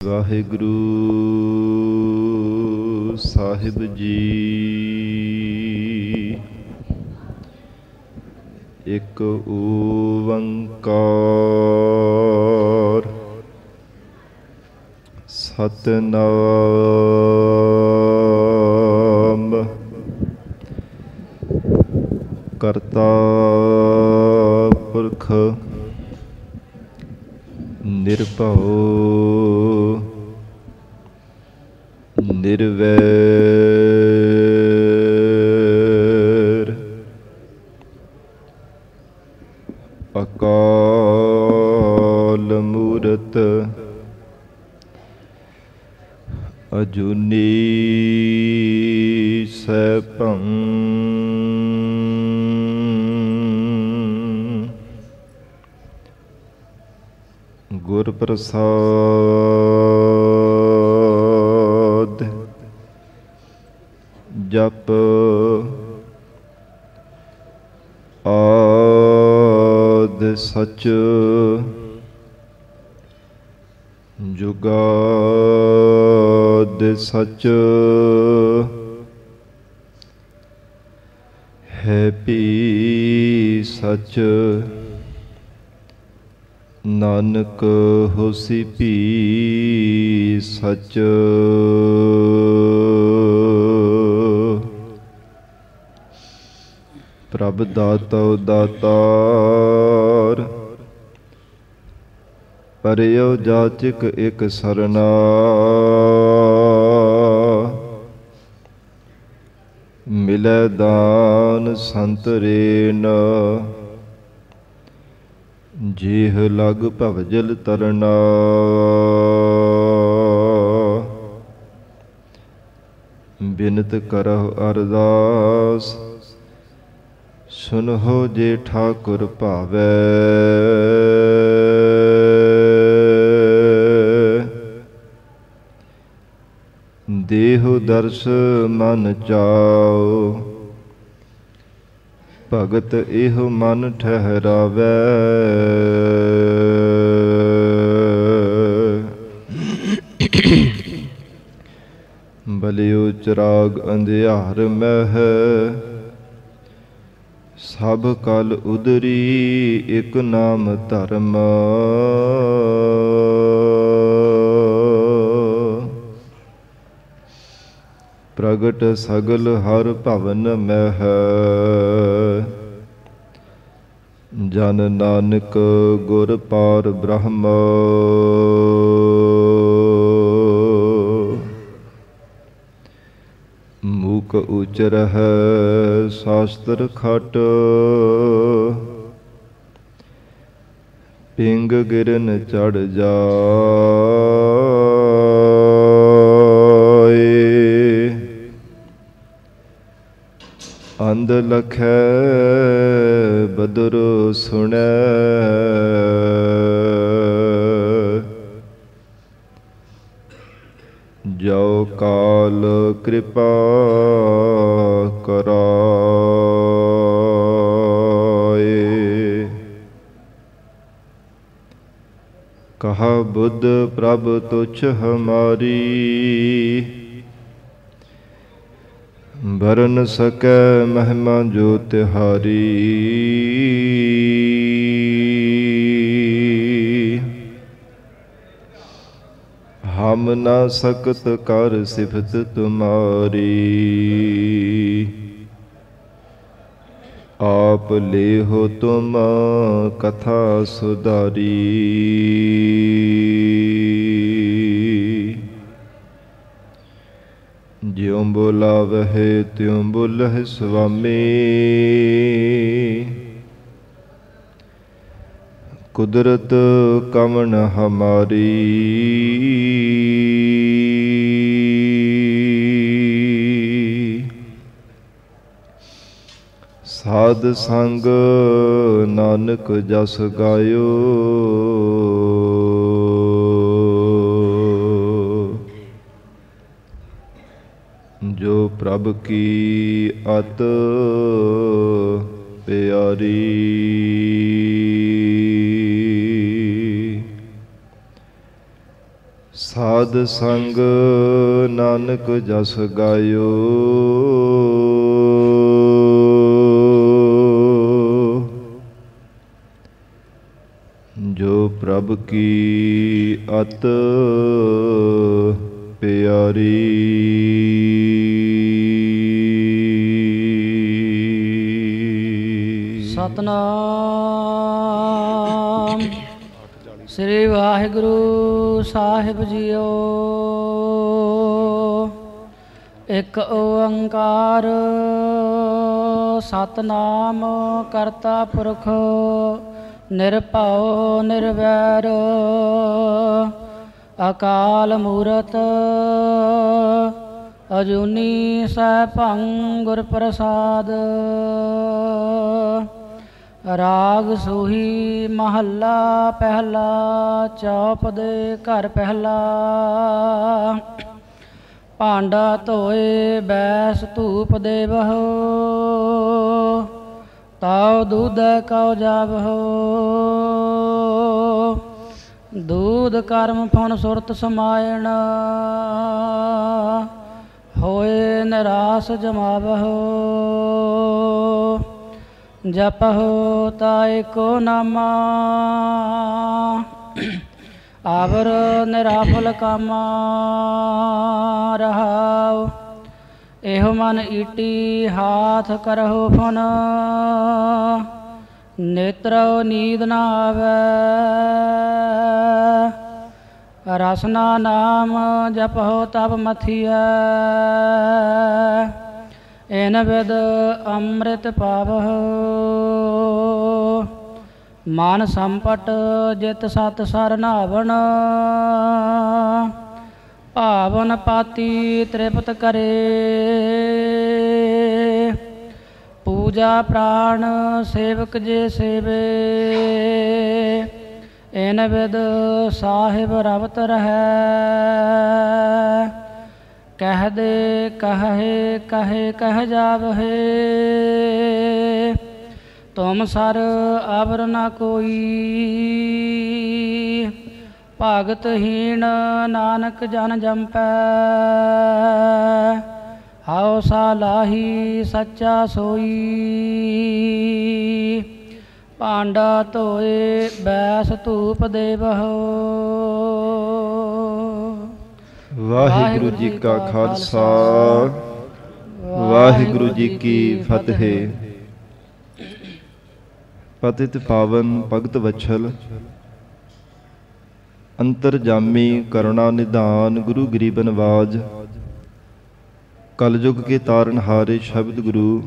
ਵਾਹਿਗੁਰੂ ਸਾਹਿਬ ਜੀ। ਇੱਕ ਓੰਕਾਰ ਸਤਿਨਾਮ ਕਰਤਾ ਪੁਰਖ ਨਿਰਭਉ ਨਿਰਵੈਰ ਅਕਾਲ ਮੂਰਤ ਅਜੂਨੀ ਸੈਭੰ ਗੁਰ ਪ੍ਰਸਾਦ ਜਪ ਆਦਿ ਸਚ ਜੁਗਾਦਿ ਸਚ ਹੈ ਭੀ ਸਚ ਨਾਨਕ ਹੋਸੀ ਭੀ ਸਚ। ਪ੍ਰਭ ਦਾਤੋ ਦਾਤਾਰ ਪਰਿਓ ਜਾਚਕ ਇਕ ਸਰਨਾ ਮਿਲੈ ਦਾਨ ਸੰਤ ਰੇਨ ਜੀਹ ਲਗ ਭਵਜਲ ਤਰਨਾ। ਬਿਨਤ ਕਰਹੁ ਅਰਦਾਸ ਸੁਨਹੁ ਜੇ ਠਾਕੁਰ ਭਾਵੈ। ਦੇਹੁ ਦਰਸ ਮਨ ਚਾਉ ਭਗਤ ਇਹੋ ਮਨ ਠਹਿਰਾਵੈ। ਬਲਿਓ ਚਿਰਾਗ ਅੰਧਿਆਰ ਮਹਿ ਸਭ ਕਲ ਉਦਰੀ ਇਕ ਨਾਮ ਧਰਮ। ਪ੍ਰਗਟ ਸਗਲ ਹਰ ਭਵਨ ਮਹਿ ਜਨ ਨਾਨਕ ਗੁਰ ਪਾਰ ਬ੍ਰਹਮ। ਮੂਕ ਉਚਰਹਿ ਸ਼ਾਸਤਰ ਖਟ ਪਿੰਗ ਗਿਰਨ ਚੜ ਜਾਏ। ਅੰਧ ਲਖੈ ਬਦਰ ਸੁਣੈ ਜੋ ਕਾਲ ਕਿਰਪਾ ਕਰਾਏ। ਕਹਾ ਬੁੱਧ ਪ੍ਰਭ ਤੁਛ ਹਮਾਰੀ ਬਰਨ ਸਕੈ ਮਹਿਮਾ ਜੋ ਤਿਹਾਰੀ। ਹਮ ਨਾ ਸਕਤ ਕਰ ਸਿਫਤ ਤੁਮਾਰੀ। ਆਪ ਲੇਹੋ ਤੁਮ ਕਥਾ ਸੁਧਾਰੀ। ਜਿਉ ਬੁਲਾਵਹਿ ਤਿਉ ਬੁਲਹਿ ਸੁਆਮੀ। ਕੁਦਰਤ ਕਵਣ ਹਮਾਰੀ। ਸਾਧ ਸੰਗ ਨਾਨਕ ਜਸ ਗਾਇਓ। ਜੋ ਪ੍ਰਭ ਕੀ ਅਤ ਪਿਆਰੀ। ਸਾਧ ਸੰਗ ਨਾਨਕ ਜਸ ਗਾਇਓ। ਜੋ ਪ੍ਰਭ ਕੀ ਅਤ ਪਿਆਰੀ। ਸਤਨਾਮ ਸ੍ਰੀ ਵਾਹਿਗੁਰੂ ਸਾਹਿਬ ਜੀਓ। ਇੱਕ ਓੰਕਾਰ ਸਤਨਾਮ ਕਰਤਾ ਪੁਰਖ ਨਿਰਭਉ ਨਿਰਵੈਰ ਅਕਾਲ ਮੂਰਤ ਅਜੂਨੀ ਸੈਭੰ ਗੁਰ ਪ੍ਰਸਾਦ। ਰਾਗ ਸੂਹੀ ਮਹੱਲਾ ਪਹਿਲਾ। ਚੌਪ ਦੇ ਘਰ ਪਹਿਲਾ। ਭਾਂਡਾ ਧੋਏ ਬੈਸ ਧੂਪ ਦੇਵਹੁ ਤਾਉ ਦੂਧ ਕਉ ਜਾਵਹੁ। ਦੂਧ ਕਰਮ ਫੁਨ ਸੁਰਤ ਸਮਾਇਣ ਹੋਏ ਨਿਰਾਸ ਜਮਾਵਹੁ। ਜਪਹੁ ਤਾਇ ਕੋ ਨਾਮਾ ਆਵਰ ਨਿਰਾਫਲ ਕਾਮਾ। ਰਹਾਉ ਇਹੋ ਮਨ ਈਟੀ ਹਾਥ ਕਰਹੁ ਫੁਨ ਨੇਤਰਉ ਨੀਂਦ ਨਾ ਆਵੈ। ਰਸਨਾ ਨਾਮ ਜਪਹੁ ਤਬ ਮਥੀਐ ਇਨ ਵਿਦ ਅੰਮ੍ਰਿਤ ਪਾਵਹੁ। ਮਨ ਸੰਪਟ ਜਿਤ ਸਤ ਸਰ ਨਾਵਣ ਭਾਵਨ ਪਾਤੀ ਤ੍ਰਿਪਤ ਕਰੇ। ਪੂਜਾ ਪ੍ਰਾਣ ਸੇਵਕ ਜੇ ਸੇਵੇ ਇਨ ਵਿਦ ਸਾਹਿਬ ਰਵਤ ਰਹੈ। ਕਹਿ ਦੇ ਕਹੇ ਕਹੇ ਕਹਿ ਜਾਵਹੇ ਤੁਮ ਸਰ ਅਵਰ ਨ ਕੋਈ। ਭਗਤਹੀਣ ਨਾਨਕ ਜਨ ਜੰਪੈ ਹਉ ਸਾਲਾਹੀ ਸੱਚਾ ਸੋਈ। ਭਾਂਡਾ ਧੋਏ ਬੈਸ ਧੂਪ ਦੇਵਹੁ। ਵਾਹਿਗੁਰੂ ਜੀ ਕਾ ਖਾਲਸਾ ਵਾਹਿਗੁਰੂ ਜੀ ਕੀ ਫਤਿਹ। ਪਤਿਤ ਪਾਵਨ ਭਗਤ ਵਛਲ ਅੰਤਰਜਾਮੀ ਕਰੁਣਾ ਨਿਧਾਨ ਗੁਰੂ ਗਰੀਬ ਨਵਾਜ। ਕਲਯੁਗ ਕੇ ਤਾਰਨਹਾਰੇ ਸ਼ਬਦ ਗੁਰੂ।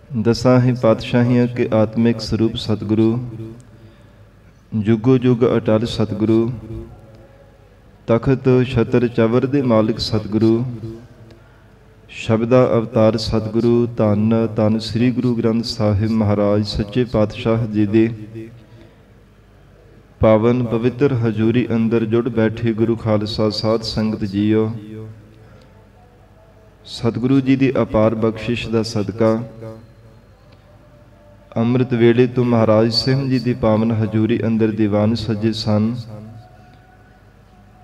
ਦਸਾਂ ਹੀ ਪਾਤਸ਼ਾਹੀਆਂ ਕੇ ਆਤਮਿਕ ਸਰੂਪ ਸਤਿਗੁਰੂ। ਜੁਗੋ ਜੁਗ ਅਟਲ ਸਤਿਗੁਰੂ। ਤਖਤ ਛਤਰ ਚਵਰ ਦੇ ਮਾਲਿਕ ਸਤਿਗੁਰੂ। ਸ਼ਬਦਾ ਅਵਤਾਰ ਸਤਿਗੁਰੂ। ਧੰਨ ਧੰਨ ਸ੍ਰੀ ਗੁਰੂ ਗ੍ਰੰਥ ਸਾਹਿਬ ਮਹਾਰਾਜ ਸੱਚੇ ਪਾਤਸ਼ਾਹ ਜੀ ਦੇ ਪਾਵਨ ਪਵਿੱਤਰ ਹਜ਼ੂਰੀ ਅੰਦਰ ਜੁੜ ਬੈਠੇ ਗੁਰੂ ਖਾਲਸਾ ਸਾਧ ਸੰਗਤ ਜੀਓ। ਸਤਿਗੁਰੂ ਜੀ ਦੀ ਅਪਾਰ ਬਖਸ਼ਿਸ਼ ਦਾ ਸਦਕਾ ਅੰਮ੍ਰਿਤ ਵੇਲੇ ਤੋਂ ਮਹਾਰਾਜ ਸਿੰਘ ਜੀ ਦੀ ਪਾਵਨ ਹਜ਼ੂਰੀ ਅੰਦਰ ਦੀਵਾਨ ਸਜੇ ਸਨ।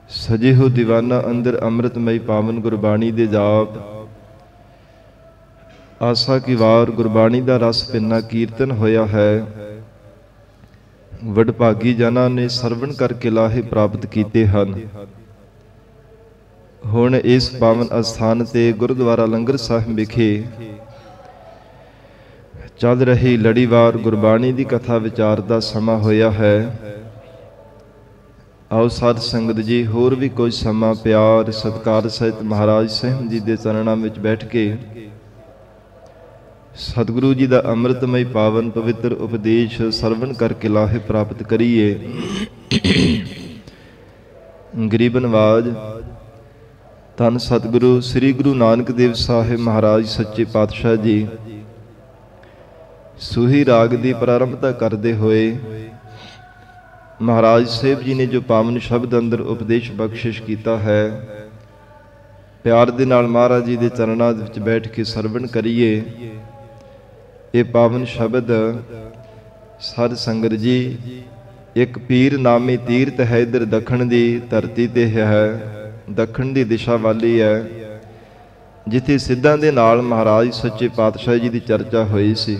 ਸਜੇ ਹੋ ਦੀਵਾਨਾ ਅੰਦਰ ਅੰਮ੍ਰਿਤਮਈ ਪਾਵਨ ਗੁਰਬਾਣੀ ਦੇ ਜਾਪ ਆਸਾ ਕੀ ਵਾਰ ਗੁਰਬਾਣੀ ਦਾ ਰਸ ਪਿੰਨਾ ਕੀਰਤਨ ਹੋਇਆ ਹੈ। ਵਡਭਾਗੀ ਜਨਾਂ ਨੇ ਸਰਵਣ ਕਰਕੇ ਲਾਹੇ ਪ੍ਰਾਪਤ ਕੀਤੇ ਹਨ। ਹੁਣ ਇਸ ਪਾਵਨ ਅਸਥਾਨ ਤੇ ਗੁਰਦੁਆਰਾ ਲੰਗਰ ਸਾਹਿਬ ਵਿਖੇ ਚੱਲ ਰਹੀ ਲੜੀਵਾਰ ਗੁਰਬਾਣੀ ਦੀ ਕਥਾ ਵਿਚਾਰ ਦਾ ਸਮਾਂ ਹੋਇਆ ਹੈ। ਆਓ ਸਾਧ ਸੰਗਤ ਜੀ ਹੋਰ ਵੀ ਕੁਝ ਸਮਾਂ ਪਿਆਰ ਸਤਿਕਾਰ ਸਹਿਤ ਮਹਾਰਾਜ ਸਾਹਿਬ ਜੀ ਦੇ ਚਰਨਾਂ ਵਿੱਚ ਬੈਠ ਕੇ ਸਤਿਗੁਰੂ ਜੀ ਦਾ ਅੰਮ੍ਰਿਤਮਈ ਪਾਵਨ ਪਵਿੱਤਰ ਉਪਦੇਸ਼ ਸਰਵਣ ਕਰਕੇ ਲਾਹੇ ਪ੍ਰਾਪਤ ਕਰੀਏ। ਗਰੀਬ ਨਵਾਜ ਧੰਨ ਸਤਿਗੁਰੂ ਸ੍ਰੀ ਗੁਰੂ ਨਾਨਕ ਦੇਵ ਸਾਹਿਬ ਮਹਾਰਾਜ ਸੱਚੇ ਪਾਤਸ਼ਾਹ ਜੀ ਸੂਹੀ ਰਾਗ ਦੀ ਪ੍ਰਾਰੰਭਤਾ ਕਰਦੇ ਹੋਏ ਮਹਾਰਾਜ ਸਾਹਿਬ ਜੀ ਨੇ ਜੋ ਪਾਵਨ ਸ਼ਬਦ ਅੰਦਰ ਉਪਦੇਸ਼ ਬਖਸ਼ਿਸ਼ ਕੀਤਾ ਹੈ, ਪਿਆਰ ਦੇ ਨਾਲ ਮਹਾਰਾਜ ਜੀ ਦੇ ਚਰਨਾਂ ਵਿੱਚ ਬੈਠ ਕੇ ਸਰਵਣ ਕਰੀਏ। ਇਹ ਪਾਵਨ ਸ਼ਬਦ ਸਾਧ ਸੰਗਤ ਜੀ ਇੱਕ ਪੀਰ ਨਾਮੀ ਤੀਰਥ ਹੈ ਇਧਰ ਦੱਖਣ ਦੀ ਧਰਤੀ ਤੇ ਹੈ, ਦੱਖਣ ਦੀ ਦਿਸ਼ਾ ਵਾਲੀ ਹੈ, ਜਿੱਥੇ ਸਿੱਧਾਂ ਦੇ ਨਾਲ ਮਹਾਰਾਜ ਸੱਚੇ ਪਾਤਸ਼ਾਹ ਜੀ ਦੀ ਚਰਚਾ ਹੋਈ ਸੀ।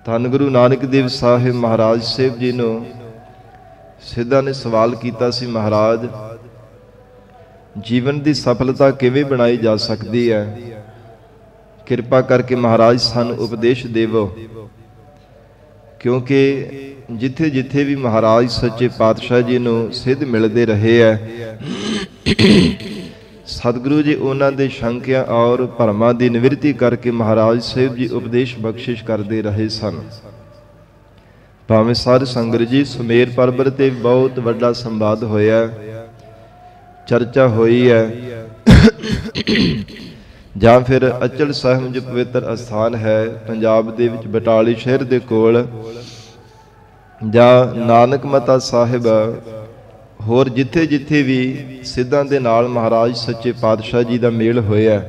ਧੰਨ ਗੁਰੂ ਨਾਨਕ ਦੇਵ ਸਾਹਿਬ ਮਹਾਰਾਜ ਸਾਹਿਬ ਜੀ ਨੂੰ ਸਿੱਧਾਂ ਨੇ ਸਵਾਲ ਕੀਤਾ ਸੀ, ਮਹਾਰਾਜ ਜੀਵਨ ਦੀ ਸਫਲਤਾ ਕਿਵੇਂ ਬਣਾਈ ਜਾ ਸਕਦੀ ਹੈ? ਕਿਰਪਾ ਕਰਕੇ ਮਹਾਰਾਜ ਸਾਨੂੰ ਉਪਦੇਸ਼ ਦੇਵੋ। ਕਿਉਂਕਿ ਜਿੱਥੇ ਜਿੱਥੇ ਵੀ ਮਹਾਰਾਜ ਸੱਚੇ ਪਾਤਸ਼ਾਹ ਜੀ ਨੂੰ ਸਿੱਧ ਮਿਲਦੇ ਰਹੇ ਹੈ, ਸਤਿਗੁਰੂ ਜੀ ਉਹਨਾਂ ਦੇ ਸ਼ੰਕਿਆਂ ਔਰ ਭਰਮਾਂ ਦੀ ਨਿਵਰਤੀ ਕਰਕੇ ਮਹਾਰਾਜ ਸਾਹਿਬ ਜੀ ਉਪਦੇਸ਼ ਬਖਸ਼ਿਸ਼ ਕਰਦੇ ਰਹੇ ਸਨ। ਭਾਵੇਂ ਸਾਧ ਸੰਗਤ ਜੀ ਸੁਮੇਰ ਪਰਬਤ ਤੇ ਬਹੁਤ ਵੱਡਾ ਸੰਵਾਦ ਹੋਇਆ, ਚਰਚਾ ਹੋਈ ਹੈ, ਜਾਂ ਫਿਰ ਅਚਲ ਸਾਹਿਬ ਜੋ ਪਵਿੱਤਰ ਅਸਥਾਨ ਹੈ ਪੰਜਾਬ ਦੇ ਵਿੱਚ ਬਟਾਲੀ ਸ਼ਹਿਰ ਦੇ ਕੋਲ, ਜਾਂ ਨਾਨਕ ਮਤਾ ਸਾਹਿਬ, ਹੋਰ ਜਿੱਥੇ ਜਿੱਥੇ ਵੀ ਸਿੱਧਾਂ ਦੇ ਨਾਲ ਮਹਾਰਾਜ ਸੱਚੇ ਪਾਤਸ਼ਾਹ ਜੀ ਦਾ ਮੇਲ ਹੋਇਆ,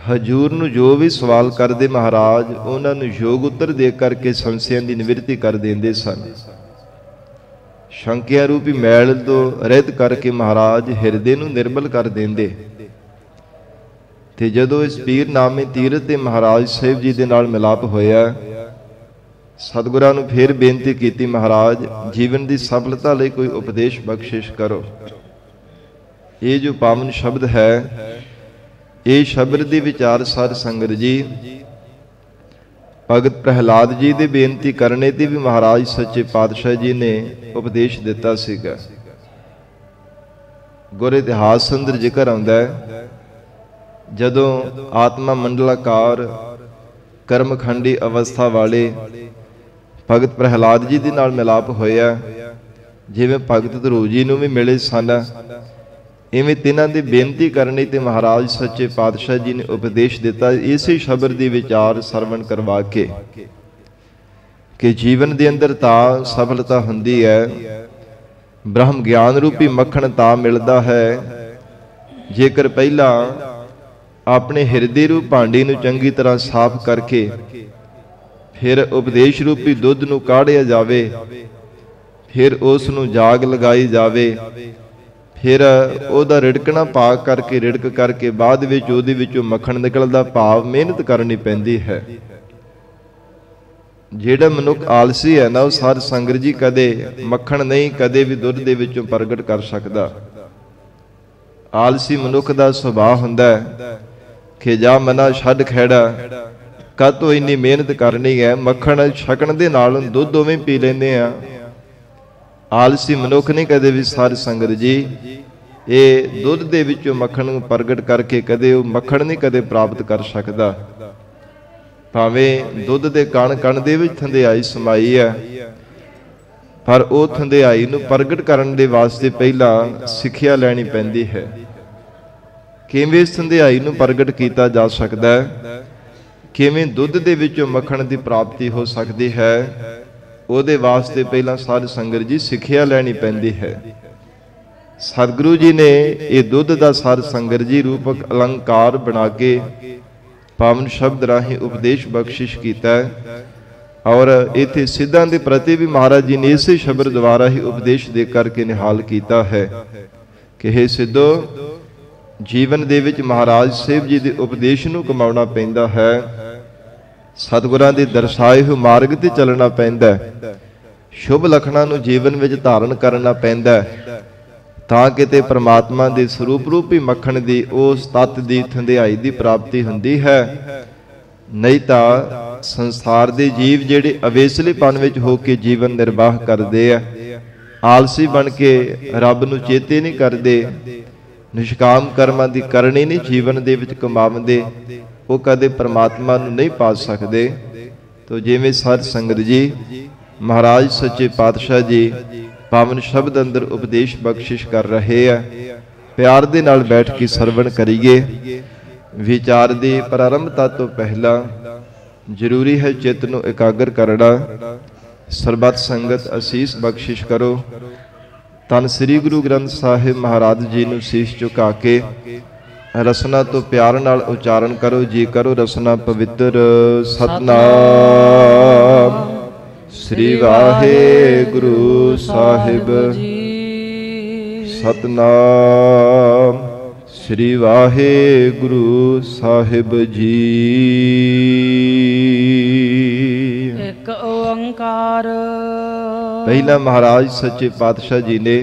ਹਜੂਰ ਨੂੰ ਜੋ ਵੀ ਸਵਾਲ ਕਰਦੇ ਮਹਾਰਾਜ ਉਹਨਾਂ ਨੂੰ ਯੋਗ ਉੱਤਰ ਦੇ ਕਰਕੇ ਸੰਸ਼ਿਆਂ ਦੀ ਨਿਵਰਤੀ ਕਰ ਦਿੰਦੇ ਸਨ। ਸ਼ੰਕਿਆ ਰੂਪੀ ਮੈਲ ਤੋਂ ਰਹਿਤ ਕਰਕੇ ਮਹਾਰਾਜ ਹਿਰਦੇ ਨੂੰ ਨਿਰਮਲ ਕਰ ਦਿੰਦੇ। ਤੇ ਜਦੋਂ ਇਸ ਪੀਰ ਨਾਮੇ ਤੀਰਥ ਤੇ ਮਹਾਰਾਜ ਸਾਹਿਬ ਜੀ ਦੇ ਨਾਲ ਮਿਲਾਪ ਹੋਇਆ, ਸਤਿਗੁਰਾਂ ਨੂੰ ਫੇਰ ਬੇਨਤੀ ਕੀਤੀ, ਮਹਾਰਾਜ ਜੀਵਨ ਦੀ ਸਫਲਤਾ ਲਈ ਕੋਈ ਉਪਦੇਸ਼ ਬਖਸ਼ਿਸ਼ ਕਰੋ। ਇਹ ਜੋ ਪਾਵਨ ਸ਼ਬਦ ਹੈ, ਇਹ ਸ਼ਬਦ ਦੀ ਵਿਚਾਰ ਸਾਧ ਸੰਗਤ ਜੀ ਭਗਤ ਪ੍ਰਹਿਲਾਦ ਜੀ ਦੇ ਬੇਨਤੀ ਕਰਨੇ ਤੇ ਵੀ ਮਹਾਰਾਜ ਸੱਚੇ ਪਾਤਸ਼ਾਹ ਜੀ ਨੇ ਉਪਦੇਸ਼ ਦਿੱਤਾ ਸੀਗਾ। ਗੁਰ ਇਤਿਹਾਸ ਅੰਦਰ ਜ਼ਿਕਰ ਆਉਂਦਾ ਹੈ, ਜਦੋਂ ਆਤਮਾ ਮੰਡਲਾਕਾਰ ਕਰਮਖੰਡੀ ਅਵਸਥਾ ਵਾਲੇ ਭਗਤ ਪ੍ਰਹਿਲਾਦ ਜੀ ਦੇ ਨਾਲ ਮਿਲਾਪ ਹੋਇਆ, ਜਿਵੇਂ ਭਗਤ ਧਰੂ ਜੀ ਨੂੰ ਵੀ ਮਿਲੇ ਸਨ, ਇਵੇਂ ਤਿੰਨਾਂ ਦੀ ਬੇਨਤੀ ਕਰਨੀ ਤੇ ਮਹਾਰਾਜ ਸੱਚੇ ਪਾਤਸ਼ਾਹ ਜੀ ਨੇ ਉਪਦੇਸ਼ ਦਿੱਤਾ। ਇਸੇ ਸ਼ਬਦ ਦੀ ਵਿਚਾਰ ਸਰਵਣ ਕਰਵਾ ਕੇ ਕਿ ਜੀਵਨ ਦੇ ਅੰਦਰ ਤਾਂ ਸਫਲਤਾ ਹੁੰਦੀ ਹੈ, ਬ੍ਰਹਮ ਗਿਆਨ ਰੂਪੀ ਮੱਖਣ ਤਾਂ ਮਿਲਦਾ ਹੈ ਜੇਕਰ ਪਹਿਲਾਂ ਆਪਣੇ ਹਿਰਦੇ ਰੂਪ ਭਾਂਡੇ ਨੂੰ ਚੰਗੀ ਤਰ੍ਹਾਂ ਸਾਫ਼ ਕਰਕੇ ਫਿਰ ਉਪਦੇਸ਼ ਰੂਪੀ ਦੁੱਧ ਨੂੰ ਕਾੜਿਆ ਜਾਵੇ, ਫਿਰ ਉਸ ਨੂੰ ਜਾਗ ਲਗਾਈ ਜਾਵੇ, ਫਿਰ ਉਹਦਾ ਰਿੜਕਣਾ ਪਾਕ ਕਰਕੇ ਰਿੜਕ ਕਰਕੇ ਬਾਅਦ ਵਿੱਚ ਉਹਦੇ ਵਿੱਚੋਂ ਮੱਖਣ ਨਿਕਲਦਾ, ਭਾਵ ਮਿਹਨਤ ਕਰਨੀ ਪੈਂਦੀ ਹੈ। ਜਿਹੜਾ ਮਨੁੱਖ ਆਲਸੀ ਹੈ ਨਾ, ਉਹ ਸਾਧ ਸੰਗਤ ਜੀ ਕਦੇ ਮੱਖਣ ਨਹੀਂ ਕਦੇ ਵੀ ਦੁੱਧ ਦੇ ਵਿੱਚੋਂ ਪ੍ਰਗਟ ਕਰ ਸਕਦਾ। ਆਲਸੀ ਮਨੁੱਖ ਦਾ ਸੁਭਾਅ ਹੁੰਦਾ ਹੈ ਕਿ ਜਾ ਮਨਾ ਛੱਡ ਖੈੜਾ, ਕਾਹਤੋਂ ਇੰਨੀ ਮਿਹਨਤ ਕਰਨੀ ਹੈ, ਮੱਖਣ ਛਕਣ ਦੇ ਨਾਲ ਦੁੱਧ ਉਵੇਂ ਪੀ ਲੈਂਦੇ ਆ। ਆਲਸੀ ਮਨੁੱਖ ਨਹੀਂ ਕਦੇ ਵੀ ਸਾਧ ਸੰਗਤ ਜੀ ਇਹ ਦੁੱਧ ਦੇ ਵਿੱਚੋਂ ਮੱਖਣ ਨੂੰ ਪ੍ਰਗਟ ਕਰਕੇ ਕਦੇ ਉਹ ਮੱਖਣ ਨਹੀਂ ਕਦੇ ਪ੍ਰਾਪਤ ਕਰ ਸਕਦਾ। ਭਾਵੇਂ ਦੁੱਧ ਦੇ ਕਣ ਕਣ ਦੇ ਵਿੱਚ ਥੰਧਿਆਈ ਸਮਾਈ ਹੈ, ਪਰ ਉਹ ਥੰਧਿਆਈ ਨੂੰ ਪ੍ਰਗਟ ਕਰਨ ਦੇ ਵਾਸਤੇ ਪਹਿਲਾਂ ਸਿੱਖਿਆ ਲੈਣੀ ਪੈਂਦੀ ਹੈ। ਕਿਵੇਂ ਇਸ ਥੰਧਿਆਈ ਨੂੰ ਪ੍ਰਗਟ ਕੀਤਾ ਜਾ ਸਕਦਾ ਹੈ, ਕਿਵੇਂ ਦੁੱਧ ਦੇ ਵਿੱਚੋਂ ਮੱਖਣ ਦੀ ਪ੍ਰਾਪਤੀ ਹੋ ਸਕਦੀ ਹੈ, ਉਹਦੇ ਵਾਸਤੇ ਪਹਿਲਾਂ ਸਾਧ ਸੰਗਤ ਜੀ ਸਿੱਖਿਆ ਲੈਣੀ ਪੈਂਦੀ ਹੈ। ਸਤਿਗੁਰੂ ਜੀ ਨੇ ਇਹ ਦੁੱਧ ਦਾ ਸਾਧ ਸੰਗਤ ਜੀ ਰੂਪਕ ਅਲੰਕਾਰ ਬਣਾ ਕੇ ਪਾਵਨ ਸ਼ਬਦ ਰਾਹੀਂ ਉਪਦੇਸ਼ ਬਖਸ਼ਿਸ਼ ਕੀਤਾ ਹੈ। ਔਰ ਇੱਥੇ ਸਿੱਧਾਂ ਦੇ ਪ੍ਰਤੀ ਵੀ ਮਹਾਰਾਜ ਜੀ ਨੇ ਇਸੇ ਸ਼ਬਦ ਦੁਆਰਾ ਹੀ ਉਪਦੇਸ਼ ਦੇ ਕਰਕੇ ਨਿਹਾਲ ਕੀਤਾ ਹੈ ਕਿ हे ਸਿੱਧੋ, ਜੀਵਨ ਦੇ ਵਿੱਚ ਮਹਾਰਾਜ ਸਾਹਿਬ ਜੀ ਦੇ ਉਪਦੇਸ਼ ਨੂੰ ਕਮਾਉਣਾ ਪੈਂਦਾ ਹੈ, ਸਤਿਗੁਰਾਂ ਦੇ ਦਰਸਾਏ ਹੋਏ ਮਾਰਗ ਤੇ ਚੱਲਣਾ ਪੈਂਦਾ ਹੈ, ਸ਼ੁਭ ਲਖਣਾਂ ਨੂੰ ਜੀਵਨ ਵਿੱਚ ਧਾਰਨ ਕਰਨਾ ਪੈਂਦਾ ਹੈ, ਤਾਂ ਕਿਤੇ ਪ੍ਰਮਾਤਮਾ ਦੇ ਸਰੂਪ ਰੂਪੀ ਮੱਖਣ ਦੀ ਉਸ ਤੱਤ ਦੀ ਥੰਧਿਆਈ ਦੀ ਪ੍ਰਾਪਤੀ ਹੁੰਦੀ ਹੈ। ਨਹੀਂ ਤਾਂ ਸੰਸਾਰ ਦੇ ਜੀਵ ਜਿਹੜੇ ਅਵੇਸਲੇਪਨ ਵਿੱਚ ਹੋ ਕੇ ਜੀਵਨ ਨਿਰਵਾਹ ਕਰਦੇ ਆ, ਆਲਸੀ ਬਣ ਕੇ ਰੱਬ ਨੂੰ ਚੇਤੇ ਨਹੀਂ ਕਰਦੇ, ਨਿਸ਼ਕਾਮ ਕਰਮਾਂ ਦੀ ਕਰਨੀ ਨਹੀਂ ਜੀਵਨ ਦੇ ਵਿੱਚ ਕਮਾਉਂਦੇ, ਉਹ ਕਦੇ ਪ੍ਰਮਾਤਮਾ ਨੂੰ ਨਹੀਂ ਪਾ ਸਕਦੇ। ਤੋ ਜਿਵੇਂ ਸਾਧ ਸੰਗਤ ਜੀ ਮਹਾਰਾਜ ਸੱਚੇ ਪਾਤਸ਼ਾਹ ਜੀ ਪਾਵਨ ਸ਼ਬਦ ਅੰਦਰ ਉਪਦੇਸ਼ ਬਖਸ਼ਿਸ਼ ਕਰ ਰਹੇ ਆ, ਪਿਆਰ ਦੇ ਨਾਲ ਬੈਠ ਕੇ ਸਰਵਣ ਕਰੀਏ। ਵਿਚਾਰ ਦੀ ਪ੍ਰਾਰੰਭਤਾ ਤੋਂ ਪਹਿਲਾਂ ਜ਼ਰੂਰੀ ਹੈ ਚਿੱਤ ਨੂੰ ਇਕਾਗਰ ਕਰਨਾ। ਸਰਬੱਤ ਸੰਗਤ ਅਸੀਸ ਬਖਸ਼ਿਸ਼ ਕਰੋ। ਧੰਨ ਸ੍ਰੀ ਗੁਰੂ ਗ੍ਰੰਥ ਸਾਹਿਬ ਮਹਾਰਾਜ ਜੀ ਨੂੰ ਸੀਸ ਝੁਕਾ ਕੇ ਰਸਨਾ ਤੋਂ ਪਿਆਰ ਨਾਲ ਉਚਾਰਨ ਕਰੋ। ਜੀ ਕਰੋ ਰਸਨਾ ਪਵਿੱਤਰ। ਸਤਨਾਮ ਸ੍ਰੀ ਵਾਹਿਗੁਰੂ ਸਾਹਿਬ ਜੀ। ਸਤਨਾਮ ਸ੍ਰੀ ਵਾਹਿਗੁਰੂ ਸਾਹਿਬ ਜੀ। ਇੱਕ ਓੰਕਾਰ। ਪਹਿਲਾ ਮਹਾਰਾਜ ਸੱਚੇ ਪਾਤਸ਼ਾਹ ਜੀ ਨੇ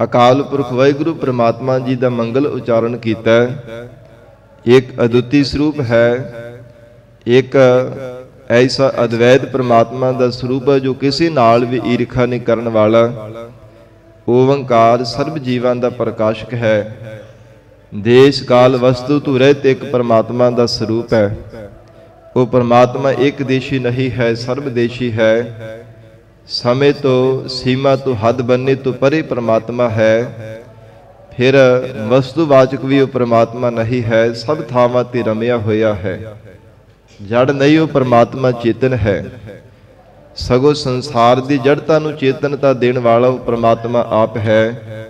ਅਕਾਲ ਪੁਰਖ ਵਾਹਿਗੁਰੂ ਪ੍ਰਮਾਤਮਾ ਜੀ ਦਾ ਮੰਗਲ ਉਚਾਰਨ ਕੀਤਾ। ਇੱਕ ਅਦੁੱਤੀ ਸਰੂਪ ਹੈ, ਇੱਕ ਐਸਾ ਅਦਵੈਤ ਪ੍ਰਮਾਤਮਾ ਦਾ ਸਰੂਪ ਹੈ ਜੋ ਕਿਸੇ ਨਾਲ ਵੀ ਈਰਖਾ ਨਹੀਂ ਕਰਨ ਵਾਲਾ। ਓੰਕਾਰ ਸਰਬ ਜੀਵਾਂ ਦਾ ਪ੍ਰਕਾਸ਼ਕ ਹੈ। ਦੇਸ਼ ਕਾਲ ਵਸਤੂ ਤੋਂ ਰਹਿਤ ਇੱਕ ਪ੍ਰਮਾਤਮਾ ਦਾ ਸਰੂਪ ਹੈ। ਉਹ ਪ੍ਰਮਾਤਮਾ ਇੱਕ ਦੇਸ਼ੀ ਨਹੀਂ ਹੈ, ਸਰਬ ਦੇਸ਼ੀ ਹੈ। ਸਮੇਂ ਤੋਂ ਸੀਮਾ ਤੋਂ ਹੱਦ ਬੰਨੇ ਤੋਂ ਪਰੇ ਪ੍ਰਮਾਤਮਾ ਹੈ। ਫਿਰ ਵਸਤੂਵਾਚਕ ਵੀ ਉਹ ਪ੍ਰਮਾਤਮਾ ਨਹੀਂ ਹੈ, ਸਭ ਥਾਵਾਂ ਤੇ ਰਮਿਆ ਹੋਇਆ ਹੈ। ਜੜ ਨਹੀਂ, ਉਹ ਪ੍ਰਮਾਤਮਾ ਚੇਤਨ ਹੈ। ਸਗੋਂ ਸੰਸਾਰ ਦੀ ਜੜਤਾ ਨੂੰ ਚੇਤਨਤਾ ਦੇਣ ਵਾਲਾ ਉਹ ਪ੍ਰਮਾਤਮਾ ਆਪ ਹੈ।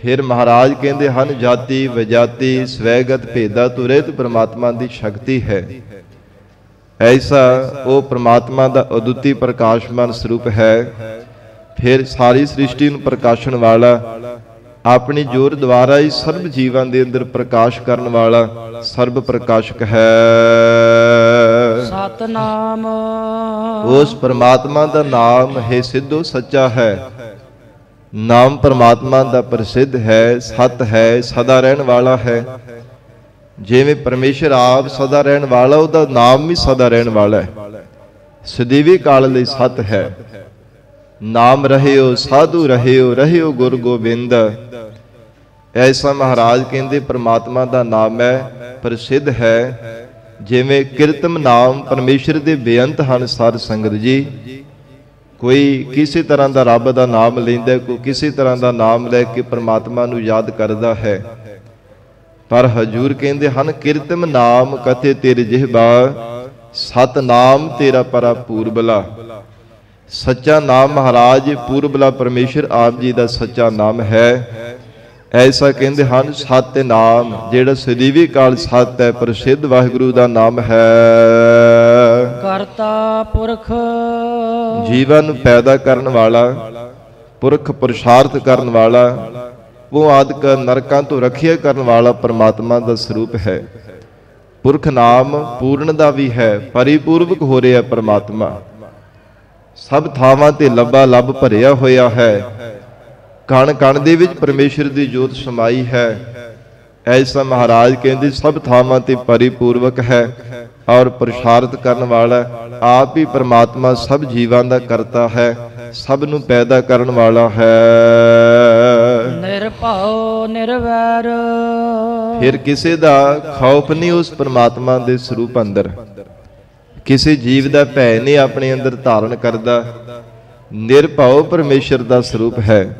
ਫਿਰ ਮਹਾਰਾਜ ਕਹਿੰਦੇ ਹਨ, ਜਾਤੀ ਵਿਜਾਤੀ ਸਵੈਗਤ ਭੇਦਾ ਤੋਂ ਰਹਿਤ ਪ੍ਰਮਾਤਮਾ ਦੀ ਸ਼ਕਤੀ ਹੈ। ਐਸਾ ਉਹ ਪ੍ਰਮਾਤਮਾ ਦਾ ਅਦੁੱਤੀ ਪ੍ਰਕਾਸ਼ਮਾਨ ਸਰੂਪ ਹੈ। ਫਿਰ ਸਾਰੀ ਸ੍ਰਿਸ਼ਟੀ ਨੂੰ ਪ੍ਰਕਾਸ਼ਣ ਵਾਲਾ, ਆਪਣੀ ਜੋਰ ਦੁਆਰਾ ਹੀ ਸਰਬ ਜੀਵਾਂ ਦੇ ਅੰਦਰ ਪ੍ਰਕਾਸ਼ ਕਰਨ ਵਾਲਾ ਸਰਬ ਪ੍ਰਕਾਸ਼ਕ ਹੈ। ਸਤਨਾਮ। ਉਸ ਪ੍ਰਮਾਤਮਾ ਦਾ ਨਾਮ ਹੈ ਸਿੱਧੋ ਸੱਚਾ ਹੈ। ਨਾਮ ਪ੍ਰਮਾਤਮਾ ਦਾ ਪ੍ਰਸਿੱਧ ਹੈ, ਸਤ ਹੈ, ਸਦਾ ਰਹਿਣ ਵਾਲਾ ਹੈ। ਜਿਵੇਂ ਪਰਮੇਸ਼ਰ ਆਪ ਸਦਾ ਰਹਿਣ ਵਾਲਾ, ਉਹਦਾ ਨਾਮ ਵੀ ਸਦਾ ਰਹਿਣ ਵਾਲਾ ਹੈ। ਸਦੀਵੀ ਕਾਲ ਲਈ ਸਤ ਹੈ। ਨਾਮ ਰਹਿਓ ਸਾਧੂ ਰਹਿਓ, ਰਹਿਓ ਗੁਰ ਗੋਬਿੰਦ। ਐਸਾ ਮਹਾਰਾਜ ਕਹਿੰਦੇ ਪ੍ਰਮਾਤਮਾ ਦਾ ਨਾਮ ਹੈ, ਪ੍ਰਸਿੱਧ ਹੈ। ਜਿਵੇਂ ਕੀਰਤਮ ਨਾਮ ਪਰਮੇਸ਼ਰ ਦੇ ਬੇਅੰਤ ਹਨ ਸਾਧ ਸੰਗਤ ਜੀ। ਕੋਈ ਕਿਸੇ ਤਰ੍ਹਾਂ ਦਾ ਰੱਬ ਦਾ ਨਾਮ ਲੈਂਦਾ, ਕੋਈ ਕਿਸੇ ਤਰ੍ਹਾਂ ਦਾ ਨਾਮ ਲੈ ਕੇ ਪ੍ਰਮਾਤਮਾ ਨੂੰ ਯਾਦ ਕਰਦਾ ਹੈ। ਪਰ ਹਜੂਰ ਕਹਿੰਦੇ ਹਨ, ਕੀਰਤਮ ਨਾਮ ਕਥੇ ਤੇਰੇ ਜਿਹਬਾ, ਸਤ ਨਾਮ ਤੇਰਾ ਪਰਾ ਪੂਰਬਲਾ। ਸੱਚਾ ਨਾਮ ਮਹਾਰਾਜ ਪੂਰਬਲਾ ਪਰਮੇਸ਼ਰ ਆਪ ਜੀ ਦਾ ਸੱਚਾ ਨਾਮ ਹੈ। ਐਸਾ ਕਹਿੰਦੇ ਹਨ, ਸਤ ਨਾਮ ਜਿਹੜਾ ਸਦੀਵੀ ਕਾਲ ਸਤ ਹੈ, ਪ੍ਰਸਿੱਧ ਵਾਹਿਗੁਰੂ ਦਾ ਨਾਮ ਹੈ। ਕਰਤਾ ਪੁਰਖ ਜੀਵਨ ਨੂੰ ਪੈਦਾ ਕਰਨ ਵਾਲਾ, ਪੁਰਖ ਪੁਰਸ਼ਾਰਥ ਕਰਨ ਵਾਲਾ, ਉਹ ਆਦਿਕ ਨਰਕਾਂ ਤੋਂ ਰੱਖਿਆ ਕਰਨ ਵਾਲਾ ਪਰਮਾਤਮਾ ਦਾ ਸਰੂਪ ਹੈ। ਪੁਰਖ ਨਾਮ ਪੂਰਨ ਦਾ ਵੀ ਹੈ, ਪਰਿਪੂਰਵਕ ਹੋ ਰਿਹਾ ਪਰਮਾਤਮਾ। ਸਭ ਥਾਵਾਂ ਤੇ ਲੱਭਾ ਲੱਭ ਭਰਿਆ ਹੋਇਆ ਹੈ। ਕਣ ਕਣ ਦੇ ਵਿੱਚ ਪਰਮੇਸ਼ਰ ਦੀ ਜੋਤ ਸਮਾਈ ਹੈ। ਐਸਾ ਮਹਾਰਾਜ ਕਹਿੰਦੇ ਸਭ ਥਾਵਾਂ ਤੇ ਪਰਿਪੂਰਵਕ ਹੈ ਔਰ ਪ੍ਰਸ਼ਾਰਤ ਕਰਨ ਵਾਲਾ। ਆਪ ਹੀ ਪਰਮਾਤਮਾ ਸਭ ਜੀਵਾਂ ਦਾ ਕਰਤਾ ਹੈ, ਸਭ ਨੂੰ ਪੈਦਾ ਕਰਨ ਵਾਲਾ ਹੈ। ਨਿਰਭਉ ਨਿਰਵੈਰ। ਫਿਰ ਕਿਸੇ ਦਾ ਖੌਫ ਨਹੀਂ ਉਸ ਪਰਮਾਤਮਾ ਦੇ ਸਰੂਪ ਅੰਦਰ। ਕਿਸੇ ਜੀਵ ਦਾ ਭੈ ਨਹੀਂ ਆਪਣੇ ਅੰਦਰ ਧਾਰਨ ਕਰਦਾ। ਨਿਰਭਉ ਪਰਮੇਸ਼ਰ ਦਾ ਸਰੂਪ ਹੈ।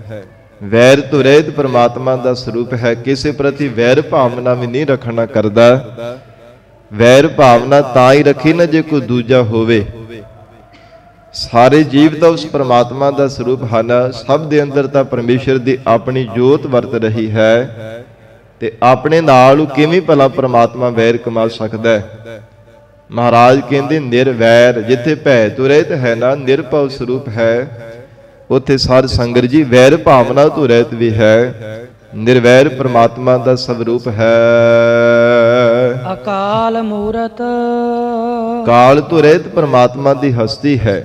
ਵੈਰ ਤੋਂ ਰਹਿਤ ਪਰਮਾਤਮਾ ਦਾ ਸਰੂਪ ਹੈ। ਕਿਸੇ ਪ੍ਰਤੀ ਵੈਰ ਭਾਵਨਾ ਵੀ ਨਹੀਂ ਰੱਖਣਾ ਕਰਦਾ। ਵੈਰ ਭਾਵਨਾ ਤਾਂ ਹੀ ਰੱਖੀ ਨਾ ਜੇ ਕੋਈ ਦੂਜਾ ਹੋਵੇ। ਸਾਰੇ ਜੀਵ ਤਾਂ ਉਸ ਪਰਮਾਤਮਾ ਦਾ ਸਰੂਪ ਹਨ। ਸਭ ਦੇ ਅੰਦਰ ਤਾਂ ਪਰਮੇਸ਼ਰ ਦੀ ਆਪਣੀ ਜੋਤ ਵਰਤ ਰਹੀ ਹੈ, ਤੇ ਆਪਣੇ ਨਾਲ ਉਹ ਕਿਵੇਂ ਭਲਾ ਪਰਮਾਤਮਾ ਵੈਰ ਕਮਾ ਸਕਦਾ ਹੈ। ਮਹਾਰਾਜ ਕਹਿੰਦੇ ਨਿਰਵੈਰ। ਜਿੱਥੇ ਭੈ ਤੋਂ ਰਹਿਤ ਹੈ ਨਾ, ਨਿਰਭਉ ਸਰੂਪ ਹੈ, ਉੱਥੇ ਸਾਧ ਸੰਗਤ ਜੀ ਵੈਰ ਭਾਵਨਾ ਤੋਂ ਰਹਿਤ ਵੀ ਹੈ। ਨਿਰਵੈਰ ਪ੍ਰਮਾਤਮਾ ਦਾ ਸਵਰੂਪ ਹੈ। ਅਕਾਲ ਮੂਰਤ। ਕਾਲ ਤੋਂ ਰਹਿਤ ਪ੍ਰਮਾਤਮਾ ਦੀ ਹਸਤੀ ਹੈ।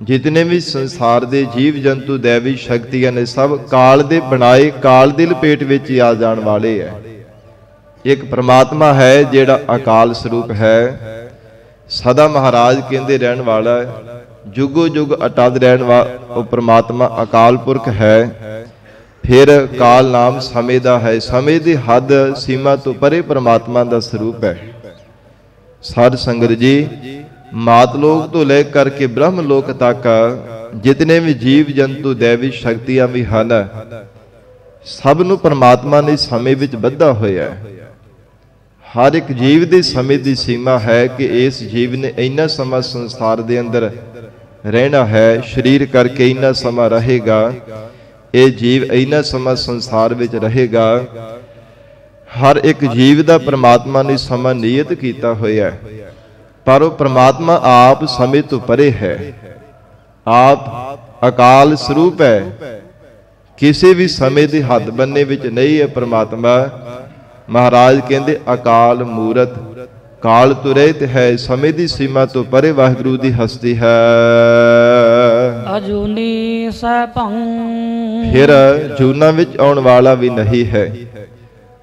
ਜਿਤਨੇ ਵੀ ਸੰਸਾਰ ਦੇ ਜੀਵ ਜੰਤੂ ਦੇਵੀ ਸ਼ਕਤੀਆਂ ਨੇ, ਸਭ ਕਾਲ ਦੇ ਬਣਾਏ, ਕਾਲ ਦੀ ਲਪੇਟ ਵਿੱਚ ਹੀ ਆ ਜਾਣ ਵਾਲੇ ਹੈ। ਇੱਕ ਪ੍ਰਮਾਤਮਾ ਹੈ ਜਿਹੜਾ ਅਕਾਲ ਸਰੂਪ ਹੈ। ਸਦਾ ਮਹਾਰਾਜ ਕਹਿੰਦੇ ਰਹਿਣ ਵਾਲਾ ਹੈ, ਜੁਗੋ ਜੁਗ ਅਟਲ ਰਹਿਣ ਵਾਲਾ ਉਹ ਪ੍ਰਮਾਤਮਾ ਅਕਾਲ ਪੁਰਖ ਹੈ। ਫਿਰ ਕਾਲ ਨਾਮ ਸਮੇਂ ਦਾ ਹੈ। ਸਮੇਂ ਦੀ ਹੱਦ ਸੀਮਾ ਤੋਂ ਪਰੇ ਪ੍ਰਮਾਤਮਾ ਦਾ ਸਰੂਪ ਹੈ। ਸਾਧ ਸੰਗਤ ਜੀ, ਮਾਤ ਲੋਕ ਤੋਂ ਲੈ ਕਰਕੇ ਬ੍ਰਹਮ ਲੋਕ ਤੱਕ ਜਿਤਨੇ ਵੀ ਜੀਵ ਜੰਤੂ ਦੇਵੀ ਸ਼ਕਤੀਆਂ ਵੀ ਹਨ, ਸਭ ਨੂੰ ਪ੍ਰਮਾਤਮਾ ਨੇ ਸਮੇਂ ਵਿੱਚ ਬੱਧਾ ਹੋਇਆ ਹੈ। ਹਰ ਇੱਕ ਜੀਵ ਦੇ ਸਮੇਂ ਦੀ ਸੀਮਾ ਹੈ ਕਿ ਇਸ ਜੀਵ ਨੇ ਇੰਨਾ ਸਮਾਂ ਸੰਸਾਰ ਦੇ ਅੰਦਰ ਰਹਿਣਾ ਹੈ, ਸਰੀਰ ਕਰਕੇ ਇੰਨਾ ਸਮਾਂ ਰਹੇਗਾ, ਇਹ ਜੀਵ ਇੰਨਾ ਸਮਾਂ ਸੰਸਾਰ ਵਿੱਚ ਰਹੇਗਾ। ਹਰ ਇੱਕ ਜੀਵ ਦਾ ਪ੍ਰਮਾਤਮਾ ਨੇ ਸਮਾਂ ਨਿਯਤ ਕੀਤਾ ਹੋਇਆ ਹੈ। ਪਰ ਉਹ ਪ੍ਰਮਾਤਮਾ ਆਪ ਸਮੇਂ ਤੋਂ ਪਰੇ ਹੈ। ਆਪ ਅਕਾਲ ਸਰੂਪ ਹੈ, ਕਿਸੇ ਵੀ ਸਮੇਂ ਦੀ ਹੱਦ ਬੰਨੇ ਵਿੱਚ ਨਹੀਂ ਹੈ ਪ੍ਰਮਾਤਮਾ। ਮਹਾਰਾਜ ਕਹਿੰਦੇ ਅਕਾਲ ਮੂਰਤ, ਕਾਲ ਤੋਂ ਰਹਿਤ ਹੈ, ਸਮੇਂ ਦੀ ਸੀਮਾ ਤੋਂ ਪਰੇ ਵਾਹਿਗੁਰੂ ਦੀ ਹਸਤੀ ਹੈ। ਅਜੂਨੀ ਸੈਭੰ, ਫਿਰ ਜੂਨਾਂ ਵਿੱਚ ਆਉਣ ਵਾਲਾ ਵੀ ਨਹੀਂ ਹੈ।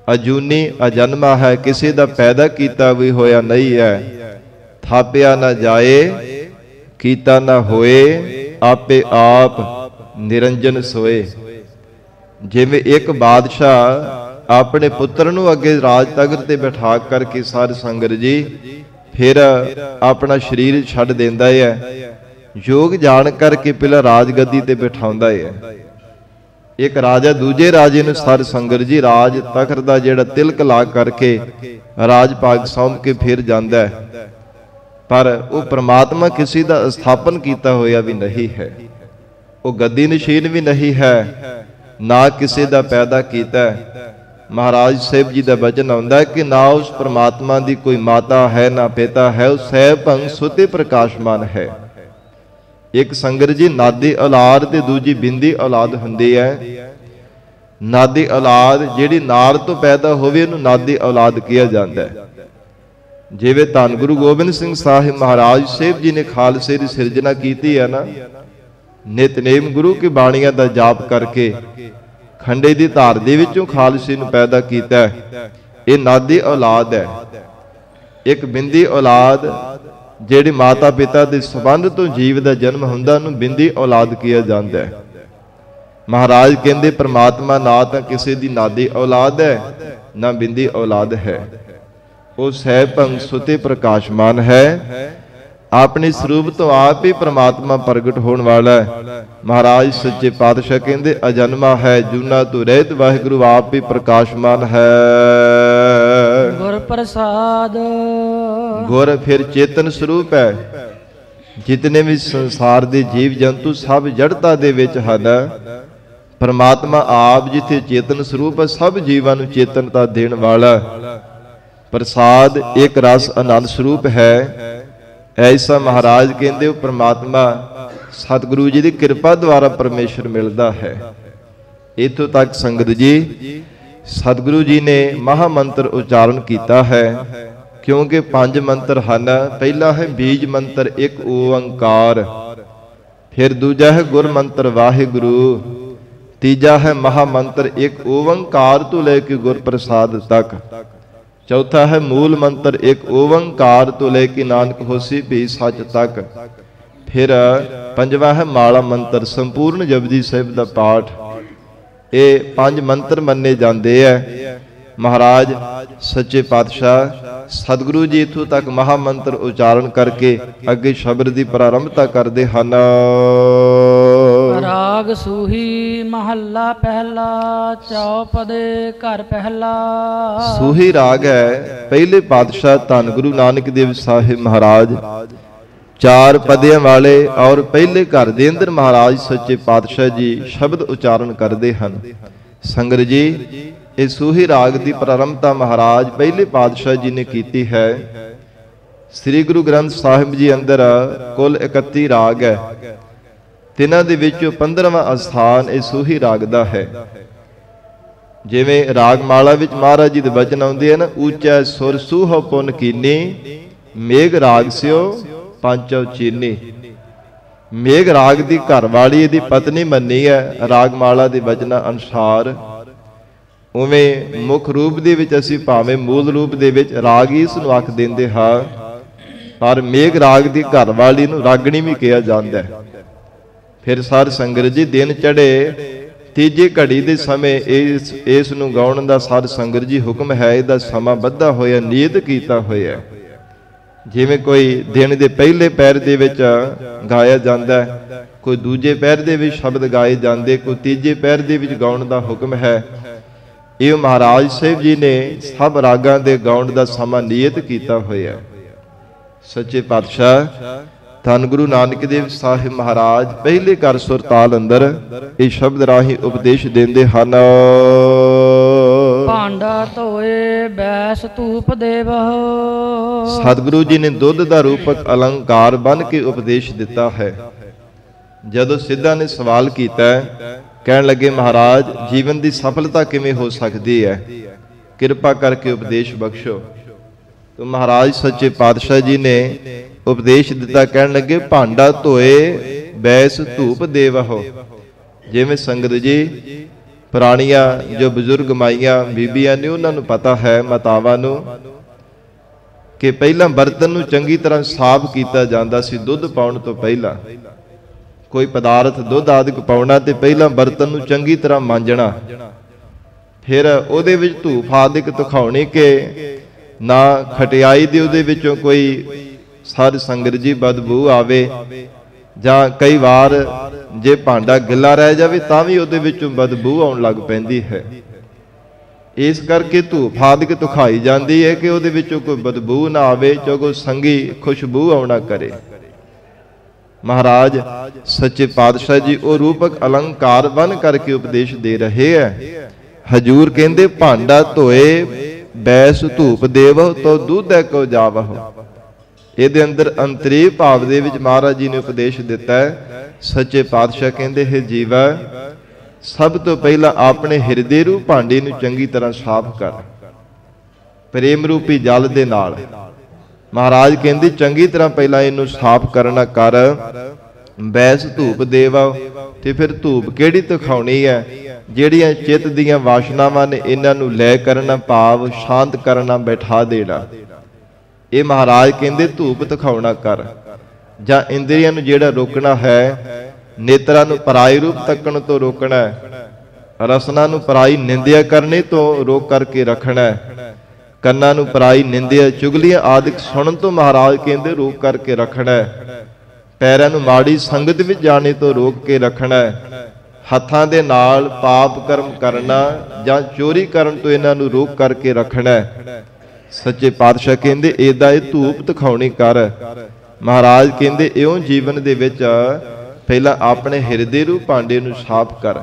ਅਜੂਨੀ ਅਜਨਮਾ ਹੈ, ਕਿਸੇ ਦਾ ਪੈਦਾ ਕੀਤਾ ਵੀ ਹੋਇਆ ਨਹੀਂ ਹੈ। ਥਾਪਿਆ ਨਾ ਜਾਏ, ਕੀਤਾ ਨਾ ਹੋਏ, ਆਪੇ ਆਪ ਨਿਰੰਜਨ ਸੋਏ। ਜਿਵੇਂ ਇੱਕ ਬਾਦਸ਼ਾਹ ਆਪਣੇ ਪੁੱਤਰ ਨੂੰ ਅੱਗੇ ਰਾਜ ਤਖਤ ਤੇ ਬਿਠਾ ਕਰਕੇ ਸਾਧ ਸੰਗਤ ਜੀ ਫਿਰ ਆਪਣਾ ਸਰੀਰ ਛੱਡ ਦਿੰਦਾ ਹੈ, ਯੋਗ ਜਾਣ ਕਰਕੇ ਪਹਿਲਾਂ ਰਾਜਗੱਦੀ ਤੇ ਬਿਠਾਉਂਦਾ ਹੈ। ਇੱਕ ਰਾਜਾ ਦੂਜੇ ਰਾਜੇ ਨੂੰ ਸਾਧ ਸੰਗਤ ਜੀ ਰਾਜ ਤਖਤ ਦਾ ਜਿਹੜਾ ਤਿਲਕ ਲਾ ਕਰਕੇ ਰਾਜ ਭਾਗ ਸੌਂਪ ਕੇ ਫਿਰ ਜਾਂਦਾ ਹੈ, ਪਰ ਉਹ ਪ੍ਰਮਾਤਮਾ ਕਿਸੇ ਦਾ ਸਥਾਪਨ ਕੀਤਾ ਹੋਇਆ ਵੀ ਨਹੀਂ ਹੈ। ਉਹ ਗੱਦੀ ਨਸ਼ੀਨ ਵੀ ਨਹੀਂ ਹੈ, ਨਾ ਕਿਸੇ ਦਾ ਪੈਦਾ ਕੀਤਾ। ਮਹਾਰਾਜ ਸਾਹਿਬ ਜੀ ਦਾ ਬਚਨ ਆਉਂਦਾ ਕਿ ਨਾ ਉਸ ਪ੍ਰਮਾਤਮਾ ਦੀ ਕੋਈ ਮਾਤਾ ਹੈ ਨਾ ਪਿਤਾ ਹੈ, ਉਹ ਸੈਭੰ ਸੁਤੇ ਪ੍ਰਕਾਸ਼ਮਾਨ ਹੈ। ਇੱਕ ਸੰਗਤ ਜੀ ਨਾਦੀ ਔਲਾਦ ਤੇ ਦੂਜੀ ਬਿੰਦੀ ਔਲਾਦ ਹੁੰਦੀ ਹੈ। ਨਾਦੀ ਔਲਾਦ ਜਿਹੜੀ ਨਾਰ ਤੋਂ ਪੈਦਾ ਹੋਵੇ ਉਹਨੂੰ ਨਾਦੀ ਔਲਾਦ ਕਿਹਾ ਜਾਂਦਾ ਹੈ। ਜਿਵੇਂ ਧੰਨ ਗੁਰੂ ਗੋਬਿੰਦ ਸਿੰਘ ਸਾਹਿਬ ਮਹਾਰਾਜ ਸਾਹਿਬ ਜੀ ਨੇ ਖਾਲਸੇ ਦੀ ਸਿਰਜਣਾ ਕੀਤੀ ਹੈ ਨਾ, ਨਿਤਨੇਮ ਗੁਰੂ ਕੀ ਬਾਣੀਆਂ ਦਾ ਜਾਪ ਕਰਕੇ ਖੰਡੇ ਦੀ ਧਾਰ ਦੇ ਵਿੱਚੋਂ ਖਾਲਸੇ ਨੂੰ ਪੈਦਾ ਕੀਤਾ। ਇਹ ਨਾਦੀ ਔਲਾਦ ਹੈ। ਇੱਕ ਬਿੰਦੀ ਔਲਾਦ ਜਿਹੜੀ ਮਾਤਾ ਪਿਤਾ ਦੇ ਸੰਬੰਧ ਤੋਂ ਜੀਵ ਦਾ ਜਨਮ ਹੁੰਦਾ ਉਹਨੂੰ ਬਿੰਦੀ ਔਲਾਦ ਕਿਹਾ ਜਾਂਦਾ ਹੈ। ਮਹਾਰਾਜ ਕਹਿੰਦੇ ਪ੍ਰਮਾਤਮਾ ਨਾ ਤਾਂ ਕਿਸੇ ਦੀ ਨਾਦੀ ਔਲਾਦ ਹੈ ਨਾ ਬਿੰਦੀ ਔਲਾਦ ਹੈ। ਉਹ ਸੈਭੰ ਸੁਤੇ ਪ੍ਰਕਾਸ਼ਮਾਨ ਹੈ। ਆਪਣੇ ਸਰੂਪ ਤੋਂ ਆਪ ਹੀ ਪ੍ਰਮਾਤਮਾ ਪ੍ਰਗਟ ਹੋਣ ਵਾਲਾ ਹੈ। ਮਹਾਰਾਜ ਸੱਚੇ ਪਾਤਸ਼ਾਹ ਕਹਿੰਦੇ ਅਜਨਮਾ ਹੈ, ਜੂਨਾ ਤੋਂ ਰਹਿਤ ਵਾਹਿਗੁਰੂ ਆਪ ਹੀ ਪ੍ਰਕਾਸ਼ਮਾਨ ਹੈ। ਗੁਰ ਪ੍ਰਸਾਦ, ਗੁਰ ਫਿਰ ਚੇਤਨ ਸਰੂਪ ਹੈ। ਜਿਤਨੇ ਵੀ ਸੰਸਾਰ ਦੇ ਜੀਵ ਜੰਤੂ ਸਭ ਜੜਤਾ ਦੇ ਵਿੱਚ ਹਨ। ਪ੍ਰਮਾਤਮਾ ਆਪ ਜਿੱਥੇ ਚੇਤਨ ਸਰੂਪ ਹੈ, ਸਭ ਜੀਵਾਂ ਨੂੰ ਚੇਤਨਤਾ ਦੇਣ ਵਾਲਾ। ਪ੍ਰਸਾਦ ਇੱਕ ਰਸ ਆਨੰਦ ਸਰੂਪ ਹੈ। ਐਸਾ ਮਹਾਰਾਜ ਕਹਿੰਦੇ ਉਹ ਪ੍ਰਮਾਤਮਾ ਸਤਿਗੁਰੂ ਜੀ ਦੀ ਕਿਰਪਾ ਦੁਆਰਾ ਪਰਮੇਸ਼ਰ ਮਿਲਦਾ ਹੈ। ਇੱਥੋਂ ਤੱਕ ਸੰਗਤ ਜੀ ਸਤਿਗੁਰੂ ਜੀ ਨੇ ਮਹਾ ਮੰਤਰ ਉਚਾਰਨ ਕੀਤਾ ਹੈ, ਕਿਉਂਕਿ 5 ਮੰਤਰ ਹਨ। ਪਹਿਲਾ ਹੈ ਬੀਜ ਮੰਤਰ ਇੱਕ ਓੰਕਾਰ, ਫਿਰ ਦੂਜਾ ਹੈ ਗੁਰ ਮੰਤਰ ਵਾਹਿਗੁਰੂ, ਤੀਜਾ ਹੈ ਮਹਾ ਮੰਤਰ ਇੱਕ ਓੰਕਾਰ ਤੋਂ ਲੈ ਕੇ ਗੁਰ ਪ੍ਰਸਾਦ ਤੱਕ, ਚੌਥਾ ਹੈ ਮੂਲ ਮੰਤਰ ਇੱਕ ਓੰਕਾਰ ਤੋਂ ਲੈ ਕੇ ਨਾਨਕ ਹੋਸੀ ਭੀ ਸੱਚ ਤੱਕ, ਫਿਰ ਪੰਜਵਾਂ ਹੈ ਮਾਲਾ ਮੰਤਰ ਸੰਪੂਰਨ ਜਪਜੀ ਸਾਹਿਬ ਦਾ ਪਾਠ। ਇਹ 5 ਮੰਤਰ ਮੰਨੇ ਜਾਂਦੇ ਹੈ। ਮਹਾਰਾਜ ਸੱਚੇ ਪਾਤਸ਼ਾਹ ਸਤਿਗੁਰੂ ਜੀ ਇਥੋਂ ਤੱਕ ਮਹਾ ਮੰਤਰ ਉਚਾਰਨ ਕਰਕੇ ਅੱਗੇ ਸ਼ਬਦ ਦੀ ਪ੍ਰਾਰੰਭਤਾ ਕਰਦੇ ਹਨ। ਰਾਗ ਸੂਹੀ ਮਹੱਲਾ ਪਹਿਲਾ, ਚੌਪਦੇ ਘਰ ਪਹਿਲਾ। ਸੂਹੀ ਰਾਗ ਹੈ। ਪਹਿਲੇ ਪਾਤਸ਼ਾਹ ਧੰਨ ਗੁਰੂ ਨਾਨਕ ਦੇਵ ਸਾਹਿਬ ਮਹਾਰਾਜ 4 ਪਦਿਆਂ ਵਾਲੇ ਔਰ ਪਹਿਲੇ ਘਰ ਦੇ ਅੰਦਰ ਮਹਾਰਾਜ ਸੱਚੇ ਪਾਤਸ਼ਾਹ ਜੀ ਸ਼ਬਦ ਉਚਾਰਨ ਕਰਦੇ ਹਨ। ਸੰਗਤ ਜੀ ਇਹ ਸੂਹੀ ਰਾਗ ਦੀ ਪ੍ਰਾਰੰਭਤਾ ਮਹਾਰਾਜ ਪਹਿਲੇ ਪਾਤਸ਼ਾਹ ਜੀ ਨੇ ਕੀਤੀ ਹੈ। ਸ੍ਰੀ ਗੁਰੂ ਗ੍ਰੰਥ ਸਾਹਿਬ ਜੀ ਅੰਦਰ ਕੁੱਲ 31 ਰਾਗ ਹੈ। ਤਿੰਨਾਂ ਦੇ ਵਿੱਚੋਂ 15ਵਾਂ ਅਸਥਾਨ ਇਹ ਸੂਹੀ ਰਾਗ ਦਾ ਹੈ। ਜਿਵੇਂ ਰਾਗ ਮਾਲਾ ਵਿੱਚ ਮਹਾਰਾਜ ਜੀ ਦੇ ਬਚਨ ਆਉਂਦੇ ਹਨ, ਉੱਚਾ ਸੁਰ ਸੂਹ ਪੁਨ ਕੀਨੀ, ਮੇਘ ਰਾਗ ਸਿਓ ਪੰਚੋ ਚੀਨੀ। ਮੇਘ ਰਾਗ ਦੀ ਘਰ ਵਾਲੀ ਇਹਦੀ ਪਤਨੀ ਮੰਨੀ ਹੈ ਰਾਗ ਮਾਲਾ ਦੇ ਬਚਨਾਂ ਅਨੁਸਾਰ। ਉਵੇਂ ਮੁੱਖ ਰੂਪ ਦੇ ਵਿੱਚ ਅਸੀਂ ਭਾਵੇਂ ਮੂਲ ਰੂਪ ਦੇ ਵਿੱਚ ਰਾਗ ਹੀ ਇਸ ਨੂੰ ਆਖ ਦਿੰਦੇ ਹਾਂ, ਪਰ ਮੇਘ ਰਾਗ ਦੀ ਘਰ ਵਾਲੀ ਨੂੰ ਰਾਗਣੀ ਵੀ ਕਿਹਾ ਜਾਂਦਾ ਹੈ। ਫਿਰ ਸਾਧ ਸੰਗਤ ਜੀ ਦਿਨ ਚੜੇ ਤੀਜੀ ਘੜੀ ਦੇ ਸਮੇਂ ਇਸ ਨੂੰ ਗਾਉਣ ਦਾ ਸਾਧ ਸੰਗਤ ਜੀ ਹੁਕਮ ਹੈ। ਇਹਦਾ ਸਮਾਂ ਬੱਧਾ ਹੋਇਆ, ਨਿਯਤ ਕੀਤਾ ਹੋਇਆ। ਜਿਵੇਂ ਕੋਈ ਦਿਨ ਦੇ ਪਹਿਲੇ ਪਹਿਰ ਦੇ ਵਿੱਚ ਗਾਇਆ ਜਾਂਦਾ, ਕੋਈ ਦੂਜੇ ਪਹਿਰ ਦੇ ਵਿੱਚ ਸ਼ਬਦ ਗਾਏ ਜਾਂਦੇ, ਕੋਈ ਤੀਜੇ ਪਹਿਰ ਦੇ ਵਿੱਚ ਗਾਉਣ ਦਾ ਹੁਕਮ ਹੈ। ਇਹ ਮਹਾਰਾਜ ਸਾਹਿਬ ਜੀ ਨੇ ਸਭ ਰਾਗਾਂ ਦੇ ਗਾਉਣ ਦਾ ਸਮਾਂ ਨਿਯਤ ਕੀਤਾ ਹੋਇਆ। ਸੱਚੇ ਪਾਤਸ਼ਾਹ ਧੰਨ ਗੁਰੂ ਨਾਨਕ ਦੇਵ ਸਾਹਿਬ ਮਹਾਰਾਜ ਪਹਿਲੇ ਘਰ ਸੁਰ ਤਾਲ ਅੰਦਰ ਇਹ ਸ਼ਬਦ ਰਾਹੀਂ ਉਪਦੇਸ਼ ਦਿੰਦੇ ਹਨ। ਭਾਂਡਾ ਧੋਏ ਬੈਸ ਧੂਪ ਦੇਵਹੁ। ਸਤਿਗੁਰੂ ਜੀ ਨੇ ਦੁੱਧ ਦਾ ਰੂਪਕ ਅਲੰਕਾਰ ਬਣ ਕੇ ਉਪਦੇਸ਼ ਦਿੱਤਾ ਹੈ। ਜਦੋਂ ਸਿੱਧਾ ਨੇ ਸਵਾਲ ਕੀਤਾ, ਕਹਿਣ ਲੱਗੇ ਮਹਾਰਾਜ ਜੀਵਨ ਦੀ ਸਫਲਤਾ ਕਿਵੇਂ ਹੋ ਸਕਦੀ ਹੈ, ਕਿਰਪਾ ਕਰਕੇ ਉਪਦੇਸ਼ ਬਖਸ਼ੋ। तो महाराज सच्चे पातशाह जी ने उपदेश दिता, कहन लगे भांडा धोए बैस धूप देवहो। जिवें संगत जी पुरानियां जो बजुर्ग माइयां बीबियां ने उन्होंने पता है मातावां नूं कि पहला बर्तन नूं चंगी तरह साफ किया जाता सी। दुध पाउण तो पहला कोई पदार्थ दुध आदि पाउणा ते पहला बर्तन नूं चंगी तरह मांजणा, फिर उहदे विच धूप आदि दिखाउणी कि ना खटियाई दी उहदे विचों कोई साध संगत जी बदबू आवे, जां कई वार जे भांडा गिला रह जावे तां भी उहदे विचों बदबू आउण लग पैंदी है। इस करके धूप आदि दिखाई जाती है कि उहदे विचों कोई बदबू ना आवे, जो संगी खुशबू आउणा करे। महाराज सच्चे पातशाह जी वो रूपक अलंकार बन करके उपदेश दे रहे हैं। हजूर कहंदे भांडा धोए बैस धूप देव तो दूध को जावह। ਇਹਦੇ ਅੰਦਰ ਅੰਤਰੀ ਭਾਵ ਦੇ ਵਿੱਚ ਮਹਾਰਾਜ ਜੀ ਨੇ ਉਪਦੇਸ਼ ਦਿੱਤਾ ਹੈ। ਸੱਚੇ ਪਾਤਸ਼ਾਹ ਕਹਿੰਦੇ ਹੈ ਜੀਵਾ ਸਭ ਤੋਂ ਪਹਿਲਾਂ ਆਪਣੇ ਹਿਰਦੇ ਰੂਪ ਭਾਂਡੇ ਨੂੰ ਚੰਗੀ ਤਰ੍ਹਾਂ ਸਾਫ਼ ਕਰ, ਪ੍ਰੇਮ ਰੂਪੀ ਜਲ ਦੇ ਨਾਲ। ਮਹਾਰਾਜ ਕਹਿੰਦੇ ਚੰਗੀ ਤਰ੍ਹਾਂ ਪਹਿਲਾਂ ਇਹਨੂੰ ਸਾਫ਼ ਕਰਨਾ ਕਰ। ਬੈਸ ਧੂਪ ਦੇਵਾ, ਤੇ ਫਿਰ ਧੂਪ ਕਿਹੜੀ ਦਿਖਾਉਣੀ ਹੈ? ਜਿਹੜੀਆਂ ਚਿੱਤ ਦੀਆਂ ਵਾਸ਼ਨਾਵਾਂ ਨੇ ਇਹਨਾਂ ਨੂੰ ਲੈ ਕਰਨਾ, ਭਾਵ ਸ਼ਾਂਤ ਕਰਨਾ, ਬੈਠਾ ਦੇਣਾ। ਇਹ ਮਹਾਰਾਜ ਕਹਿੰਦੇ ਧੂਪ ਦਿਖਾਉਣਾ ਕਰ। ਜਾਂ ਇੰਦਰੀਆਂ ਨੂੰ ਜਿਹੜਾ ਰੋਕਣਾ ਹੈ, ਨੇਤਰਾਂ ਨੂੰ ਪਰਾਈ ਰੂਪ ਤੱਕਣ ਤੋਂ ਰੋਕਣਾ ਹੈ, ਰਸਨਾ ਨੂੰ ਪਰਾਈ ਨਿੰਦਿਆ ਕਰਨੇ ਤੋਂ ਰੋਕ ਕਰਕੇ ਰੱਖਣਾ ਹੈ, ਕੰਨਾਂ ਨੂੰ ਪਰਾਈ ਨਿੰਦਿਆ ਚੁਗਲੀਆਂ ਆਦਿਕ ਸੁਣਨ ਤੋਂ ਮਹਾਰਾਜ ਕਹਿੰਦੇ ਰੋਕ ਕਰਕੇ ਰੱਖਣਾ ਹੈ, ਪੈਰਾਂ ਨੂੰ ਮਾੜੀ ਸੰਗਤ ਵਿੱਚ ਜਾਣੇ ਤੋਂ ਰੋਕ ਕੇ ਰੱਖਣਾ ਹੈ, ਹੱਥਾਂ ਦੇ ਨਾਲ ਪਾਪ ਕਰਮ ਕਰਨਾ ਜਾਂ ਚੋਰੀ ਕਰਨ ਤੋਂ ਇਹਨਾਂ ਨੂੰ ਰੋਕ ਕਰਕੇ ਰੱਖਣਾ ਹੈ। ਸੱਚੇ ਪਾਤਸ਼ਾਹ ਕਹਿੰਦੇ ਏਦਾਂ ਇਹ ਧੂਪ ਦਿਖਾਉਣੀ ਕਰ। ਮਹਾਰਾਜ ਕਹਿੰਦੇ ਇਉਂ ਜੀਵਨ ਦੇ ਵਿੱਚ ਪਹਿਲਾਂ ਆਪਣੇ ਹਿਰਦੇ ਰੂਪ ਭਾਂਡੇ ਨੂੰ ਸਾਫ਼ ਕਰ,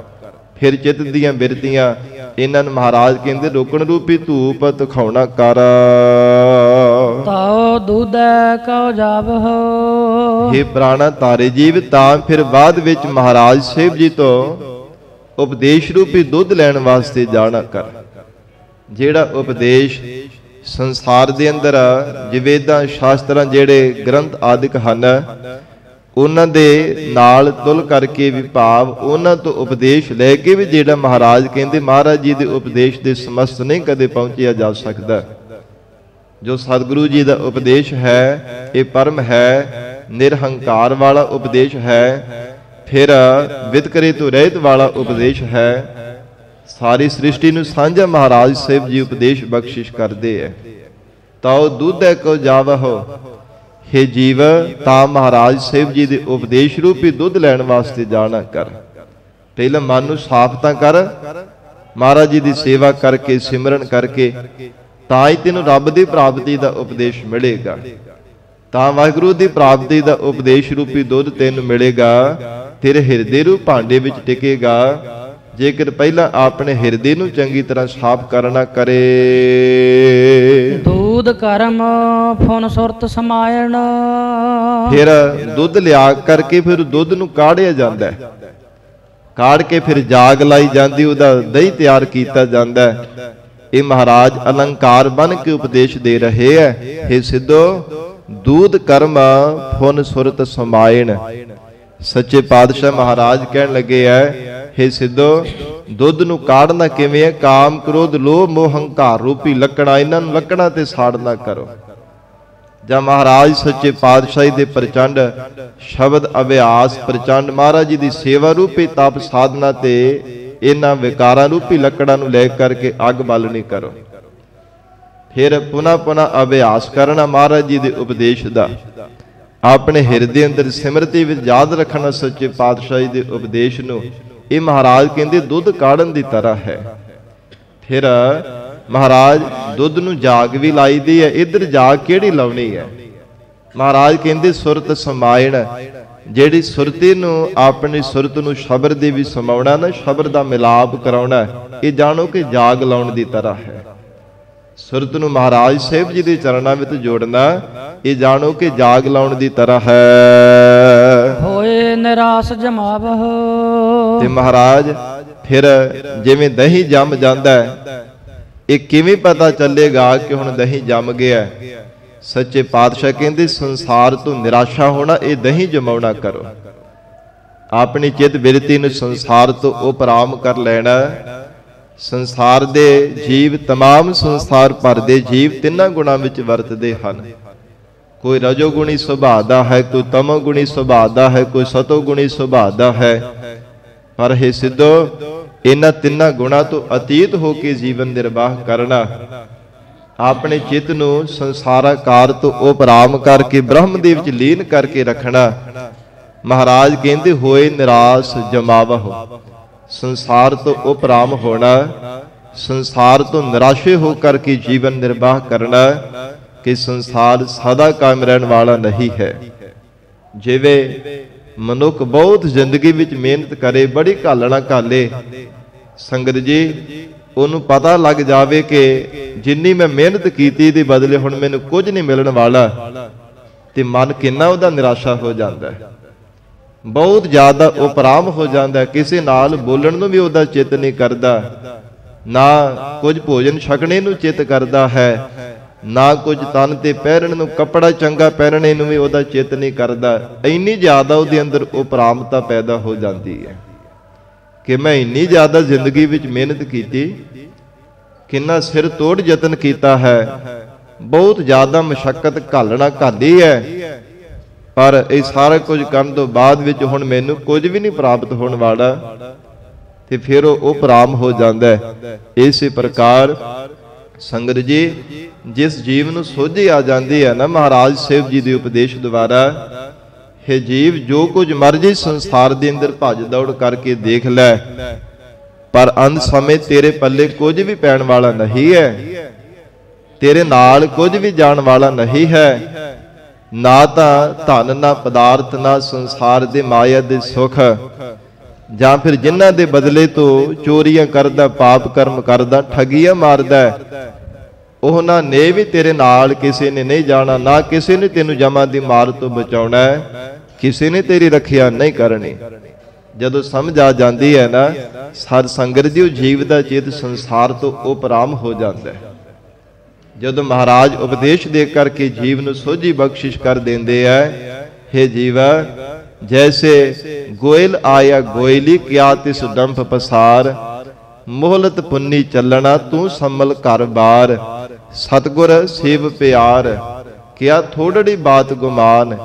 ਫਿਰ ਚਿੱਤ ਦੀਆਂ ਬਿਰਤੀਆਂ ਇਹਨਾਂ ਨੂੰ ਮਹਾਰਾਜ ਕਹਿੰਦੇ ਰੋਕਣ ਰੂਪੀ ਧੂਪ ਦਿਖਾਉਣਾ ਕਰ। ਤਾਉ ਦੁੱਧ ਕਉ ਜਾਵਹੁ। हे ਪ੍ਰਾਣਾ ਤਾਰੇ ਜੀਵ, ਤਾਂ ਫਿਰ ਬਾਅਦ ਵਿੱਚ ਮਹਾਰਾਜ ਸਾਹਿਬ ਜੀ ਤੋਂ ਉਪਦੇਸ਼ ਰੂਪੀ ਦੁੱਧ ਲੈਣ ਵਾਸਤੇ ਜਾਣਾ ਕਰ। ਜਿਹੜਾ ਉਪਦੇਸ਼ ਸੰਸਾਰ ਦੇ ਅੰਦਰ ਜਿਵੇਦਾਂ ਸ਼ਾਸਤਰਾਂ ਜਿਹੜੇ ਗ੍ਰੰਥ ਆਦਿਕ ਹਨ ਉਹਨਾਂ ਦੇ ਨਾਲ ਤੁਲ ਕਰਕੇ ਵੀ, ਭਾਵ ਉਹਨਾਂ ਤੋਂ ਉਪਦੇਸ਼ ਲੈ ਕੇ ਵੀ ਜਿਹੜਾ ਮਹਾਰਾਜ ਕਹਿੰਦੇ ਮਹਾਰਾਜ ਜੀ ਦੇ ਉਪਦੇਸ਼ ਦੇ ਸਮਸਤ ਨਹੀਂ ਕਦੇ ਪਹੁੰਚਿਆ ਜਾ ਸਕਦਾ। ਜੋ ਸਤਿਗੁਰੂ ਜੀ ਦਾ ਉਪਦੇਸ਼ ਹੈ ਇਹ ਪਰਮ ਹੈ, ਨਿਰਹੰਕਾਰ ਵਾਲਾ ਉਪਦੇਸ਼ ਹੈ, ਫਿਰ ਵਿਤਕਰੇ ਤੋਂ ਰਹਿਤ ਵਾਲਾ ਉਪਦੇਸ਼ ਹੈ। ਸਾਰੀ ਸ੍ਰਿਸ਼ਟੀ ਨੂੰ ਸਾਂਝਾ ਮਹਾਰਾਜ ਸਾਹਿਬ ਜੀ ਉਪਦੇਸ਼ ਬਖਸ਼ਿਸ਼ ਕਰਦੇ ਹੈ। ਤਾਉ ਦੁੱਧ ਕੋ ਜਾਵਹੁ। हे ਜੀਵ, ਤਾਂ ਮਹਾਰਾਜ ਸਾਹਿਬ ਜੀ ਦੇ ਉਪਦੇਸ਼ ਰੂਪੀ ਦੁੱਧ ਲੈਣ ਵਾਸਤੇ ਜਾਣਾ ਕਰ। ਪਹਿਲਾਂ ਮਨ ਨੂੰ ਸਾਫ਼ ਤਾਂ ਕਰ, ਮਹਾਰਾਜ ਜੀ ਦੀ ਸੇਵਾ ਕਰਕੇ, ਸਿਮਰਨ ਕਰਕੇ, ਤਾਂ ਹੀ ਤੈਨੂੰ ਰੱਬ ਦੀ ਪ੍ਰਾਪਤੀ ਦਾ ਉਪਦੇਸ਼ ਮਿਲੇਗਾ। ਤਾਂ ਵਾਹਿਗੁਰੂ ਦੀ ਪ੍ਰਾਪਤੀ ਦਾ ਉਪਦੇਸ਼ ਰੂਪੀ ਦੁੱਧ ਤੈਨੂੰ ਮਿਲੇਗਾ, ਤੇਰੇ ਹਿਰਦੇ ਰੂਪ ਭਾਂਡੇ ਵਿੱਚ ਟਿਕੇਗਾ। ਜੇਕਰ ਪਹਿਲਾਂ ਆਪਣੇ ਹਿਰਦੇ ਨੂੰ ਚੰਗੀ ਤਰ੍ਹਾਂ ਸਾਫ਼ ਕਰਨਾ ਕਰੇ। दूध करम फुन सुरत समायण। फिर दुध लिया करके फिर दुध नूं काढ़िया जांदा है, काढ़ के फिर जाग लाई जाती, उहदा दही तैयार किया जाता है। ये महाराज अलंकार बन के उपदेश दे रहे हैं। हे सिद्धो, दूध कर्म फुन सुरत समायण। सच्चे पातशाह महाराज कहन लगे है, हे सिद्धो, ਦੁੱਧ ਨੂੰ ਕਾੜਨਾ ਕਿਵੇਂ ਹੈ? ਕਾਮ ਕ੍ਰੋਧ ਲੋਭ ਮੋਹ ਹੰਕਾਰ ਰੂਪੀ ਲੱਕੜਾਂ, ਇਹਨਾਂ ਨੂੰ ਲੱਕੜਾਂ ਤੇ ਸਾੜਨਾ ਕਰੋ। ਜਾਂ ਮਹਾਰਾਜ ਸੱਚੇ ਪਾਤਸ਼ਾਹੀ ਦੇ ਪ੍ਰਚੰਡ ਸ਼ਬਦ ਅਭਿਆਸ, ਪ੍ਰਚੰਡ ਮਹਾਰਾਜ ਜੀ ਦੀ ਸੇਵਾ ਰੂਪੀ ਤਪ ਸਾਧਨਾ ਤੇ ਇਹਨਾਂ ਵਿਕਾਰਾਂ ਰੂਪੀ ਲੱਕੜਾਂ ਨੂੰ ਲੈ ਕਰਕੇ ਅੱਗ ਬਾਲਣੀ ਕਰੋ। ਫਿਰ ਪੁਨਾ ਪੁਨਾ ਅਭਿਆਸ ਕਰਨਾ ਮਹਾਰਾਜ ਜੀ ਦੇ ਉਪਦੇਸ਼ ਦਾ, ਆਪਣੇ ਹਿਰਦੇ ਅੰਦਰ ਸਿਮਰਤੀ ਵਿੱਚ ਯਾਦ ਰੱਖਣਾ ਸੱਚੇ ਪਾਤਸ਼ਾਹੀ ਦੇ ਉਪਦੇਸ਼ ਨੂੰ। ਇਹ ਮਹਾਰਾਜ ਕਹਿੰਦੇ ਦੁੱਧ ਕਾੜਨ ਦੀ ਤਰ੍ਹਾਂ ਹੈ। ਫਿਰ ਮਹਾਰਾਜ ਦੁੱਧ ਨੂੰ ਜਾਗ ਵੀ ਲਾਈਦੀ ਹੈ। ਇੱਧਰ ਜਾਗ ਕਿਹੜੀ ਲਾਉਣੀ ਹੈ? ਮਹਾਰਾਜ ਕਹਿੰਦੇ ਸੁਰਤ ਸਮਾਇਣ। ਜਿਹੜੀ ਸੁਰਤੀ ਨੂੰ ਆਪਣੀ ਸੁਰਤ ਨੂੰ ਸ਼ਬਦ ਦੇ ਵੀ ਸਮਾਉਣਾ ਨਾ, ਸ਼ਬਦ ਦਾ ਮਿਲਾਪ ਕਰਾਉਣਾ, ਇਹ ਜਾਣੋ ਕਿ ਜਾਗ ਲਾਉਣ ਦੀ ਤਰ੍ਹਾਂ ਹੈ। ਸੁਰਤ ਨੂੰ ਮਹਾਰਾਜ ਸਾਹਿਬ ਜੀ ਦੇ ਚਰਨਾਂ ਵਿੱਚ ਜੋੜਨਾ, ਇਹ ਜਾਣੋ ਕਿ ਜਾਗ ਲਾਉਣ ਦੀ ਤਰ੍ਹਾਂ ਹੈ। ਹੋਏ ਨਿਰਾਸ ਜਮਾਵਹੁ। ਤੇ ਮਹਾਰਾਜ ਫਿਰ ਜਿਵੇਂ ਦਹੀਂ ਜੰਮ ਜਾਂਦਾ ਹੈ, ਇਹ ਕਿਵੇਂ ਪਤਾ ਚੱਲੇਗਾ ਕਿ ਹੁਣ ਦਹੀਂ ਜੰਮ ਗਿਆ? ਸੱਚੇ ਪਾਤਸ਼ਾਹ ਕਹਿੰਦੇ ਸੰਸਾਰ ਤੋਂ ਨਿਰਾਸ਼ਾ ਹੋਣਾ, ਇਹ ਦਹੀਂ ਜਮਾਉਣਾ ਕਰੋ। ਆਪਣੀ ਚਿੱਤ ਬਿਰਤੀ ਨੂੰ ਸੰਸਾਰ ਤੋਂ ਉਪਰਾਮ ਕਰ ਲੈਣਾ। ਸੰਸਾਰ ਦੇ ਜੀਵ, ਤਮਾਮ ਸੰਸਾਰ ਭਰ ਦੇ ਜੀਵ ਤਿੰਨਾਂ ਗੁਣਾਂ ਵਿੱਚ ਵਰਤਦੇ ਹਨ। ਕੋਈ ਰਜੋਗੁਣੀ ਸੁਭਾਅ ਦਾ ਹੈ, ਕੋਈ ਤਮੋਗੁਣੀ ਸੁਭਾਅ ਦਾ ਹੈ, ਕੋਈ ਸਤੋਗੁਣੀ ਸੁਭਾਅ ਦਾ ਹੈ। ਪਰ ਇਹ ਸਿੱਧੋ, ਇਹਨਾਂ ਤਿੰਨਾਂ ਗੁਣਾਂ ਤੋਂ ਅਤੀਤ ਹੋ ਕੇ ਜੀਵਨ ਨਿਰਵਾਹ ਕਰਨਾ, ਆਪਣੇ ਚਿੱਤ ਨੂੰ ਸੰਸਾਰਾਕਾਰ ਤੋਂ ਉਪਰਾਮ ਕਰਕੇ ਬ੍ਰਹਮ ਦੇ ਵਿੱਚ ਲੀਨ ਕਰਕੇ ਰੱਖਣਾ। ਮਹਾਰਾਜ ਕਹਿੰਦੇ ਹੋਏ ਨਿਰਾਸ ਜਮਾਵਹੁ। ਸੰਸਾਰ ਤੋਂ ਉਪਰਾਮ ਹੋਣਾ, ਸੰਸਾਰ ਤੋਂ ਨਿਰਾਸ਼ੇ ਹੋ ਕਰਕੇ ਜੀਵਨ ਨਿਰਵਾਹ ਕਰਨਾ ਕਿ ਸੰਸਾਰ ਸਦਾ ਕਾਇਮ ਰਹਿਣ ਵਾਲਾ ਨਹੀਂ ਹੈ। ਜਿਵੇਂ ਮਨੁੱਖ ਬਹੁਤ ਜ਼ਿੰਦਗੀ ਵਿੱਚ ਮਿਹਨਤ ਕਰੇ, ਬੜੀ ਘਾਲਣਾ ਘਾਲੇ, ਸੰਗਤ ਜੀ ਉਹਨੂੰ ਪਤਾ ਲੱਗ ਜਾਵੇ ਕਿ ਜਿੰਨੀ ਮੈਂ ਮਿਹਨਤ ਕੀਤੀ ਦੇ ਬਦਲੇ ਹੁਣ ਮੈਨੂੰ ਕੁਝ ਨਹੀਂ ਮਿਲਣ ਵਾਲਾ, ਤੇ ਮਨ ਕਿੰਨਾ ਉਹਦਾ ਨਿਰਾਸ਼ਾ ਹੋ ਜਾਂਦਾ ਹੈ, ਬਹੁਤ ਜ਼ਿਆਦਾ ਉਪਰਾਮ ਹੋ ਜਾਂਦਾ। ਕਿਸੇ ਨਾਲ ਬੋਲਣ ਨੂੰ ਵੀ ਉਹਦਾ ਚਿੱਤ ਨਹੀਂ ਕਰਦਾ, ਨਾ ਕੁਝ ਭੋਜਨ ਛਕਣੇ ਨੂੰ ਚਿੱਤ ਕਰਦਾ ਹੈ, ਨਾ ਕੁਝ ਤਨ ਤੇ ਪਹਿਨਣ ਨੂੰ, ਕੱਪੜਾ ਚੰਗਾ ਪਹਿਨਣੇ ਨੂੰ ਵੀ ਉਹਦਾ ਚਿੱਤ ਨਹੀਂ ਕਰਦਾ। ਇੰਨੀ ਜ਼ਿਆਦਾ ਉਹਦੇ ਅੰਦਰ ਉਪਰਾਮਤਾ ਪੈਦਾ ਹੋ ਜਾਂਦੀ ਹੈ ਕਿ ਮੈਂ ਇੰਨੀ ਜ਼ਿਆਦਾ ਜ਼ਿੰਦਗੀ ਵਿੱਚ ਮਿਹਨਤ ਕੀਤੀ, ਕਿੰਨਾ ਸਿਰ ਤੋੜ ਯਤਨ ਕੀਤਾ ਹੈ, ਬਹੁਤ ਜ਼ਿਆਦਾ ਮਸ਼ੱਕਤ ਘਾਲਣਾ ਘਾਲੀ ਹੈ, ਪਰ ਇਹ ਸਾਰਾ ਕੁਝ ਕਰਨ ਤੋਂ ਬਾਅਦ ਵਿੱਚ ਹੁਣ ਮੈਨੂੰ ਕੁਝ ਵੀ ਨਹੀਂ ਪ੍ਰਾਪਤ ਹੋਣ ਵਾਲਾ, ਤੇ ਫਿਰ ਉਹ ਉਪਰਾਮ ਹੋ ਜਾਂਦਾ ਹੈ। ਇਸੇ ਪ੍ਰਕਾਰ ਸੰਗਤ ਜੀ, ਜਿਸ ਜੀਵ ਨੂੰ ਸੋਝੀ ਆ ਜਾਂਦੀ ਹੈ ਨਾ ਮਹਾਰਾਜ ਸਾਹਿਬ ਜੀ ਦੇ ਉਪਦੇਸ਼ ਦੁਆਰਾ, हे ਜੀਵ ਜੋ ਕੁਝ ਮਰਜ਼ੀ ਸੰਸਾਰ ਦੇ ਅੰਦਰ ਭੱਜ ਦੌੜ ਕਰਕੇ ਦੇਖ ਲੈ, ਪਰ ਅੰਤ ਸਮੇਂ ਤੇਰੇ ਪੱਲੇ ਕੁਝ ਵੀ ਪੈਣ ਵਾਲਾ ਨਹੀਂ ਹੈ, ਤੇਰੇ ਨਾਲ ਕੁਝ ਵੀ ਜਾਣ ਵਾਲਾ ਨਹੀਂ ਹੈ। ਨਾ ਤਾਂ ਧਨ, ਨਾ ਪਦਾਰਥ, ਨਾ ਸੰਸਾਰ ਦੇ ਮਾਇਆ ਦੇ ਸੁਖ, ਜਾਂ ਫਿਰ ਜਿਨ੍ਹਾਂ ਦੇ ਬਦਲੇ ਤੋਂ ਚੋਰੀਆਂ ਕਰਦਾ, ਪਾਪ ਕਰਮ ਕਰਦਾ, ਠੱਗੀਆਂ ਮਾਰਦਾ, ਉਹਨਾਂ ਨੇ ਵੀ ਤੇਰੇ ਨਾਲ ਕਿਸੇ ਨੇ ਨਹੀਂ ਜਾਣਾ, ਨਾ ਕਿਸੇ ਨੇ ਤੈਨੂੰ ਜਮਾਂ ਦੀ ਮਾਰ ਤੋਂ ਬਚਾਉਣਾ ਹੈ, ਕਿਸੇ ਨੇ ਤੇਰੀ ਰੱਖਿਆ ਨਹੀਂ ਕਰਨੀ। ਜਦੋਂ ਸਮਝ ਆ ਜਾਂਦੀ ਹੈ ਨਾ ਸਾਧ ਸੰਗਤ ਜੀ, ਉਹ ਜੀਵ ਦਾ ਚਿੱਤ ਸੰਸਾਰ ਤੋਂ ਉਪਰਾਮ ਹੋ ਜਾਂਦਾ ਹੈ। ਜਦੋਂ ਮਹਾਰਾਜ ਉਪਦੇਸ਼ ਦੇ ਕਰਕੇ ਜੀਵ ਨੂੰ ਸੋਝੀ ਬਖਸ਼ਿਸ਼ ਕਰ ਦਿੰਦੇ ਹੈ, हे ਜੀਵਾ ਜੈਸੇ ਗੋਇਲ ਆਇਆ ਗੋਇਲੀ, ਕਿਆ ਤਿਸ ਡੰਪ ਪਸਾਰ, ਮੋਹਲਤ ਪੁੰਨੀ ਚੱਲਣਾ ਤੂੰ ਸੰਮਲ ਘਰ ਬਾਰ, ਸਤਗੁਰ ਸੇਵ ਪਿਆਰ, ਕਿਆ ਥੋੜੜੀ ਬਾਤ ਗੁਮਾਨ।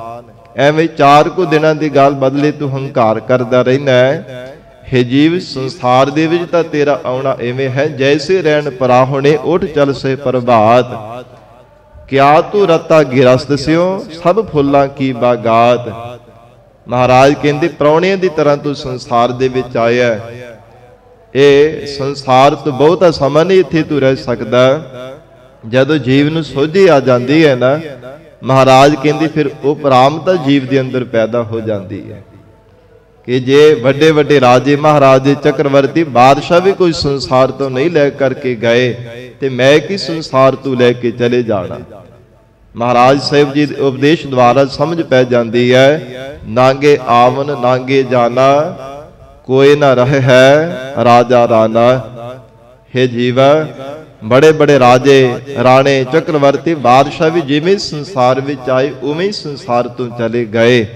ਐਵੇਂ 4 ਕੁ ਦਿਨਾਂ ਦੀ ਗੱਲ ਬਦਲੇ ਤੂੰ ਹੰਕਾਰ ਕਰਦਾ ਰਹਿਣਾ ਹੈ। हे ਜੀਵ ਸੰਸਾਰ ਦੇ ਵਿੱਚ ਤਾਂ ਤੇਰਾ ਆਉਣਾ ਐਵੇਂ ਹੈ, ਜੈਸੇ ਰਹਿਣ ਪਰਾਹੁਣੇ ਉੱਠ ਚੱਲ ਸੇ ਪ੍ਰਭਾਤ, ਕਿਆ ਤੂੰ ਰਤਾ ਗਿਰਸਤ ਸਿਓ, ਸਭ ਫੁੱਲਾਂ ਕੀ ਬਾਗਾਤ। ਮਹਾਰਾਜ ਕਹਿੰਦੇ ਪ੍ਰਾਹੁਣਿਆਂ ਦੀ ਤਰ੍ਹਾਂ ਤੂੰ ਸੰਸਾਰ ਦੇ ਵਿੱਚ ਆਇਆ, ਇਹ ਸੰਸਾਰ ਤੋਂ ਬਹੁਤਾ ਸਮਾਂ ਨਹੀਂ ਇੱਥੇ ਤੂੰ ਰਹਿ ਸਕਦਾ। ਜਦੋਂ ਜੀਵ ਨੂੰ ਸੋਝੀ ਆ ਜਾਂਦੀ ਹੈ ਨਾ, ਮਹਾਰਾਜ ਕਹਿੰਦੇ ਫਿਰ ਉਪਰਾਮਤਾ ਜੀਵ ਦੇ ਅੰਦਰ ਪੈਦਾ ਹੋ ਜਾਂਦੀ ਹੈ ਕਿ ਜੇ ਵੱਡੇ ਵੱਡੇ ਰਾਜੇ, ਮਹਾਰਾਜੇ, ਚੱਕਰਵਰਤੀ, ਬਾਦਸ਼ਾਹ ਵੀ ਕੋਈ ਸੰਸਾਰ ਤੋਂ ਨਹੀਂ ਲੈ ਕਰਕੇ ਗਏ, ਤੇ ਮੈਂ ਕੀ ਸੰਸਾਰ ਤੋਂ ਲੈ ਕੇ ਚਲੇ ਜਾਣਾ। ਮਹਾਰਾਜ ਸਾਹਿਬ ਜੀ ਦੇ ਉਪਦੇਸ਼ ਦੁਆਰਾ ਸਮਝ ਪੈ ਜਾਂਦੀ ਹੈ, ਨਾਂਗੇ ਆਵਨ ਨਾਂਗੇ ਜਾਣਾ, ਕੋਈ ਨਾ ਰਹੇ ਹੈ ਰਾਜਾ ਰਾਣਾ। हे ਜੀਵਾ ਬੜੇ ਬੜੇ ਰਾਜੇ, ਰਾਣੇ, ਚੱਕਰਵਰਤੀ, ਬਾਦਸ਼ਾਹ ਵੀ ਜਿਵੇਂ ਸੰਸਾਰ ਵਿੱਚ ਆਏ ਉਵੇਂ ਹੀ ਸੰਸਾਰ ਤੋਂ ਚਲੇ ਗਏ,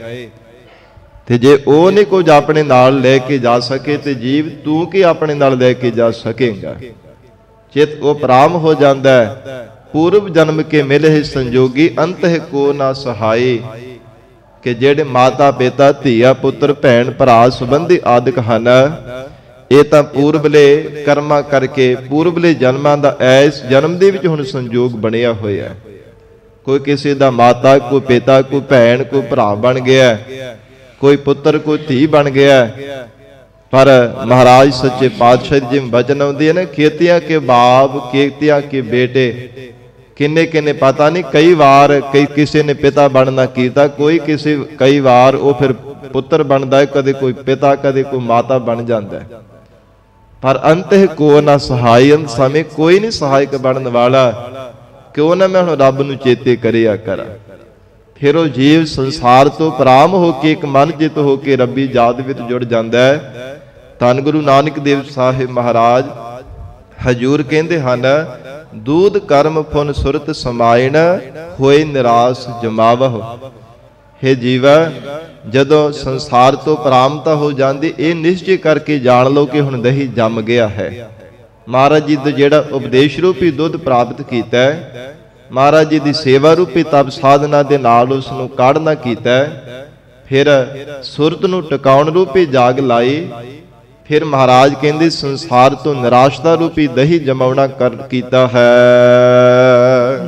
ਤੇ ਜੇ ਉਹ ਨਹੀਂ ਕੁਝ ਆਪਣੇ ਨਾਲ ਲੈ ਕੇ ਜਾ ਸਕੇ ਤੇ ਜੀਵ ਤੂੰ ਕੀ ਆਪਣੇ ਨਾਲ ਲੈ ਕੇ ਜਾ ਸਕੇਗਾ। ਚਿਤ ਉਪਰਾਮ ਹੋ ਜਾਂਦਾ ਹੈ। ਪੂਰਵ ਜਨਮ ਕੇ ਮਿਲੇ ਸੰਜੋਗੀ, ਅੰਤਹਿ ਕੋ ਨਾ ਸਹਾਈ। ਕਿ ਜਿਹੜੇ ਮਾਤਾ ਪਿਤਾ, ਧੀਆ ਪੁੱਤਰ, ਭੈਣ ਭਰਾ, ਸੰਬੰਧੀ ਆਦਿਕ ਹਨ, ਇਹ ਤਾਂ ਪੂਰਬਲੇ ਕਰਮਾਂ ਕਰਕੇ, ਪੂਰਬਲੇ ਜਨਮਾਂ ਦਾ ਐਸ ਜਨਮ ਦੇ ਵਿੱਚ ਹੁਣ ਸੰਜੋਗ ਬਣਿਆ ਹੋਇਆ। ਕੋਈ ਕਿਸੇ ਦਾ ਮਾਤਾ, ਕੋਈ ਪਿਤਾ, ਕੋਈ ਭੈਣ, ਕੋਈ ਭਰਾ ਬਣ ਗਿਆ, ਕੋਈ ਪੁੱਤਰ, ਕੋਈ ਧੀ ਬਣ ਗਿਆ। ਪਰ ਮਹਾਰਾਜ ਸੱਚੇ ਪਾਤਸ਼ਾਹ ਜੀ ਬਚਨ ਆਉਂਦੇ ਨੇ, ਖੇਤੀਆਂ ਕੇ ਬਾਪ, ਖੇਤੀਆਂ ਕੇ ਬੇਟੇ। ਕਿੰਨੇ ਕਿੰਨੇ ਪਤਾ ਨਹੀਂ, ਕਈ ਵਾਰ ਕਿਸੇ ਨੇ ਪਿਤਾ ਬਣਨਾ ਕੀਤਾ, ਕੋਈ ਕਿਸੇ, ਕਈ ਵਾਰ ਉਹ ਫਿਰ ਪੁੱਤਰ ਬਣਦਾ ਹੈ, ਕਦੇ ਕੋਈ ਪਿਤਾ, ਕਦੇ ਕੋਈ ਮਾਤਾ ਬਣ ਜਾਂਦਾ ਹੈ। ਪਰ ਅੰਤਿ ਕੋ ਨਾ ਸਹਾਈ, ਅੰਤ ਸਮੇਂ ਕੋਈ ਨਹੀਂ ਸਹਾਇਕ ਬਣਨ ਵਾਲਾ। ਕਿਉਂ ਨਾ ਮੈਂ ਹੁਣ ਰੱਬ ਨੂੰ ਚੇਤੇ ਕਰਿਆ ਕਰਾਂ। ਫਿਰ ਉਹ ਜੀਵ ਸੰਸਾਰ ਤੋਂ ਪਰਾਮ ਹੋ ਕੇ ਇੱਕ ਮਨ ਜਿਤ ਹੋ ਕੇ ਰੱਬੀ ਜਾਤ ਵਿੱਚ ਜੁੜ ਜਾਂਦਾ ਹੈ। ਧੰਨ ਗੁਰੂ ਨਾਨਕ ਦੇਵ ਸਾਹਿਬ ਮਹਾਰਾਜ ਹਜੂਰ ਕਹਿੰਦੇ ਹਨ, ਦੂਧ ਕਰਮ ਪੁਨ ਸੁਰਤ ਸਮਾਇਣ, ਹੋਏ ਨਿਰਾਸ ਜਮਾਵਹੁ। ਹੇ ਜੀਵਾ, ਜਦੋਂ ਸੰਸਾਰ ਤੋਂ ਪਰਾਮਤਾ ਹੋ ਜਾਂਦੀ, ਇਹ ਨਿਸ਼ਚੈ ਕਰਕੇ ਜਾਣ ਲਓ ਕਿ ਹੁਣ ਦਹੀਂ ਜੰਮ ਗਿਆ ਹੈ। ਮਹਾਰਾਜ ਜੀ ਦਾ ਜਿਹੜਾ ਉਪਦੇਸ਼ ਰੂਪੀ ਦੁੱਧ ਪ੍ਰਾਪਤ ਕੀਤਾ ਹੈ, ਮਹਾਰਾਜ ਜੀ ਦੀ ਸੇਵਾ ਰੂਪੀ ਤਪ ਸਾਧਨਾ ਦੇ ਨਾਲ ਉਸ ਨੂੰ ਕਾੜਨਾ ਕੀਤਾ, ਫਿਰ ਸੁਰਤ ਨੂੰ ਟਿਕਾਉਣ ਰੂਪੀ ਜਾਗ ਲਾਈ। ਫਿਰ ਮਹਾਰਾਜ ਕਹਿੰਦੇ ਸੰਸਾਰ ਤੋਂ ਨਿਰਾਸ਼ਤਾ ਰੂਪੀ ਦਹੀਂ ਜਮਾਉਣਾ ਕਰ ਕੀਤਾ ਹੈ।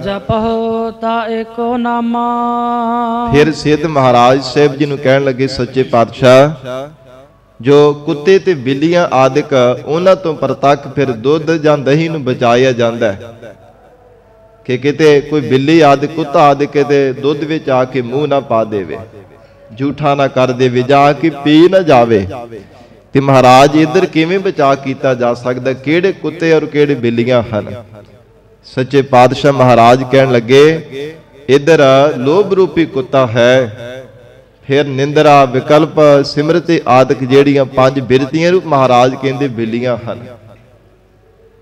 ਜਪਹੁ ਤਾ ਏਕੋ ਨਾਮਾ। ਫਿਰ ਸਿੱਧ ਮਹਾਰਾਜ ਸਾਹਿਬ ਜੀ ਨੂੰ ਕਹਿਣ ਲੱਗੇ, ਸੱਚੇ ਪਾਤਸ਼ਾਹ, ਜੋ ਕੁੱਤੇ ਤੇ ਬਿੱਲੀਆਂ ਆਦਿਕ ਉਹਨਾਂ ਤੋਂ ਪ੍ਰਤੱਖ ਫਿਰ ਦੁੱਧ ਜਾਂ ਦਹੀਂ ਨੂੰ ਬਚਾਇਆ ਜਾਂਦਾ ਹੈ ਕਿ ਕਿਤੇ ਕੋਈ ਬਿੱਲੀ ਆਦਿ ਕੁੱਤਾ ਆਦਿ ਕਿਤੇ ਦੁੱਧ ਵਿੱਚ ਆ ਕੇ ਮੂੰਹ ਨਾ ਪਾ ਦੇਵੇ, ਝੂਠਾ ਨਾ ਕਰ ਦੇਵੇ, ਜਾਂ ਕਿ ਪੀ ਨਾ ਜਾਵੇ। ਤੇ ਮਹਾਰਾਜ ਇੱਧਰ ਕਿਵੇਂ ਬਚਾ ਕੀਤਾ ਜਾ ਸਕਦਾ? ਕਿਹੜੇ ਕੁੱਤੇ ਔਰ ਕਿਹੜੇ ਬਿੱਲੀਆਂ ਹਨ? ਸੱਚੇ ਪਾਤਸ਼ਾਹ ਮਹਾਰਾਜ ਕਹਿਣ ਲੱਗੇ, ਇੱਧਰ ਲੋਭ ਰੂਪੀ ਕੁੱਤਾ ਹੈ, ਫਿਰ ਨਿੰਦਰਾ, ਵਿਕਲਪ, ਸਿਮਰਤੀ ਆਦਿਕ ਜਿਹੜੀਆਂ 5 ਬਿਰਤੀਆਂ ਰੂਪ ਮਹਾਰਾਜ ਕਹਿੰਦੇ ਬਿੱਲੀਆਂ ਹਨ।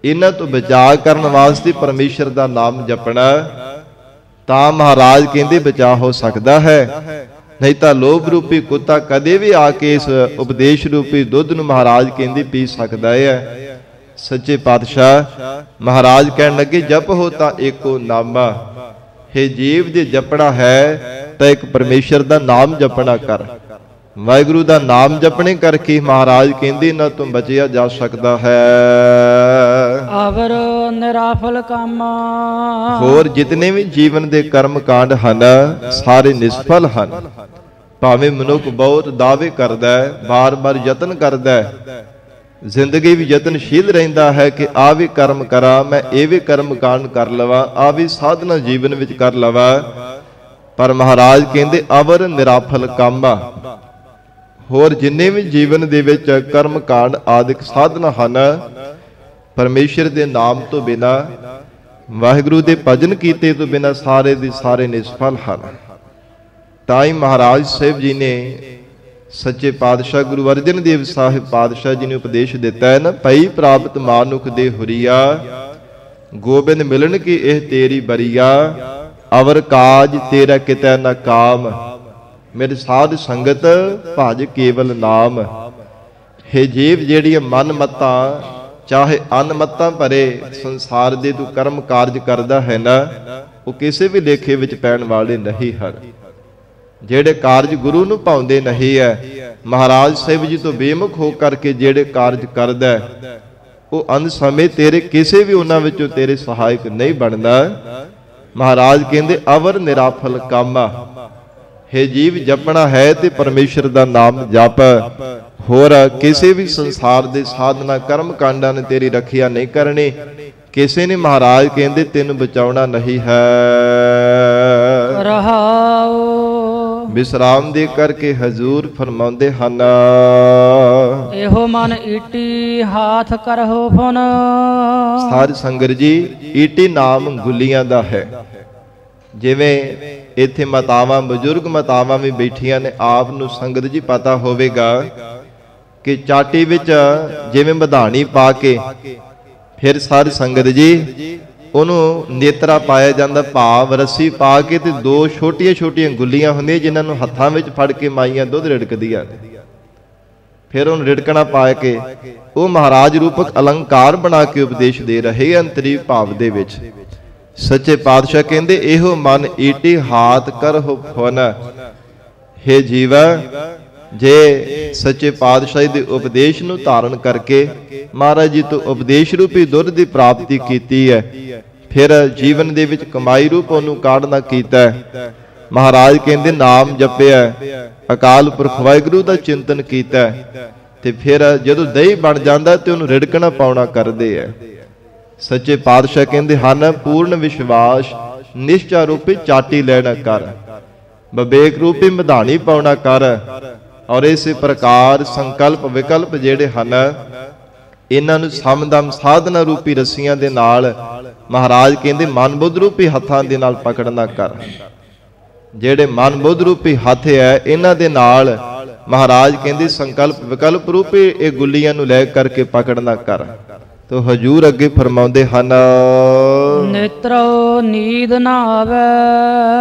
ਇਹਨਾਂ ਤੋਂ ਬਚਾਅ ਕਰਨ ਵਾਸਤੇ ਪਰਮੇਸ਼ਰ ਦਾ ਨਾਮ ਜਪਣਾ, ਤਾਂ ਮਹਾਰਾਜ ਕਹਿੰਦੇ ਬਚਾਅ ਹੋ ਸਕਦਾ ਹੈ। ਨਹੀਂ ਤਾਂ ਲੋਭ ਰੂਪੀ ਕੁੱਤਾ ਕਦੇ ਵੀ ਆ ਕੇ ਇਸ ਉਪਦੇਸ਼ ਰੂਪੀ ਦੁੱਧ ਨੂੰ ਮਹਾਰਾਜ ਕਹਿੰਦੇ ਪੀ ਸਕਦਾ ਹੈ। ਸੱਚੇ ਪਾਤਸ਼ਾਹ ਮਹਾਰਾਜ ਕਹਿਣ ਲੱਗੇ, ਜਪ ਹੋ ਤਾਂ ਏਕੋ ਨਾਮਾ। ਹੇ ਜੀਵ, ਜੇ ਜਪਣਾ ਹੈ ਤਾਂ ਇੱਕ ਪਰਮੇਸ਼ਰ ਦਾ ਨਾਮ ਜਪਣਾ ਕਰ। ਵਾਹਿਗੁਰੂ ਦਾ ਨਾਮ ਜਪਣੇ ਕਰਕੇ ਮਹਾਰਾਜ ਕਹਿੰਦੇ ਨਾ ਤੋਂ ਬਚਿਆ ਜਾ ਸਕਦਾ ਹੈ। ਅਵਰ ਨਿਰਾਫਲ ਕੰਮ। ਹੋਰ ਜਿਤਨੇ ਵੀ ਜੀਵਨ ਦੇ ਕਰਮ ਕਾਂਡ ਹਨ, ਸਾਰੇ ਨਿਸਫਲ ਹਨ। ਭਾਵੇਂ ਮਨੁੱਖ ਬਹੁਤ ਦਾਅਵੇ ਕਰਦਾ ਹੈ, ਬਾਰ-ਬਾਰ ਯਤਨ ਕਰਦਾ ਹੈ, ਜ਼ਿੰਦਗੀ ਵੀ ਯਤਨਸ਼ੀਲ ਰਹਿੰਦਾ ਹੈ ਕਿ ਆ ਵੀ ਕਰਮ ਕਰਾਂ, ਮੈਂ ਇਹ ਵੀ ਕਰਮ ਕਾਂਡ ਕਰ ਲਵਾਂ, ਆ ਵੀ ਸਾਧਨਾ ਜੀਵਨ ਵਿੱਚ ਕਰ ਲਵਾਂ, ਪਰ ਮਹਾਰਾਜ ਕਹਿੰਦੇ ਅਵਰ ਨਿਰਾਫਲ ਕੰਮ ਆ। ਹੋਰ ਜਿੰਨੇ ਵੀ ਜੀਵਨ ਦੇ ਵਿੱਚ ਕਰਮ ਕਾਂਡ ਆਦਿਕ ਸਾਧਨਾ ਹਨ, ਪਰਮੇਸ਼ਰ ਦੇ ਨਾਮ ਤੋਂ ਬਿਨਾ, ਵਾਹਿਗੁਰੂ ਦੇ ਭਜਨ ਕੀਤੇ ਤੋਂ ਬਿਨਾ ਸਾਰੇ ਦੇ ਸਾਰੇ ਨਿਸਫਲ ਹਨ। ਤਾਂ ਹੀ ਮਹਾਰਾਜ ਸਾਹਿਬ ਜੀ ਨੇ ਸੱਚੇ ਪਾਤਸ਼ਾਹ ਗੁਰੂ ਅਰਜਨ ਦੇਵ ਸਾਹਿਬ ਪਾਤਸ਼ਾਹ ਜੀ ਨੇ ਉਪਦੇਸ਼ ਦਿੱਤਾ ਹੈ ਨਾ, ਭਈ ਪ੍ਰਾਪਤ ਮਾਨੁਖ ਦੇ ਹੁਰੀਆ, ਗੋਬਿੰਦ ਮਿਲਣ ਕੀ ਇਹ ਤੇਰੀ ਬਰੀਆ, ਅਵਰ ਕਾਜ ਤੇਰਾ ਕਿਤੈ ਨਾ ਕਾਮ, ਮੇਰੇ ਸਾਧ ਸੰਗਤ ਭਜ ਕੇਵਲ ਨਾਮ। ਹੇ ਜੀਵ, ਜਿਹੜੀਆਂ ਮਨ ਮਤਾਂ ਚਾਹੇ ਅਨ ਮਤਾਂ ਭਰੇ ਸੰਸਾਰ ਦੇ ਤੂੰ ਕਰਮ ਕਾਰਜ ਕਰਦਾ ਹੈ ਨਾ, ਉਹ ਕਿਸੇ ਵੀ ਲੇਖੇ ਵਿੱਚ ਪੈਣ ਵਾਲੇ ਨਹੀਂ ਹਨ। ਜਿਹੜੇ ਕਾਰਜ ਗੁਰੂ ਨੂੰ ਭਾਉਂਦੇ ਨਹੀਂ ਹੈ, ਮਹਾਰਾਜ ਸਾਹਿਬ ਜੀ ਤੋਂ ਬੇਮੁਖ ਹੋ ਕਰਕੇ ਜਿਹੜੇ ਕਾਰਜ ਕਰਦਾ, ਉਹ ਅੰਤ ਸਮੇਂ ਤੇਰੇ ਕਿਸੇ ਵੀ ਉਹਨਾਂ ਵਿੱਚੋਂ ਤੇਰੇ ਸਹਾਇਕ ਨਹੀਂ ਬਣਦਾ। ਮਹਾਰਾਜ ਕਹਿੰਦੇ ਅਵਰ ਨਿਰਾਫਲ ਕਾਮਾ। ਹੇ ਜੀਵ, ਜਪਣਾ ਹੈ ਤੇ ਪਰਮੇਸ਼ਰ ਦਾ ਨਾਮ ਜਪ। ਹੋਰ ਕਿਸੇ ਵੀ ਸੰਸਾਰ ਦੇ ਸਾਧਨਾ ਕਰਮ ਕਾਂਡਾਂ ਨੇ ਤੇਰੀ ਰੱਖਿਆ ਨਹੀਂ ਕਰਨੀ। ਕਿਸੇ ਨੇ ਮਹਾਰਾਜ ਕਹਿੰਦੇ ਤੈਨੂੰ ਬਚਾਉਣਾ ਨਹੀਂ ਹੈ। ਰਹਾਉ ਵਿਸਰਾਮ ਦੇ ਕਰਕੇ ਹਜ਼ੂਰ ਫਰਮਾਉਂਦੇ ਹਨ, ਇਹੋ ਮਨ ਈਟੀ ਹਾਥ ਕਰਹੁ ਫੁਨ। ਸਾਧ ਸੰਗਤ ਜੀ, ਈਟੀ ਨਾਮ ਗੁੱਲੀਆਂ ਦਾ ਹੈ। ਜਿਵੇਂ ਇੱਥੇ ਮਾਤਾਵਾਂ, ਬਜ਼ੁਰਗ ਮਾਤਾਵਾਂ ਵੀ ਬੈਠੀਆਂ ਨੇ, ਆਪ ਨੂੰ ਸੰਗਤ ਜੀ ਪਤਾ ਹੋਵੇਗਾ ਕਿ ਚਾਟੀ ਵਿੱਚ ਜਿਵੇਂ ਮਧਾਣੀ ਪਾ ਕੇ ਫਿਰ ਸਾਧ ਸੰਗਤ ਜੀ ਉਹਨੂੰ ਨੇਤਰਾ ਪਾਇਆ ਜਾਂਦਾ, ਭਾਵ ਰੱਸੀ ਪਾ ਕੇ, ਤੇ 2 ਛੋਟੀਆਂ ਗੁੱਲੀਆਂ ਹੁੰਦੀਆਂ ਜਿਨ੍ਹਾਂ ਨੂੰ ਹੱਥਾਂ ਵਿੱਚ ਫੜ ਕੇ ਮਾਈਆਂ ਦੁੱਧ ਰਿੜਕਦੀਆਂ ਨੇ। ਫਿਰ ਉਹਨੂੰ ਰਿੜਕਣਾ ਪਾ ਕੇ ਉਹ ਮਹਾਰਾਜ ਰੂਪਕ ਅਲੰਕਾਰ ਬਣਾ ਕੇ ਉਪਦੇਸ਼ ਦੇ ਰਹੇ ਅੰਤਰੀ ਭਾਵ ਦੇ ਵਿੱਚ। ਸੱਚੇ ਪਾਤਸ਼ਾਹ ਕਹਿੰਦੇ ਇਹੋ ਮਨ ਈਟੀ ਹਾਥ ਕਰਹੁ ਫੁਨ। ਹੇ ਜੀਵਾ, ਜੇ ਸੱਚੇ ਪਾਤਸ਼ਾਹ ਦੇ ਉਪਦੇਸ਼ ਨੂੰ ਧਾਰਨ ਕਰਕੇ ਮਹਾਰਾਜ ਜੀ ਤੋਂ ਉਪਦੇਸ਼ ਰੂਪੀ ਦੁੱਧ ਦੀ ਪ੍ਰਾਪਤੀ ਕੀਤੀ ਹੈ, ਫਿਰ ਜੀਵਨ ਦੇ ਵਿੱਚ ਕਮਾਈ ਰੂਪ ਉਹਨੂੰ ਕਾਢਨਾ ਕੀਤਾ। ਮਹਾਰਾਜ ਕਹਿੰਦੇ ਨਾਮ ਜਪਿਆ, ਅਕਾਲ ਪੁਰਖ ਵਾਹਿਗੁਰੂ ਦਾ ਚਿੰਤਨ ਕੀਤਾ, ਤੇ ਫਿਰ ਜਦੋਂ ਦਹੀਂ ਬਣ ਜਾਂਦਾ ਤੇ ਉਹਨੂੰ ਰਿੜਕਣਾ ਪਾਉਣਾ ਕਰਦੇ ਆ। ਸੱਚੇ ਪਾਤਸ਼ਾਹ ਕਹਿੰਦੇ ਹਨ, ਪੂਰਨ ਵਿਸ਼ਵਾਸ ਨਿਸ਼ਚਾ ਰੂਪੀ ਚਾਟੀ ਲੈਣਾ ਕਰ, ਵਿਵੇਕ ਰੂਪੀ ਮਧਾਣੀ ਪਾਉਣਾ ਕਰ, ਔਰ ਇਸੇ ਪ੍ਰਕਾਰ ਸੰਕਲਪ ਵਿਕਲਪ ਜਿਹੜੇ ਹਨ, ਇਹਨਾਂ ਨੂੰ ਸਮਦਮ ਸਾਧਨਾ ਰੂਪੀ ਰੱਸੀਆਂ ਦੇ ਨਾਲ ਮਹਾਰਾਜ ਕਹਿੰਦੇ ਮਨ ਬੁੱਧ ਰੂਪੀ ਹੱਥਾਂ ਦੇ ਨਾਲ ਪਕੜਨਾ ਕਰ। ਜਿਹੜੇ ਮਨ ਬੁੱਧ ਰੂਪੀ ਹੱਥ ਹੈ, ਇਹਨਾਂ ਦੇ ਨਾਲ ਮਹਾਰਾਜ ਕਹਿੰਦੇ ਸੰਕਲਪ ਵਿਕਲਪ ਰੂਪੀ ਇਹ ਗੁੱਲੀਆਂ ਨੂੰ ਲੈ ਕਰਕੇ ਪਕੜਨਾ ਕਰ। ਤੋ ਹਜੂਰ ਅੱਗੇ ਫਰਮਾਉਂਦੇ ਹਨ, ਨੇਤਰੋ ਨੀਂਦ ਨਾ ਆਵੇ।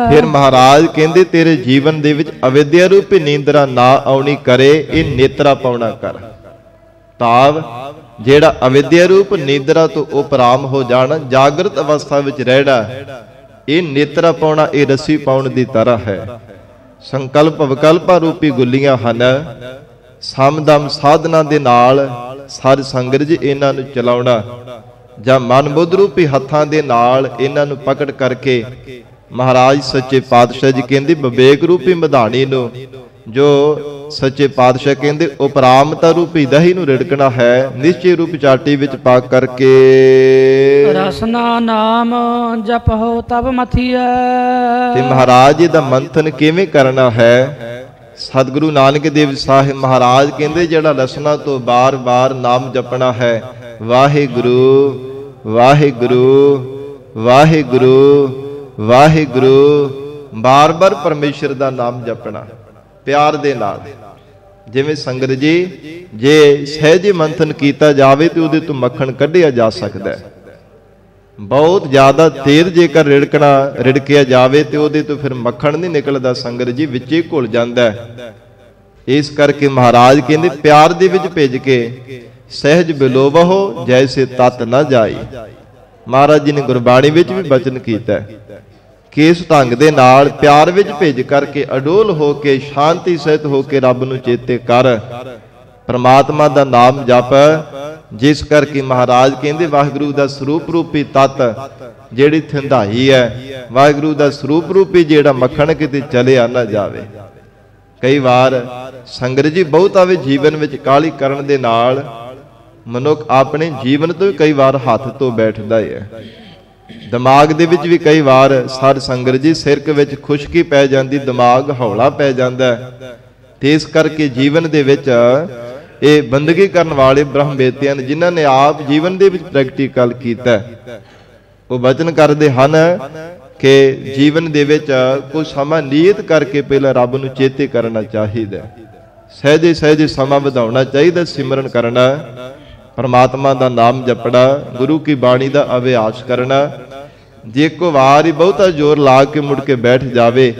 ਫਿਰ ਮਹਾਰਾਜ ਕਹਿੰਦੇ ਤੇਰੇ ਜੀਵਨ ਦੇ ਵਿੱਚ ਅਵਿਦਿਆ ਰੂਪੀ ਨੀਂਦਰਾ ਨਾ ਆਉਣੀ ਕਰੇ, ਇਹ ਨੇਤਰਾ ਪਾਉਣਾ ਕਰ। ਭਾਵ ਜਿਹੜਾ ਅਵਿਦਿਆ ਰੂਪ ਨੀਂਦਰਾ ਤੋਂ ਉਪਰਾਮ ਹੋ ਜਾਣਾ, ਜਾਗਰਤ ਅਵਸਥਾ ਵਿੱਚ ਰਹਿਣਾ, ਇਹ ਨੇਤਰਾ ਪਾਉਣਾ, ਇਹ ਰੱਸੀ ਪਾਉਣ ਦੀ ਤਰ੍ਹਾਂ ਹੈ। ਸੰਕਲਪ ਵਿਕਲਪਾਂ ਰੂਪੀ ਗੁੱਲੀਆਂ ਹਨ, ਸਮਦਮ ਸਾਧਨਾ ਦੇ ਨਾਲ ਸਾਧ ਸੰਗਤ ਜੀ ਇਹਨਾਂ ਨੂੰ ਚਲਾਉਣਾ, ਜਾਂ ਮਨ ਬੁੱਧ ਰੂਪੀ ਹੱਥਾਂ ਦੇ ਨਾਲ ਇਹਨਾਂ ਨੂੰ ਪਕੜ ਕਰਕੇ ਮਹਾਰਾਜ ਸੱਚੇ ਪਾਤਸ਼ਾਹ ਜੀ ਕਹਿੰਦੇ ਵਿਵੇਕ ਰੂਪੀ ਮਧਾਣੀ ਨੂੰ, ਜੋ ਸੱਚੇ ਪਾਤਸ਼ਾਹ ਕਹਿੰਦੇ ਉਪਰਾਮਤਾ ਰੂਪੀ ਦਹੀਂ ਨੂੰ ਰਿੜਕਣਾ ਹੈ, ਨਿਸ਼ਚੇ ਰੂਪ ਚਾਟੀ ਵਿੱਚ ਪਾ ਕਰਕੇ ਰਸਨਾ ਨਾਮ ਜਪੋ ਤਬ ਮਥੀਐ। ਤੇ ਮਹਾਰਾਜ ਜੀ ਦਾ ਮੰਥਨ ਕਿਵੇਂ ਕਰਨਾ ਹੈ? ਸਤਿਗੁਰੂ ਨਾਨਕ ਦੇਵ ਸਾਹਿਬ ਮਹਾਰਾਜ ਕਹਿੰਦੇ ਜਿਹੜਾ ਰਸਨਾ ਤੋਂ ਬਾਰ-ਬਾਰ ਨਾਮ ਜਪਣਾ ਹੈ, ਵਾਹਿਗੁਰੂ ਵਾਹਿਗੁਰੂ ਵਾਹਿਗੁਰੂ ਵਾਹਿਗੁਰੂ, ਬਾਰ-ਬਾਰ ਪਰਮੇਸ਼ਰ ਦਾ ਨਾਮ ਜਪਣਾ ਪਿਆਰ ਦੇ ਨਾਲ। ਜਿਵੇਂ ਸੰਗਤ ਜੀ, ਜੇ ਸਹਿਜ ਮੰਥਨ ਕੀਤਾ ਜਾਵੇ ਤੇ ਉਹਦੇ ਤੋਂ ਮੱਖਣ ਕੱਢਿਆ ਜਾ ਸਕਦਾ ਹੈ। ਬਹੁਤ ਜ਼ਿਆਦਾ ਤੇਜ਼ ਜੇਕਰ ਰਿੜਕਿਆ ਜਾਵੇ ਤੇ ਉਹਦੇ ਤੋਂ ਫਿਰ ਮੱਖਣ ਨਹੀਂ ਨਿਕਲਦਾ, ਸੰਗਤ ਜੀ ਵਿੱਚੇ ਘੁਲ ਜਾਂਦਾ ਹੈ। ਇਸ ਕਰਕੇ ਮਹਾਰਾਜ ਕਹਿੰਦੇ ਪਿਆਰ ਦੇ ਵਿੱਚ ਭੇਜ ਕੇ ਸਹਿਜ ਬਿਲੋਵਹੁ ਜੈਸੇ ਤਤ ਨਾ ਜਾਈ। ਮਹਾਰਾਜ ਜੀ ਨੇ ਗੁਰਬਾਣੀ ਵਿੱਚ ਵੀ ਬਚਨ ਕੀਤਾ ਕਿ ਇਸ ਢੰਗ ਦੇ ਨਾਲ ਪਿਆਰ ਵਿੱਚ ਭੇਜ ਕਰਕੇ ਅਡੋਲ ਹੋ ਕੇ ਸ਼ਾਂਤੀ ਸਹਿਤ ਹੋ ਕੇ ਰੱਬ ਨੂੰ ਚੇਤੇ ਕਰ, ਪਰਮਾਤਮਾ ਦਾ ਨਾਮ ਜਪ। ਜਿਸ ਕਰਕੇ ਮਹਾਰਾਜ ਕਹਿੰਦੇ ਵਾਹਿਗੁਰੂ ਦਾ ਸਰੂਪ ਰੂਪੀ ਤਤ ਜਿਹੜੀ ਥਿੰਧਾਈ ਹੈ, ਵਾਹਿਗੁਰੂ ਦਾ ਸਰੂਪ ਰੂਪੀ ਜਿਹੜਾ ਮੱਖਣ ਕਿਤੇ ਚਲਿਆ ਨਾ ਜਾਵੇ। ਕਈ ਵਾਰ ਸੰਗਤ ਜੀ ਬਹੁਤਾ ਵੀ ਜੀਵਨ ਵਿੱਚ ਕਾਹਲੀ ਕਰਨ ਦੇ ਨਾਲ ਮਨੁੱਖ ਆਪਣੇ ਜੀਵਨ ਤੋਂ ਕਈ ਵਾਰ ਹੱਥ ਤੋਂ ਬੈਠਦਾ ਹੈ। ਦਿਮਾਗ ਦੇ ਵਿੱਚ ਵੀ ਕਈ ਵਾਰ ਸਾਧ ਸੰਗਤ ਜੀ ਸਿਰਕ ਵਿੱਚ ਖੁਸ਼ਕੀ ਪੈ ਜਾਂਦੀ, ਦਿਮਾਗ ਹੌਲਾ ਪੈ ਜਾਂਦਾ, ਤੇ ਇਸ ਕਰਕੇ ਜੀਵਨ ਦੇ ਵਿੱਚ ਇਹ ਬੰਦਗੀ ਕਰਨ ਵਾਲੇ ਬ੍ਰਹਮ ਬੇਤਿਆਂ ਨੇ, ਜਿਨ੍ਹਾਂ ਨੇ ਆਪ ਜੀਵਨ ਦੇ ਵਿੱਚ ਪ੍ਰੈਕਟੀਕਲ ਕੀਤਾ, ਉਹ ਬਚਨ ਕਰਦੇ ਹਨ ਕਿ ਜੀਵਨ ਦੇ ਵਿੱਚ ਕੋਈ ਸਮਾਂ ਨਿਯਤ ਕਰਕੇ ਪਹਿਲਾਂ ਰੱਬ ਨੂੰ ਚੇਤੇ ਕਰਨਾ ਚਾਹੀਦਾ, ਸਹਿਜੇ ਸਹਿਜੇ ਸਮਾਂ ਵਧਾਉਣਾ ਚਾਹੀਦਾ, ਸਿਮਰਨ ਕਰਨਾ, ਪਰਮਾਤਮਾ ਦਾ ਨਾਮ ਜਪਣਾ, ਗੁਰੂ ਕੀ ਬਾਣੀ ਦਾ ਅਭਿਆਸ ਕਰਨਾ। ਜੇ ਇੱਕੋ ਵਾਰ ਹੀ ਬਹੁਤਾ ਜ਼ੋਰ ਲਾ ਕੇ ਮੁੜ ਕੇ ਬੈਠ ਜਾਵੇ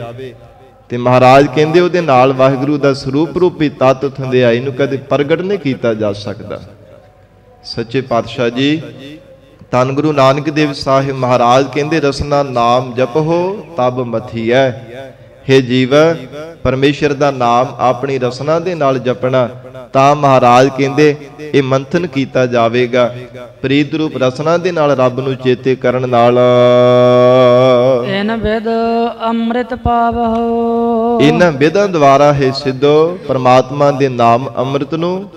ਤੇ ਮਹਾਰਾਜ ਕਹਿੰਦੇ ਉਹਦੇ ਨਾਲ ਵਾਹਿਗੁਰੂ ਦਾ ਸਰੂਪ ਰੂਪੀ ਤਤ ਥੰਧਿਆਈ ਨੂੰ ਕਦੇ ਪ੍ਰਗਟ ਨਹੀਂ ਕੀਤਾ ਜਾ ਸਕਦਾ। ਸੱਚੇ ਪਾਤਸ਼ਾਹ ਜੀ ਧੰਨ ਗੁਰੂ ਨਾਨਕ ਦੇਵ ਸਾਹਿਬ ਮਹਾਰਾਜ ਕਹਿੰਦੇ ਰਸਨਾ ਨਾਮ ਜਪੋ ਤਬ ਮਥੀਐ। ਹੇ ਜੀਵ, ਪਰਮੇਸ਼ਰ ਦਾ ਨਾਮ ਆਪਣੀ ਰਸਨਾ ਦੇ ਨਾਲ ਜਪਣਾ, ਤਾਂ ਮਹਾਰਾਜ ਕਹਿੰਦੇ ਇਹ ਮੰਥਨ ਕੀਤਾ ਜਾਵੇਗਾ। ਪ੍ਰੀਤ ਰੂਪ ਰਸਨਾ ਦੇ ਨਾਲ ਰੱਬ ਨੂੰ ਚੇਤੇ ਕਰਨ ਨਾਲ ਇਨ ਵਿਦ ਅੰਮ੍ਰਿਤ ਪਾਵਹੁ। ਇਹਨਾਂ ਵਿਦਾਂ ਦੁਆਰਾ ਹੈ ਸਿੱਧੋ ਪਰਮਾਤਮਾ ਦੇ ਨਾਮ ਅੰਮ੍ਰਿਤ ਨੂੰ,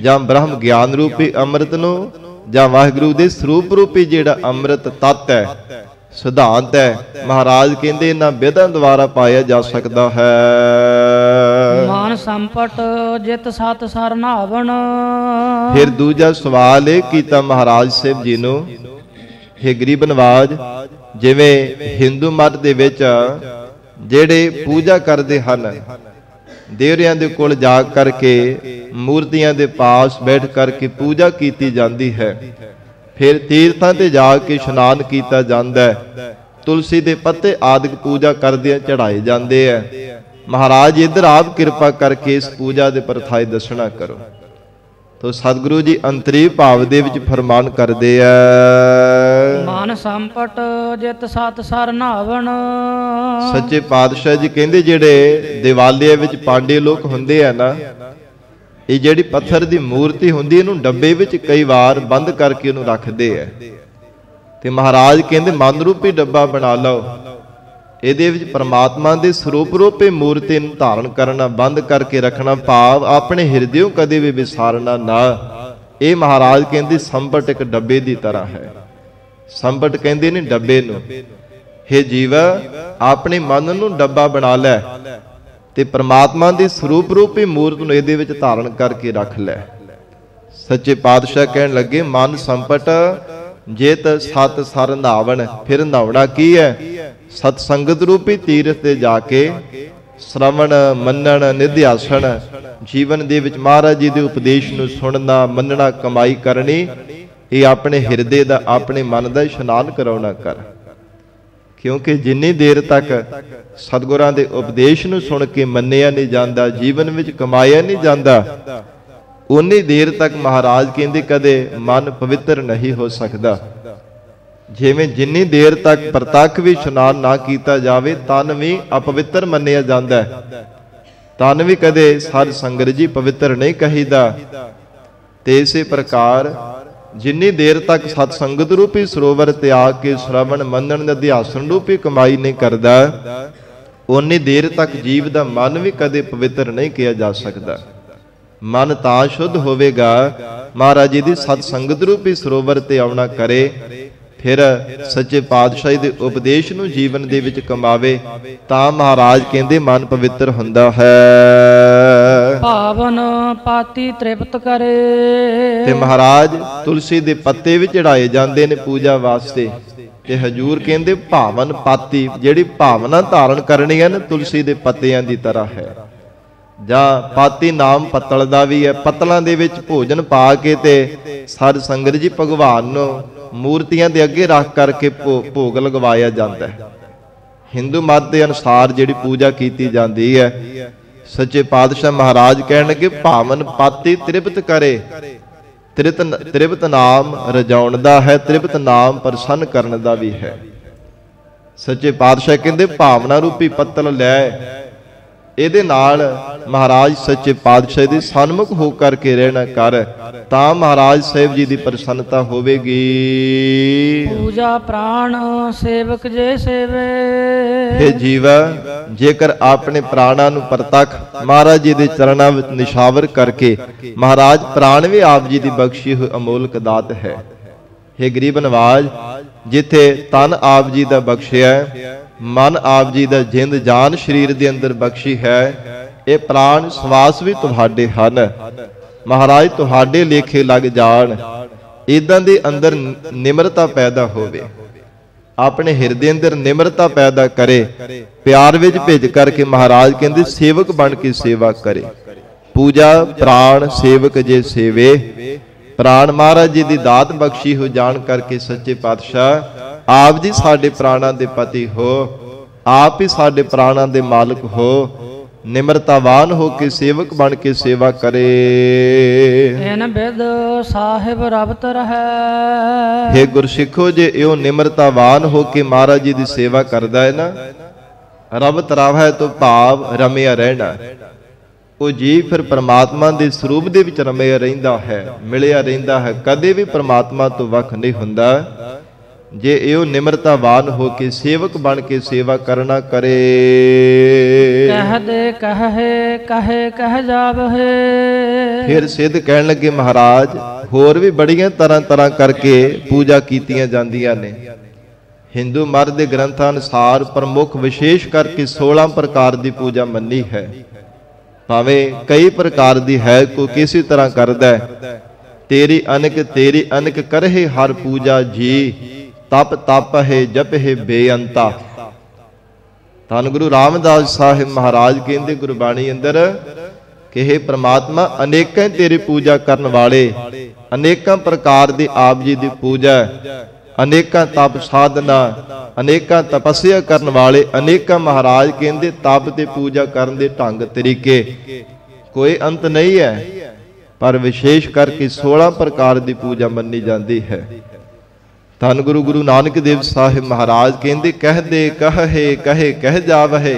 ਜਾਂ ਬ੍ਰਹਮ ਗਿਆਨ ਰੂਪੀ ਅੰਮ੍ਰਿਤ ਨੂੰ, ਜਾਂ ਵਾਹਿਗੁਰੂ ਦੇ ਸਰੂਪ ਰੂਪੀ ਜਿਹੜਾ ਅੰਮ੍ਰਿਤ ਤਤ ਹੈ, ਸਿਧਾਂਤ ਹੈ, ਮਹਾਰਾਜ ਕਹਿੰਦੇ ਇਹਨਾਂ ਵਿਦਾਂ ਦੁਆਰਾ ਪਾਇਆ ਜਾ ਸਕਦਾ ਹੈ। ਮਨ ਸੰਪਟ ਜਿਤ ਸਤ ਸਰਨਾਵਣ। ਫਿਰ ਦੂਜਾ ਸਵਾਲ ਇਹ ਕੀਤਾ ਮਹਾਰਾਜ ਸਾਹਿਬ ਜੀ ਨੂੰ, ਹੇ ਗਰੀਬ ਨਵਾਜ, ਜਿਵੇਂ ਹਿੰਦੂ ਮਤ ਦੇ ਵਿੱਚ ਜਿਹੜੇ ਪੂਜਾ ਕਰਦੇ ਹਨ, ਦੇਵਰਿਆਂ ਦੇ ਕੋਲ ਜਾ ਕਰਕੇ ਮੂਰਤੀਆਂ ਦੇ ਪਾਸ ਬੈਠ ਕਰਕੇ ਪੂਜਾ ਕੀਤੀ ਜਾਂਦੀ ਹੈ, ਫਿਰ ਤੀਰਥਾਂ ਤੇ ਜਾ ਕੇ ਇਸ਼ਨਾਨ ਕੀਤਾ ਜਾਂਦਾ ਹੈ, ਤੁਲਸੀ ਦੇ ਪੱਤੇ ਆਦਿਕ ਪੂਜਾ ਕਰਦਿਆਂ ਚੜਾਏ ਜਾਂਦੇ ਆ। ਮਹਾਰਾਜ ਇੱਧਰ ਆਪ ਕਿਰਪਾ ਕਰਕੇ ਇਸ ਪੂਜਾ ਦੇ ਪਰਥਾਏ ਦੱਸਣਾ ਕਰੋ। ਤੋ ਸਤਿਗੁਰੂ ਜੀ ਅੰਤਰੀ ਭਾਵ ਦੇ ਵਿੱਚ ਫਰਮਾਨ ਕਰਦੇ ਆ, ਮਨ ਸੰਪਟ ਜਿਤ ਸਤ ਸਰਨਾਵਣ। ਸੱਚੇ ਪਾਤਸ਼ਾਹ ਜੀ ਕਹਿੰਦੇ ਜਿਹੜੇ ਦੀਵਾਲੀਏ ਵਿੱਚ ਪਾਂਡੇ ਲੋਕ ਹੁੰਦੇ ਆ ਨਾ, ਇਹ ਜਿਹੜੀ ਪੱਥਰ ਦੀ ਮੂਰਤੀ ਹੁੰਦੀ, ਇਹਨੂੰ ਡੱਬੇ ਵਿੱਚ ਕਈ ਵਾਰ ਬੰਦ ਕਰਕੇ ਉਹਨੂੰ ਰੱਖਦੇ ਆ, ਤੇ ਮਹਾਰਾਜ ਕਹਿੰਦੇ ਮਨ ਰੂਪੀ ਡੱਬਾ ਬਣਾ ਲਓ, ਇਹਦੇ ਵਿੱਚ ਪਰਮਾਤਮਾ ਦੇ ਸਰੂਪ ਰੂਪੇ ਮੂਰਤੀ ਨੂੰ ਧਾਰਨ ਕਰਨਾ, ਬੰਦ ਕਰਕੇ ਰੱਖਣਾ, ਭਾਵ ਆਪਣੇ ਹਿਰਦਿਓਂ ਕਦੇ ਵੀ ਵਿਸਾਰਨਾ ਨਾ। ਇਹ ਮਹਾਰਾਜ ਕਹਿੰਦੇ ਸੰਪਟ ਇੱਕ ਡੱਬੇ ਦੀ ਤਰ੍ਹਾਂ ਹੈ। ਸੰਪਟ ਕਹਿੰਦੇ ਨੇ ਡੱਬੇ ਨੂੰ। ਹੇ ਜੀਵ, ਆਪਣੇ ਮਨ ਨੂੰ ਡੱਬਾ ਬਣਾ ਲੈ, ਤੇ ਪ੍ਰਮਾਤਮਾ ਦੀ ਸਰੂਪ ਰੂਪੀ ਮੂਰਤ ਨੂੰ ਇਹਦੇ ਵਿੱਚ ਧਾਰਨ ਕਰਕੇ ਰੱਖ ਲੈ। ਸੱਚੇ ਪਾਤਸ਼ਾਹ ਕਹਿਣ ਲੱਗੇ, ਮਨ ਸੰਪਟ ਜੇਤ ਸਤ ਸਰ ਨਾਵਣ। ਫਿਰ ਨਾਵਣਾ ਕੀ ਹੈ? ਸਤ ਸੰਗਤ ਰੂਪੀ ਤੀਰਥ ਤੇ ਜਾ ਕੇ ਸ਼ਰਵਣ ਮੰਨਣ ਨਿਧਿਆਸਣ, ਜੀਵਨ ਦੇ ਵਿੱਚ ਮਹਾਰਾਜ ਜੀ ਦੇ ਉਪਦੇਸ਼ ਨੂੰ ਸੁਣਨਾ, ਮੰਨਣਾ, ਕਮਾਈ ਕਰਨੀ, ਇਹ ਆਪਣੇ ਹਿਰਦੇ ਦਾ, ਆਪਣੇ ਮਨ ਦਾ ਇਸ਼ਨਾਨ ਕਰਾਉਣਾ ਕਰ। ਕਿਉਂਕਿ ਜਿੰਨੀ ਦੇਰ ਤੱਕ ਸਤਿਗੁਰਾਂ ਦੇ ਉਪਦੇਸ਼ ਨੂੰ ਸੁਣ ਕੇ ਮੰਨਿਆ ਨਹੀਂ ਜਾਂਦਾ, ਜੀਵਨ ਵਿੱਚ ਕਮਾਇਆ ਨਹੀਂ ਜਾਂਦਾ, ਉਨੀ ਦੇਰ ਤੱਕ ਮਹਾਰਾਜ ਕਹਿੰਦੇ ਕਦੇ ਮਨ ਪਵਿੱਤਰ ਨਹੀਂ ਹੋ ਸਕਦਾ। ਜਿਵੇਂ ਜਿੰਨੀ ਦੇਰ ਤੱਕ ਪ੍ਰਤੱਖ ਵੀ ਇਸ਼ਨਾਨ ਨਾ ਕੀਤਾ ਜਾਵੇ, ਤਨ ਵੀ ਅਪਵਿੱਤਰ ਮੰਨਿਆ ਜਾਂਦਾ ਹੈ। ਤਨ ਵੀ ਕਦੇ ਸਾਧ ਸੰਗਤ ਜੀ ਪਵਿੱਤਰ ਨਹੀਂ ਕਹੀਦਾ। ਤੇ ਇਸੇ ਪ੍ਰਕਾਰ ਜਿੰਨੀ ਦੇਰ ਤੱਕ ਸਤ ਸੰਗਤ ਰੂਪੀ ਸਰੋਵਰ ਤਿਆਗ ਕੇ ਸ਼ਰਵਣ ਮੰਨਣ ਦੇ ਅਧਿਆਸਨ ਰੂਪੀ ਕਮਾਈ ਨਹੀਂ ਕਰਦਾ, ਉਨੀ ਦੇਰ ਤੱਕ ਜੀਵ ਦਾ ਮਨ ਵੀ ਕਦੇ ਪਵਿੱਤਰ ਨਹੀਂ ਕਿਹਾ ਜਾ ਸਕਦਾ। ਮਨ ਤਾਂ ਸ਼ੁੱਧ ਹੋਵੇਗਾ ਮਹਾਰਾਜ ਜੀ ਦੀ ਸਤ ਸੰਗਤ ਰੂਪੀ ਸਰੋਵਰ ਤੇ ਆਉਣਾ ਕਰੇ, ਫਿਰ ਸੱਚੇ ਪਾਤਸ਼ਾਹ ਦੇ ਉਪਦੇਸ਼ ਨੂੰ ਜੀਵਨ ਦੇ ਵਿੱਚ ਕਮਾਵੇ, ਤਾਂ ਮਹਾਰਾਜ ਕਹਿੰਦੇ ਮਨ ਪਵਿੱਤਰ ਹੁੰਦਾ ਹੈ। ਭਾਵਨ ਪਾਤੀ ਤ੍ਰਿਪਤ ਕਰੇ। ਤੇ ਮਹਾਰਾਜ ਤੁਲਸੀ ਦੇ ਪੱਤੇ ਵੀ ਚੜਾਏ ਜਾਂਦੇ ਨੇ ਪੂਜਾ ਵਾਸਤੇ, ਤੇ ਹਜੂਰ ਕਹਿੰਦੇ ਭਾਵਨ ਪਾਤੀ, ਜਿਹੜੀ ਭਾਵਨਾ ਧਾਰਨ ਕਰਨੀ ਹੈ ਨਾ, ਤੁਲਸੀ ਦੇ ਪੱਤਿਆਂ ਦੀ ਤਰ੍ਹਾਂ ਹੈ। ਜਾਂ ਪਾਤੀ ਨਾਮ ਪੱਤਲ ਦਾ ਵੀ ਹੈ। ਪੱਤਲਾਂ ਦੇ ਵਿੱਚ ਭੋਜਨ ਪਾ ਕੇ ਤੇ ਸਾਧ ਸੰਗਤ ਜੀ ਭਗਵਾਨ ਨੂੰ ਮੂਰਤੀਆਂ ਦੇ ਅੱਗੇ ਰੱਖ ਕਰਕੇ ਭੋਗ ਲਗਵਾਇਆ ਜਾਂਦਾ ਹੈ। ਹਿੰਦੂ ਮਤ ਦੇ ਅਨੁਸਾਰ ਜਿਹੜੀ ਪੂਜਾ ਕੀਤੀ ਜਾਂਦੀ ਹੈ, ਸੱਚੇ ਪਾਤਸ਼ਾਹ ਮਹਾਰਾਜ ਕਹਿਣਗੇ ਭਾਵਨ ਪਾਤੀ ਤ੍ਰਿਪਤ ਕਰੇ। ਤ੍ਰਿਪਤ ਨਾਮ ਰਜਾਉਣ ਦਾ ਹੈ, ਤ੍ਰਿਪਤ ਨਾਮ ਪ੍ਰਸੰਨ ਕਰਨ ਦਾ ਵੀ ਹੈ। ਸੱਚੇ ਪਾਤਸ਼ਾਹ ਕਹਿੰਦੇ ਭਾਵਨਾ ਰੂਪੀ ਪੱਤਲ ਲੈ, ਇਹਦੇ ਨਾਲ ਮਹਾਰਾਜ ਸੱਚੇ ਪਾਤਸ਼ਾਹ ਦੇ ਸਨਮੁਖ ਹੋ ਕਰਕੇ ਰਹਿਣਾ ਕਰ, ਤਾਂ ਮਹਾਰਾਜ ਸਾਹਿਬ ਜੀ ਦੀ ਪ੍ਰਸੰਨਤਾ ਹੋਵੇਗੀ। ਪੂਜਾ ਪ੍ਰਾਣ ਸੇਵਕ ਜੇ ਸੇਵੇ। हे ਜੀਵਾ, ਜੇਕਰ ਆਪਣੇ ਪ੍ਰਾਣਾਂ ਨੂੰ ਪ੍ਰਤੱਖ ਮਹਾਰਾਜ ਜੀ ਦੇ ਚਰਨਾਂ ਵਿੱਚ ਨਿਸ਼ਾਵਰ ਕਰਕੇ, ਮਹਾਰਾਜ ਪ੍ਰਾਣ ਵੀ ਆਪ ਜੀ ਦੀ ਬਖਸ਼ੀ ਹੋਈ ਅਮੋਲਕ ਦਾਤ ਹੈ। हे ਗਰੀਬ ਨਵਾਜ, ਜਿੱਥੇ ਤਨ ਆਪ ਜੀ ਦਾ ਬਖਸ਼ਿਆ, ਮਨ ਆਪ ਜੀ ਦਾ ਜਿੰਦ ਜਾਨ ਸਰੀਰ ਦੇ ਅੰਦਰ ਬਖਸ਼ੀ ਹੈ, ਇਹ ਪ੍ਰਾਣ ਸਵਾਸ ਵੀ ਤੁਹਾਡੇ ਹਨ। ਮਹਾਰਾਜ ਤੁਹਾਡੇ ਲੇਖੇ ਲੱਗ ਜਾਣ, ਇਦਾਂ ਦੇ ਅੰਦਰ ਨਿਮਰਤਾ ਪੈਦਾ ਹੋਵੇ, ਆਪਣੇ ਹਿਰਦੇ ਅੰਦਰ ਨਿਮਰਤਾ ਪੈਦਾ ਕਰੇ, ਪਿਆਰ ਵਿੱਚ ਭਿੱਜ ਕਰਕੇ ਮਹਾਰਾਜ ਕਹਿੰਦੇ ਸੇਵਕ ਬਣ ਕੇ ਸੇਵਾ ਕਰੇ। ਪੂਜਾ ਪ੍ਰਾਣ ਸੇਵਕ ਜੇ ਸੇਵੇ। ਪ੍ਰਾਣ ਮਹਾਰਾਜ ਜੀ ਦੀ ਦਾਤ ਬਖਸ਼ੀ ਹੋ ਜਾਣ ਕਰਕੇ ਸੱਚੇ ਪਾਤਸ਼ਾਹ ਆਪ ਜੀ ਸਾਡੇ ਪ੍ਰਾਣਾਂ ਦੇ ਪਤੀ ਹੋ, ਆਪ ਹੀ ਸਾਡੇ ਪ੍ਰਾਣਾਂ ਦੇ ਮਾਲਕ ਹੋ। ਨਿਮਰਤਾਵਾਨ ਹੋ ਕੇ ਸੇਵਕ ਬਣ ਕੇ ਸੇਵਾ ਕਰੇ। ਇਨ ਬਿਦ ਸਾਹਿਬ ਰਬਤ ਰਹੈ। हे ਗੁਰਸਿੱਖੋ, ਜੇ ਇਹੋ ਨਿਮਰਤਾਵਾਨ ਹੋ ਕੇ ਮਹਾਰਾਜ ਜੀ ਦੀ ਸੇਵਾ ਕਰਦਾ ਹੈ ਨਾ, ਰਬਤ ਰਾਵੈ ਤੋਂ ਭਾਵ ਰਮਿਆ ਰਹਿਣਾ, ਉਹ ਜੀਵ ਫਿਰ ਪ੍ਰਮਾਤਮਾ ਦੇ ਸਰੂਪ ਦੇ ਵਿੱਚ ਰਮਿਆ ਰਹਿੰਦਾ ਹੈ, ਮਿਲਿਆ ਰਹਿੰਦਾ ਹੈ, ਕਦੇ ਵੀ ਪ੍ਰਮਾਤਮਾ ਤੋਂ ਵੱਖ ਨਹੀਂ ਹੁੰਦਾ। ਜੇ ਇਹੋ ਨਿਮਰਤਾਵਾਨ ਹੋ ਕੇ ਸੇਵਕ ਬਣ ਕੇ ਸੇਵਾ ਕਰਨਾ ਕਰੇ। ਕਹਿ ਦੇ ਕਹੇ ਕਹੇ ਕਹਿ ਜਾਵਹਿ। ਫਿਰ ਸਿੱਧ ਕਹਿਣ ਲੱਗੇ ਮਹਾਰਾਜ, ਹੋਰ ਵੀ ਬੜੀਆਂ ਤਰ੍ਹਾਂ ਕਰਕੇ ਪੂਜਾ ਕੀਤੀਆਂ ਜਾਂਦੀਆਂ ਨੇ। ਹਿੰਦੂ ਮਤ ਦੇ ਗ੍ਰੰਥਾਂ ਅਨੁਸਾਰ ਪ੍ਰਮੁੱਖ ਵਿਸ਼ੇਸ਼ ਕਰਕੇ 16 ਪ੍ਰਕਾਰ ਦੀ ਪੂਜਾ ਮੰਨੀ ਹੈ। ਭਾਵੇਂ ਕਈ ਪ੍ਰਕਾਰ ਦੀ ਹੈ, ਕੋਈ ਕਿਸੇ ਤਰ੍ਹਾਂ ਕਰਦਾ। ਤੇਰੀ ਅਨਕ ਕਰਹਿ ਹਰ ਪੂਜਾ ਜੀ, ਤਪ ਤਪ ਹੈ ਜਪ ਹੈ ਬੇਅੰਤਾ। ਧੰਨ ਗੁਰੂ ਰਾਮਦਾਸ ਸਾਹਿਬ ਮਹਾਰਾਜ ਕਹਿੰਦੇ ਗੁਰਬਾਣੀ ਅੰਦਰ ਕਿ हे ਪ੍ਰਮਾਤਮਾ, ਅਨੇਕਾਂ ਤੇਰੀ ਪੂਜਾ ਕਰਨ ਵਾਲੇ, ਅਨੇਕਾਂ ਪ੍ਰਕਾਰ ਦੀ ਆਪ ਜੀ ਦੀ ਪੂਜਾ, ਅਨੇਕਾਂ ਤਪ ਸਾਧਨਾ, ਅਨੇਕਾਂ ਤਪੱਸਿਆ ਕਰਨ ਵਾਲੇ, ਅਨੇਕਾਂ ਮਹਾਰਾਜ ਕਹਿੰਦੇ ਤਪ ਤੇ ਪੂਜਾ ਕਰਨ ਦੇ ਢੰਗ ਤਰੀਕੇ ਕੋਈ ਅੰਤ ਨਹੀਂ ਹੈ। ਪਰ ਵਿਸ਼ੇਸ਼ ਕਰਕੇ 16 ਪ੍ਰਕਾਰ ਦੀ ਪੂਜਾ ਮੰਨੀ ਜਾਂਦੀ ਹੈ। ਧੰਨ ਗੁਰੂ ਨਾਨਕ ਦੇਵ ਸਾਹਿਬ ਮਹਾਰਾਜ ਕਹਿੰਦੇ ਕਹਿ ਦੇ ਕਹੇ ਕਹੇ ਕਹਿ ਜਾਵਹਿ।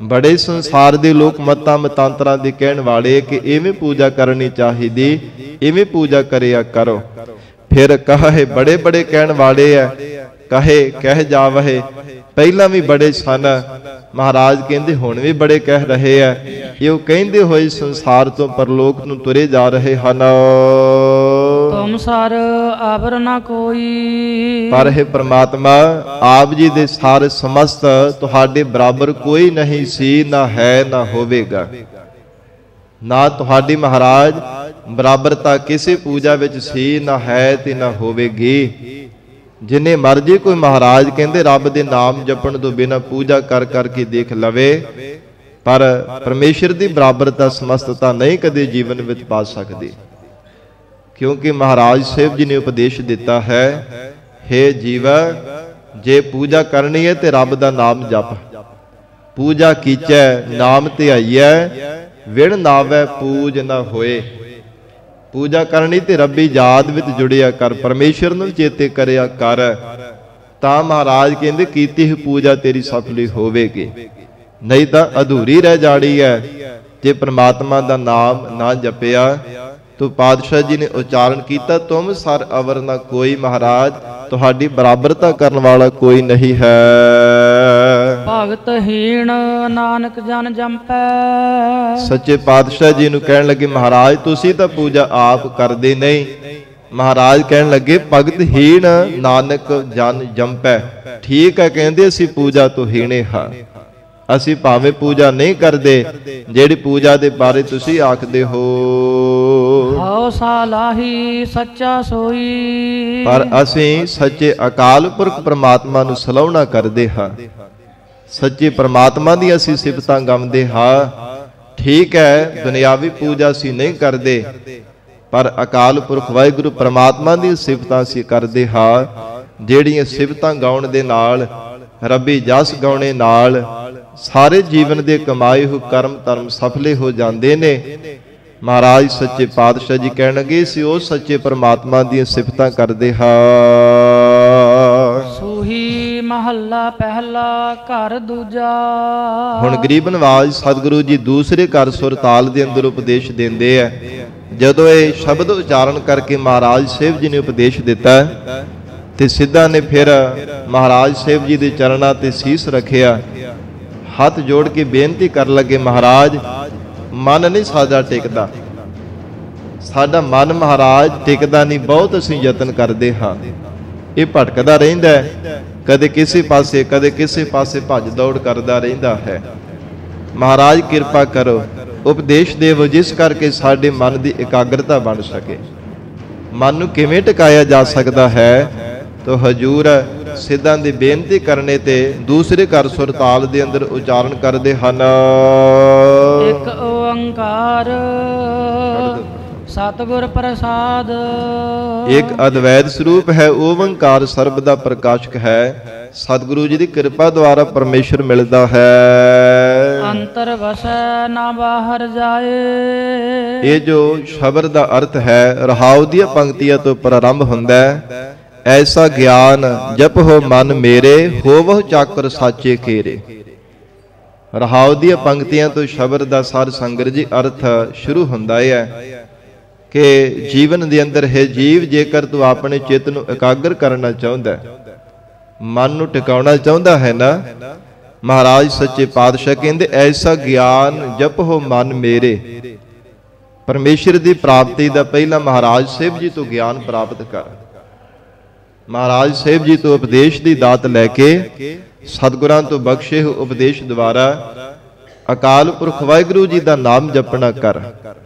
ਬੜੇ ਸੰਸਾਰ ਦੇ ਲੋਕ ਮਤਾਂ ਮਤਾਂਤਰਾਂ ਦੇ ਕਹਿਣ ਵਾਲੇ ਕਿ ਇਵੇਂ ਪੂਜਾ ਕਰਨੀ ਚਾਹੀਦੀ, ਇਵੇਂ ਪੂਜਾ ਕਰਿਆ ਕਰੋ। ਫਿਰ ਕਹੇ ਬੜੇ ਕਹਿਣ ਵਾਲੇ ਆ, ਕਹੇ ਕਹਿ ਜਾਵਹਿ। ਪਹਿਲਾਂ ਵੀ ਬੜੇ ਸਨ, ਮਹਾਰਾਜ ਕਹਿੰਦੇ ਹੁਣ ਵੀ ਬੜੇ ਕਹਿ ਰਹੇ ਆ। ਇਹ ਕਹਿੰਦੇ ਹੋਏ ਸੰਸਾਰ ਤੋਂ ਪਰਲੋਕ ਨੂੰ ਤੁਰੇ ਜਾ ਰਹੇ ਹਨ। ਤੁਮ ਸਰ ਅਵਰ ਨ ਕੋਈ। ਪਰ ਹੈ ਪ੍ਰਮਾਤਮਾ, ਆਪ ਜੀ ਦੇ ਸਾਰੇ ਸਮਸਤ ਤੁਹਾਡੇ ਬਰਾਬਰ ਕੋਈ ਨਹੀਂ ਸੀ, ਨਾ ਹੈ, ਨਾ ਹੋਵੇਗਾ। ਨਾ ਤੁਹਾਡੀ ਮਹਾਰਾਜ ਬਰਾਬਰਤਾ ਕਿਸੇ ਪੂਜਾ ਵਿੱਚ ਸੀ, ਨਾ ਹੈ ਤੇ ਨਾ ਹੋਵੇਗੀ। ਜਿੰਨੇ ਮਰਜੀ ਕੋਈ ਮਹਾਰਾਜ ਕਹਿੰਦੇ ਰੱਬ ਦੇ ਨਾਮ ਜਪਣ ਤੋਂ ਬਿਨਾਂ ਪੂਜਾ ਕਰ ਕਰਕੇ ਦੇਖ ਲਵੇ, ਪਰ ਪਰਮੇਸ਼ਰ ਦੀ ਬਰਾਬਰਤਾ ਸਮਸਤਤਾ ਨਹੀਂ ਕਦੇ ਜੀਵਨ ਵਿੱਚ ਪਾ ਸਕਦੀ। ਕਿਉਂਕਿ ਮਹਾਰਾਜ ਸਾਹਿਬ ਜੀ ਨੇ ਉਪਦੇਸ਼ ਦਿੱਤਾ ਹੈ, ਹੇ ਜੀਵਾ, ਜੇ ਪੂਜਾ ਕਰਨੀ ਹੈ ਤੇ ਰੱਬ ਦਾ ਨਾਮ ਜਪ। ਪੂਜਾ ਕੀਚੈ ਨਾਮ ਧਿਆਈਐ, ਵਿਣ ਨਾਵੈ ਪੂਜ ਨਾ ਹੋਏ। ਪੂਜਾ ਕਰਨੀ ਤੇ ਰੱਬੀ ਯਾਦ ਵਿੱਚ ਜੁੜਿਆ ਕਰ, ਪਰਮੇਸ਼ਰ ਨੂੰ ਚੇਤੇ ਕਰਿਆ ਕਰ, ਤਾਂ ਮਹਾਰਾਜ ਕਹਿੰਦੇ ਕੀਤੀ ਹੀ ਪੂਜਾ ਤੇਰੀ ਸਫਲੀ ਹੋਵੇਗੀ। ਨਹੀਂ ਤਾਂ ਅਧੂਰੀ ਰਹਿ ਜਾਣੀ ਹੈ ਜੇ ਪ੍ਰਮਾਤਮਾ ਦਾ ਨਾਮ ਨਾ ਜਪਿਆ। ਤੋ ਪਾਤਸ਼ਾਹ ਜੀ ਨੇ ਉਚਾਰਨ ਕੀਤਾ, ਤੁਮ ਸਰ ਅਵਰ ਨਾ ਕੋਈ। ਮਹਾਰਾਜ ਤੁਹਾਡੀ ਬਰਾਬਰਤਾ ਕਰਨ ਵਾਲਾ ਕੋਈ ਨਹੀਂ ਹੈ। ਭਗਤ ਹੀਣ ਨਾਨਕ ਜਨ ਜੰਪੈ। ਸੱਚੇ ਪਾਤਸ਼ਾਹ ਜੀ ਨੂੰ ਕਹਿਣ ਲੱਗੇ, ਮਹਾਰਾਜ ਤੁਸੀਂ ਤਾਂ ਪੂਜਾ ਆਪ ਕਰਦੇ ਨਹੀਂ। ਮਹਾਰਾਜ ਕਹਿਣ ਲੱਗੇ, ਭਗਤ ਹੀਣ ਨਾਨਕ ਜਨ ਜੰਪੈ। ਠੀਕ ਹੈ, ਕਹਿੰਦੇ ਅਸੀਂ ਪੂਜਾ ਤੋਂ ਹੀਣੇ ਹਾਂ। ਅਸੀਂ ਭਾਵੇਂ ਪੂਜਾ ਨਹੀਂ ਕਰਦੇ, ਜਿਹੜੀ ਪੂਜਾ ਦੇ ਬਾਰੇ ਤੁਸੀਂ ਆਖਦੇ ਹੋ। ਹਉ ਸਾਲਾਹੀ ਸੱਚਾ ਸੋਈ। ਪਰ ਅਸੀਂ ਸੱਚੇ ਅਕਾਲ ਪੁਰਖ ਪ੍ਰਮਾਤਮਾ ਨੂੰ ਸਲਾਹੁਣਾ ਕਰਦੇ ਹਾਂ। ਸੱਚੇ ਪ੍ਰਮਾਤਮਾ ਦੀ ਅਸੀਂ ਸਿਫਤਾਂ ਗਾਉਂਦੇ ਹਾਂ। ਠੀਕ ਹੈ, ਦੁਨਿਆਵੀ ਪੂਜਾ ਅਸੀਂ ਨਹੀਂ ਕਰਦੇ, ਪਰ ਅਕਾਲ ਪੁਰਖ ਵਾਹਿਗੁਰੂ ਪ੍ਰਮਾਤਮਾ ਦੀ ਸਿਫਤਾਂ ਅਸੀਂ ਕਰਦੇ ਹਾਂ, ਜਿਹੜੀਆਂ ਸਿਫਤਾਂ ਗਾਉਣ ਦੇ ਨਾਲ, ਰੱਬੀ ਜਸ ਗਾਉਣੇ ਨਾਲ ਸਾਰੇ ਜੀਵਨ ਦੇ ਕਮਾਏ ਹੋਏ ਕਰਮ ਧਰਮ ਸਫਲੇ ਹੋ ਜਾਂਦੇ ਨੇ। ਮਹਾਰਾਜ ਸੱਚੇ ਪਾਤਸ਼ਾਹ ਜੀ ਕਹਿਣਗੇ, ਅਸੀਂ ਉਹ ਸੱਚੇ ਪ੍ਰਮਾਤਮਾ ਦੀਆਂ ਸਿਫਤਾਂ ਕਰਦੇ ਹਾਂ। ਸੂਹੀ ਮਹੱਲਾ ਪਹਿਲਾ ਘਰ ਦੂਜਾ। ਹੁਣ ਗਰੀਬ ਨਵਾਜ਼ ਸਤਿਗੁਰੂ ਜੀ ਦੂਸਰੇ ਘਰ ਸੁਰਤਾਲ ਦੇ ਅੰਦਰ ਉਪਦੇਸ਼ ਦਿੰਦੇ ਆ। ਜਦੋਂ ਇਹ ਸ਼ਬਦ ਉਚਾਰਨ ਕਰਕੇ ਮਹਾਰਾਜ ਸਾਹਿਬ ਜੀ ਨੇ ਉਪਦੇਸ਼ ਦਿੱਤਾ ਤੇ ਸਿੱਧਾ ਨੇ ਫਿਰ ਮਹਾਰਾਜ ਸਾਹਿਬ ਜੀ ਦੇ ਚਰਨਾਂ ਤੇ ਸੀਸ ਰੱਖਿਆ, ਹੱਥ ਜੋੜ ਕੇ ਬੇਨਤੀ ਕਰਨ ਲੱਗੇ, ਮਹਾਰਾਜ ਮਨ ਨਹੀਂ ਸਾਡਾ ਟਿਕਦਾ, ਸਾਡਾ ਮਨ ਮਹਾਰਾਜ ਟਿਕਦਾ ਨਹੀਂ। ਬਹੁਤ ਅਸੀਂ ਯਤਨ ਕਰਦੇ ਹਾਂ, ਇਹ ਭਟਕਦਾ ਰਹਿੰਦਾ ਹੈ, ਕਦੇ ਕਿਸੇ ਪਾਸੇ ਕਦੇ ਕਿਸੇ ਪਾਸੇ ਭੱਜ ਦੌੜ ਕਰਦਾ ਰਹਿੰਦਾ ਹੈ। ਮਹਾਰਾਜ ਕਿਰਪਾ ਕਰੋ, ਉਪਦੇਸ਼ ਦੇਵੋ ਜਿਸ ਕਰਕੇ ਸਾਡੇ ਮਨ ਦੀ ਇਕਾਗਰਤਾ ਬਣ ਸਕੇ। ਮਨ ਨੂੰ ਕਿਵੇਂ ਟਿਕਾਇਆ ਜਾ ਸਕਦਾ ਹੈ? ਤੋ ਹਜੂਰ ਸਿੱਧਾਂ ਦੀ ਬੇਨਤੀ ਕਰਨੇ ਤੇ ਦੂਸਰੇ ਘਰ ਸੁਰਤਾਲ ਦੇ ਅੰਦਰ ਉਚਾਰਨ ਕਰਦੇ ਹਨ, ਇੱਕ ਓੰਕਾਰ ਸਤਿਗੁਰ ਪ੍ਰਸਾਦ। ਇੱਕ ਅਦਵੈਤ ਸਰੂਪ ਹੈ ਓੰਕਾਰ, ਸਰਬ ਦਾ ਪ੍ਰਕਾਸ਼ਕ ਹੈ। ਸਤਿਗੁਰੂ ਜੀ ਦੀ ਕਿਰਪਾ ਦੁਆਰਾ ਪਰਮੇਸ਼ਰ ਮਿਲਦਾ ਹੈ। ਅੰਤਰ ਵਸੈ ਨਾ ਬਾਹਰ ਜਾਏ। ਇਹ ਜੋ ਸ਼ਬਦ ਦਾ ਅਰਥ ਹੈ, ਰਹਾਉ ਦੀਆਂ ਪੰਕਤੀਆਂ ਤੋਂ ਪ੍ਰਾਰੰਭ ਹੁੰਦਾ ਹੈ। ਐਸਾ ਗਿਆਨ ਜਪਹੁ ਮਨ ਮੇਰੇ, ਹੋਵਹੁ ਚਾਕਰ ਸਾਚੇ ਕੇਰੇ। ਰਹਾਉ ਦੀਆਂ ਪੰਕਤੀਆਂ ਤੋਂ ਸ਼ਬਦ ਦਾ ਸਾਰ ਸੰਗਤ ਜੀ ਅਰਥ ਸ਼ੁਰੂ ਹੁੰਦਾ ਹੈ ਕਿ ਜੀਵਨ ਦੇ ਅੰਦਰ ਹੈ ਜੀਵ, ਜੇਕਰ ਤੂੰ ਆਪਣੇ ਚਿੱਤ ਨੂੰ ਇਕਾਗਰ ਕਰਨਾ ਚਾਹੁੰਦਾ, ਮਨ ਨੂੰ ਟਿਕਾਉਣਾ ਚਾਹੁੰਦਾ ਹੈ ਨਾ, ਮਹਾਰਾਜ ਸੱਚੇ ਪਾਤਸ਼ਾਹ ਕਹਿੰਦੇ ਐਸਾ ਗਿਆਨ ਜਪਹੁ ਮਨ ਮੇਰੇ। ਪਰਮੇਸ਼ਰ ਦੀ ਪ੍ਰਾਪਤੀ ਦਾ ਪਹਿਲਾਂ ਮਹਾਰਾਜ ਸਾਹਿਬ ਜੀ ਤੋਂ ਗਿਆਨ ਪ੍ਰਾਪਤ ਕਰ। ਮਹਾਰਾਜ ਸਾਹਿਬ ਜੀ ਤੋਂ ਉਪਦੇਸ਼ ਦੀ ਦਾਤ ਲੈ ਕੇ ਸਤਿਗੁਰਾਂ ਤੋਂ ਬਖਸ਼ੇ ਹੋਏ ਉਪਦੇਸ਼ ਦੁਆਰਾ ਅਕਾਲ ਪੁਰਖ ਵਾਹਿਗੁਰੂ ਜੀ ਦਾ ਨਾਮ ਜਪਣਾ ਕਰ।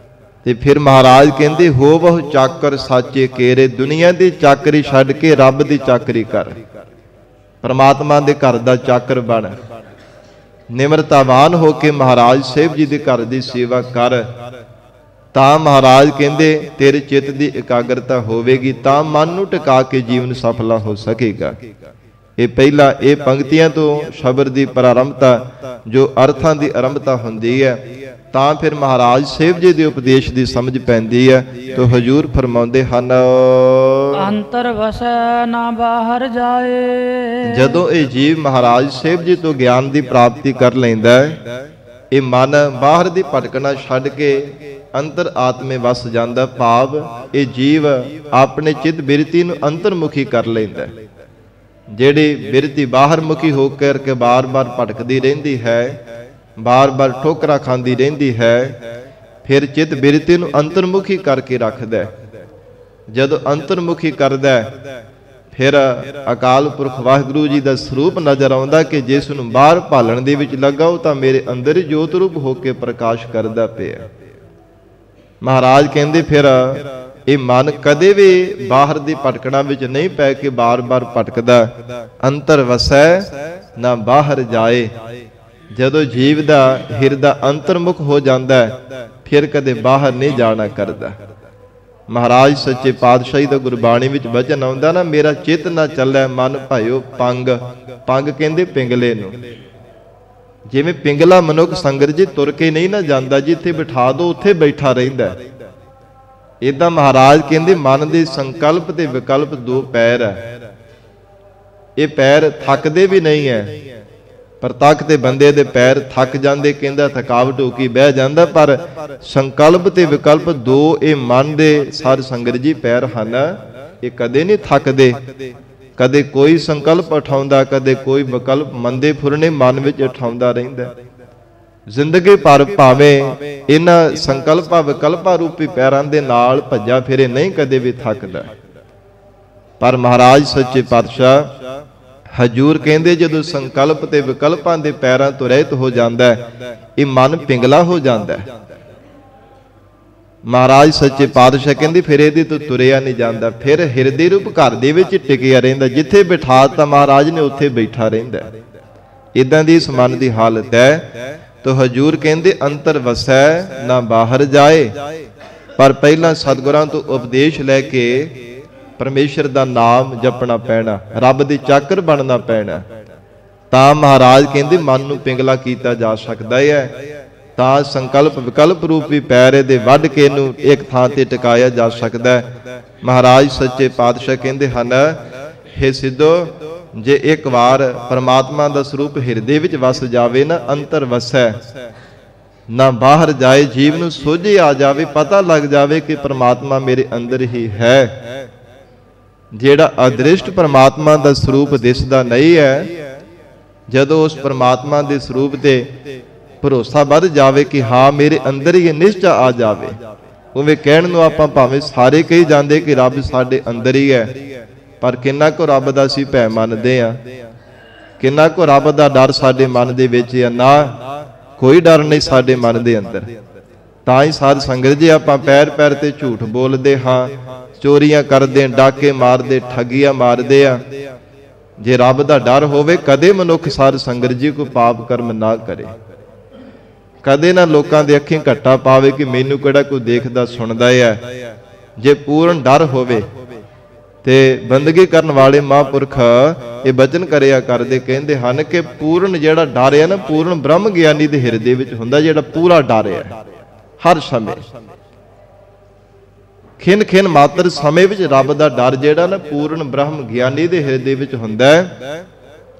ਤੇ ਫਿਰ ਮਹਾਰਾਜ ਕਹਿੰਦੇ ਹੋਵਹੁ ਚਾਕਰ ਸਾਚੇ ਕੇਰੇ। ਦੁਨੀਆ ਦੀ ਚਾਕਰੀ ਛੱਡ ਕੇ ਰੱਬ ਦੀ ਚਾਕਰੀ ਕਰ, ਪਰਮਾਤਮਾ ਦੇ ਘਰ ਦਾ ਚਾਕਰ ਬਣ। ਨਿਮਰਤਾਵਾਨ ਹੋ ਕੇ ਮਹਾਰਾਜ ਸਾਹਿਬ ਜੀ ਦੇ ਘਰ ਦੀ ਸੇਵਾ ਕਰ, ਤਾਂ ਮਹਾਰਾਜ ਕਹਿੰਦੇ ਤੇਰੇ ਚਿੱਤ ਦੀ ਇਕਾਗਰਤਾ ਹੋਵੇਗੀ, ਤਾਂ ਮਨ ਨੂੰ ਟਿਕਾ ਕੇ ਜੀਵਨ ਸਫਲਾ ਹੋ ਸਕੇਗਾ। ਇਹ ਪਹਿਲਾ ਇਹ ਪੰਕਤੀਆਂ ਤੋਂ ਸ਼ਬਦ ਦੀ ਪ੍ਰਾਰੰਭਤਾ ਜੋ ਅਰਥਾਂ ਦੀ ਆਰੰਭਤਾ ਹੁੰਦੀ ਹੈ, ਤਾਂ ਫਿਰ ਮਹਾਰਾਜ ਸਾਹਿਬ ਜੀ ਦੇ ਉਪਦੇਸ਼ ਦੀ ਸਮਝ ਪੈਂਦੀ ਹੈ। ਤੋ ਹਜੂਰ ਫਰਮਾਉਂਦੇ ਹਨ, ਅੰਤਰ ਵਸੈ ਨਾ ਬਾਹਰ ਜਾਏ। ਜਦੋਂ ਇਹ ਜੀਵ ਮਹਾਰਾਜ ਸਾਹਿਬ ਜੀ ਤੋਂ ਗਿਆਨ ਦੀ ਪ੍ਰਾਪਤੀ ਕਰ ਲੈਂਦਾ ਹੈ, ਇਹ ਮਨ ਬਾਹਰ ਦੀ ਭਟਕਣਾ ਛੱਡ ਕੇ ਅੰਤਰ ਆਤਮੇ ਵਸ ਜਾਂਦਾ। ਭਾਵ ਇਹ ਜੀਵ ਆਪਣੇ ਚਿੱਤ ਬਿਰਤੀ ਨੂੰ ਅੰਤਰਮੁਖੀ ਕਰ ਲੈਂਦਾ। ਜਿਹੜੀ ਬਿਰਤੀ ਬਾਹਰ ਮੁਖੀ ਹੋ ਕਰਕੇ ਬਾਰ-ਬਾਰ ਭਟਕਦੀ ਰਹਿੰਦੀ ਹੈ, ਬਾਰ-ਬਾਰ ਠੋਕਰਾਂ ਖਾਂਦੀ ਰਹਿੰਦੀ ਹੈ, ਫਿਰ ਚਿੱਤ ਬਿਰਤੀ ਨੂੰ ਅੰਤਰਮੁਖੀ ਕਰਕੇ ਰੱਖਦਾ। ਜਦੋਂ ਅੰਤਰਮੁਖੀ ਕਰਦਾ ਫਿਰ ਅਕਾਲ ਪੁਰਖ ਵਾਹਿਗੁਰੂ ਜੀ ਦਾ ਸਰੂਪ ਨਜ਼ਰ ਆਉਂਦਾ ਕਿ ਜਿਸ ਨੂੰ ਬਾਹਰ ਭਾਲਣ ਦੇ ਵਿੱਚ ਲੱਗਾ ਉਹ ਤਾਂ ਮੇਰੇ ਅੰਦਰ ਹੀ ਜੋਤ ਰੂਪ ਹੋ ਕੇ ਪ੍ਰਕਾਸ਼ ਕਰਦਾ ਪਿਆ। ਮਹਾਰਾਜ ਕਹਿੰਦੇ ਫਿਰ ਇਹ ਮਨ ਕਦੇ ਵੀ ਬਾਹਰ ਦੀ ਭਟਕਣਾ ਵਿੱਚ ਨਹੀਂ ਪੈ ਕੇ ਬਾਰ-ਬਾਰ ਭਟਕਦਾ, ਅੰਤਰ ਵਸੈ ਨਾ ਬਾਹਰ ਜਾਏ। ਜਦੋਂ ਜੀਵ ਦਾ ਹਿਰਦਾ ਅੰਤਰਮੁਖ ਹੋ ਜਾਂਦਾ ਫਿਰ ਕਦੇ ਬਾਹਰ ਨਹੀਂ ਜਾਣਾ ਕਰਦਾ। ਮਹਾਰਾਜ ਸੱਚੇ ਪਾਤਸ਼ਾਹੀ ਦਾ ਗੁਰਬਾਣੀ ਵਿੱਚ ਵਚਨ ਆਉਂਦਾ ਨਾ, ਮੇਰਾ ਚਿੱਤ ਨਾ ਚੱਲੈ ਮਨ ਭਾਇਓ ਪੰਗ। ਪੰਗ ਕਹਿੰਦੇ ਪਿੰਗਲੇ ਨੂੰ। ਜਿਵੇਂ ਪਿੰਗਲਾ ਮਨੁੱਖ ਸੰਗਤ ਜੀ ਤੁਰ ਕੇ ਨਹੀਂ ਨਾ ਜਾਂਦਾ, ਜਿੱਥੇ ਬਿਠਾ ਦੋ ਉੱਥੇ ਬੈਠਾ ਰਹਿੰਦਾ। ਏਦਾਂ ਮਹਾਰਾਜ ਕਹਿੰਦੇ ਮਨ ਦੇ ਸੰਕਲਪ ਤੇ ਵਿਕਲਪ ਦੋ ਪੈਰ ਹੈ, ਇਹ ਪੈਰ ਥੱਕਦੇ ਵੀ ਨਹੀਂ ਹੈ। ਪ੍ਰਤੱਖ ਤੇ ਬੰਦੇ ਦੇ ਪੈਰ ਥੱਕ ਜਾਂਦੇ, ਕਹਿੰਦਾ ਥਕਾਵਟ ਹੋ ਕੇ ਬਹਿ ਜਾਂਦਾ, ਪਰ ਸੰਕਲਪ ਤੇ ਵਿਕਲਪ ਦੋ ਇਹ ਮਨ ਦੇ ਸਾਧ ਸੰਗਤ ਜੀ ਪੈਰ ਹਨ, ਇਹ ਕਦੇ ਨਹੀਂ ਥੱਕਦੇ। ਕਦੇ ਕੋਈ ਸੰਕਲਪ ਉਠਾਉਂਦਾ, ਕਦੇ ਕੋਈ ਵਿਕਲਪ ਮੰਦੇ ਫੁਰਨੇ ਮਨ ਵਿੱਚ ਉਠਾਉਂਦਾ ਰਹਿੰਦਾ। ਜ਼ਿੰਦਗੀ ਭਰ ਭਾਵੇਂ ਇਹਨਾਂ ਸੰਕਲਪਾਂ ਵਿਕਲਪਾਂ ਰੂਪੀ ਪੈਰਾਂ ਦੇ ਨਾਲ ਭੱਜਾ ਫਿਰੇ, ਨਹੀਂ ਕਦੇ ਵੀ ਥੱਕਦਾ। ਪਰ ਮਹਾਰਾਜ ਸੱਚੇ ਪਾਤਸ਼ਾਹ ਹਜੂਰ ਕਹਿੰਦੇ ਜਦੋਂ ਸੰਕਲਪ ਤੇ ਵਿਕਲਪਾਂ ਦੇ ਪੈਰਾਂ ਤੋਂ ਰਹਿਤ ਹੋ ਜਾਂਦਾ ਇਹ ਮਨ ਪਿੰਗਲਾ ਹੋ ਜਾਂਦਾ। ਮਹਾਰਾਜ ਸੱਚੇ ਪਾਤਸ਼ਾਹ ਕਹਿੰਦੇ ਫਿਰ ਇਹਦੇ ਤੋਂ ਤੁਰਿਆ ਨਹੀਂ ਜਾਂਦਾ, ਫਿਰ ਹਿਰਦੇ ਰੂਪ ਘਰ ਦੇ ਵਿੱਚ ਟਿਕਿਆ ਰਹਿੰਦਾ। ਜਿੱਥੇ ਬਿਠਾ ਤਾਂ ਮਹਾਰਾਜ ਨੇ ਉੱਥੇ ਬੈਠਾ ਰਹਿੰਦਾ। ਇਦਾਂ ਦੀ ਇਸ ਮਨ ਦੀ ਹਾਲਤ ਹੈ। ਤੋ ਹਜੂਰ ਕਹਿੰਦੇ ਅੰਤਰ ਵਸੈ ਨਾ ਬਾਹਰ ਜਾਏ। ਪਰ ਪਹਿਲਾਂ ਸਤਿਗੁਰਾਂ ਤੋਂ ਉਪਦੇਸ਼ ਲੈ ਕੇ ਪਰਮੇਸ਼ਰ ਦਾ ਨਾਮ ਜਪਣਾ ਪੈਣਾ, ਰੱਬ ਦੇ ਚਾਕਰ ਬਣਨਾ ਪੈਣਾ, ਤਾਂ ਮਹਾਰਾਜ ਕਹਿੰਦੇ ਮਨ ਨੂੰ ਪਿੰਗਲਾ ਕੀਤਾ ਜਾ ਸਕਦਾ ਹੈ। ਤਾਂ ਸੰਕਲਪ ਵਿਕਲਪ ਰੂਪੀ ਪੈਰ ਇਹਦੇ ਵੱਢ ਕੇ ਇਹਨੂੰ ਇੱਕ ਥਾਂ ਤੇ ਟਿਕਾਇਆ ਜਾ ਸਕਦਾ ਹੈ। ਮਹਾਰਾਜ ਸੱਚੇ ਪਾਤਸ਼ਾਹ ਕਹਿੰਦੇ ਹਨ, ਹੇ ਸਿੱਧੋ, ਜੇ ਇੱਕ ਵਾਰ ਪਰਮਾਤਮਾ ਦਾ ਸਰੂਪ ਹਿਰਦੇ ਵਿੱਚ ਵਸ ਜਾਵੇ ਨਾ, ਅੰਤਰ ਵਸੈ ਨਾ ਬਾਹਰ ਜਾਏ, ਜੀਵ ਨੂੰ ਸੋਝੀ ਆ ਜਾਵੇ, ਪਤਾ ਲੱਗ ਜਾਵੇ ਕਿ ਪਰਮਾਤਮਾ ਮੇਰੇ ਅੰਦਰ ਹੀ ਹੈ। ਜਿਹੜਾ ਅਦ੍ਰਿਸ਼ਟ ਪਰਮਾਤਮਾ ਦਾ ਸਰੂਪ ਦਿਸਦਾ ਨਹੀਂ ਹੈ, ਜਦੋਂ ਉਸ ਪਰਮਾਤਮਾ ਦੇ ਸਰੂਪ ਤੇ ਭਰੋਸਾ ਵੱਧ ਜਾਵੇ ਕਿ ਹਾਂ ਮੇਰੇ ਅੰਦਰ ਹੀ ਨਿਸ਼ਚਾ ਆ ਜਾਵੇ। ਉਵੇਂ ਕਹਿਣ ਨੂੰ ਆਪਾਂ ਭਾਵੇਂ ਸਾਰੇ ਕਹੀ ਜਾਂਦੇ ਕਿ ਰੱਬ ਸਾਡੇ ਅੰਦਰ ਹੀ ਹੈ, ਪਰ ਕਿੰਨਾ ਕੁ ਰੱਬ ਦਾ ਅਸੀਂ ਭੈ ਮੰਨਦੇ ਆ, ਕਿੰਨਾ ਕੁ ਰੱਬ ਦਾ ਡਰ ਸਾਡੇ ਮਨ ਦੇ ਵਿੱਚ ਆ? ਨਾ, ਕੋਈ ਡਰ ਨਹੀਂ ਸਾਡੇ ਮਨ ਦੇ ਅੰਦਰ। ਤਾਂ ਹੀ ਸਾਧ ਸੰਗਤ ਜੀ ਆਪਾਂ ਪੈਰ ਪੈਰ ਤੇ ਝੂਠ ਬੋਲਦੇ ਹਾਂ, ਚੋਰੀਆਂ ਕਰਦੇ, ਡਾਕੇ ਮਾਰਦੇ, ਠੱਗੀਆਂ ਮਾਰਦੇ ਆ। ਜੇ ਰੱਬ ਦਾ ਡਰ ਹੋਵੇ ਕਦੇ ਮਨੁੱਖ ਸਾਧ ਸੰਗਤ ਜੀ ਕੋਈ ਪਾਪ ਕਰਮ ਨਾ ਕਰੇ, ਕਦੇ ਨਾ ਲੋਕਾਂ ਦੇ ਅੱਖੀਂ ਘੱਟਾ ਪਾਵੇ ਕਿ ਮੈਨੂੰ ਕਿਹੜਾ ਕੋਈ ਦੇਖਦਾ ਸੁਣਦਾ ਹੈ। ਜੇ ਪੂਰਨ ਡਰ ਹੋਵੇ ਤੇ ਬੰਦਗੀ ਕਰਨ ਵਾਲੇ ਮਹਾਂਪੁਰਖ ਇਹ ਬਚਨ ਕਰਿਆ ਕਰਦੇ, ਕਹਿੰਦੇ ਹਨ ਕਿ ਪੂਰਨ ਜਿਹੜਾ ਡਰ ਹੈ ਨਾ, ਪੂਰਨ ਬ੍ਰਹਮ ਗਿਆਨੀ ਦੇ ਹਿਰਦੇ ਵਿੱਚ ਹੁੰਦਾ, ਜਿਹੜਾ ਪੂਰਾ ਡਰ ਹੈ ਹਰ ਸਮੇਂ। ਖਿੰਨ ਖਿੰਨ ਮਾਤਰ ਸਮੇਂ ਵਿੱਚ ਰੱਬ ਦਾ ਡਰ ਜਿਹੜਾ ਨਾ ਪੂਰਨ ਬ੍ਰਹਮ ਗਿਆਨੀ ਦੇ ਹਿਰਦੇ ਵਿੱਚ ਹੁੰਦਾ ਹੈ।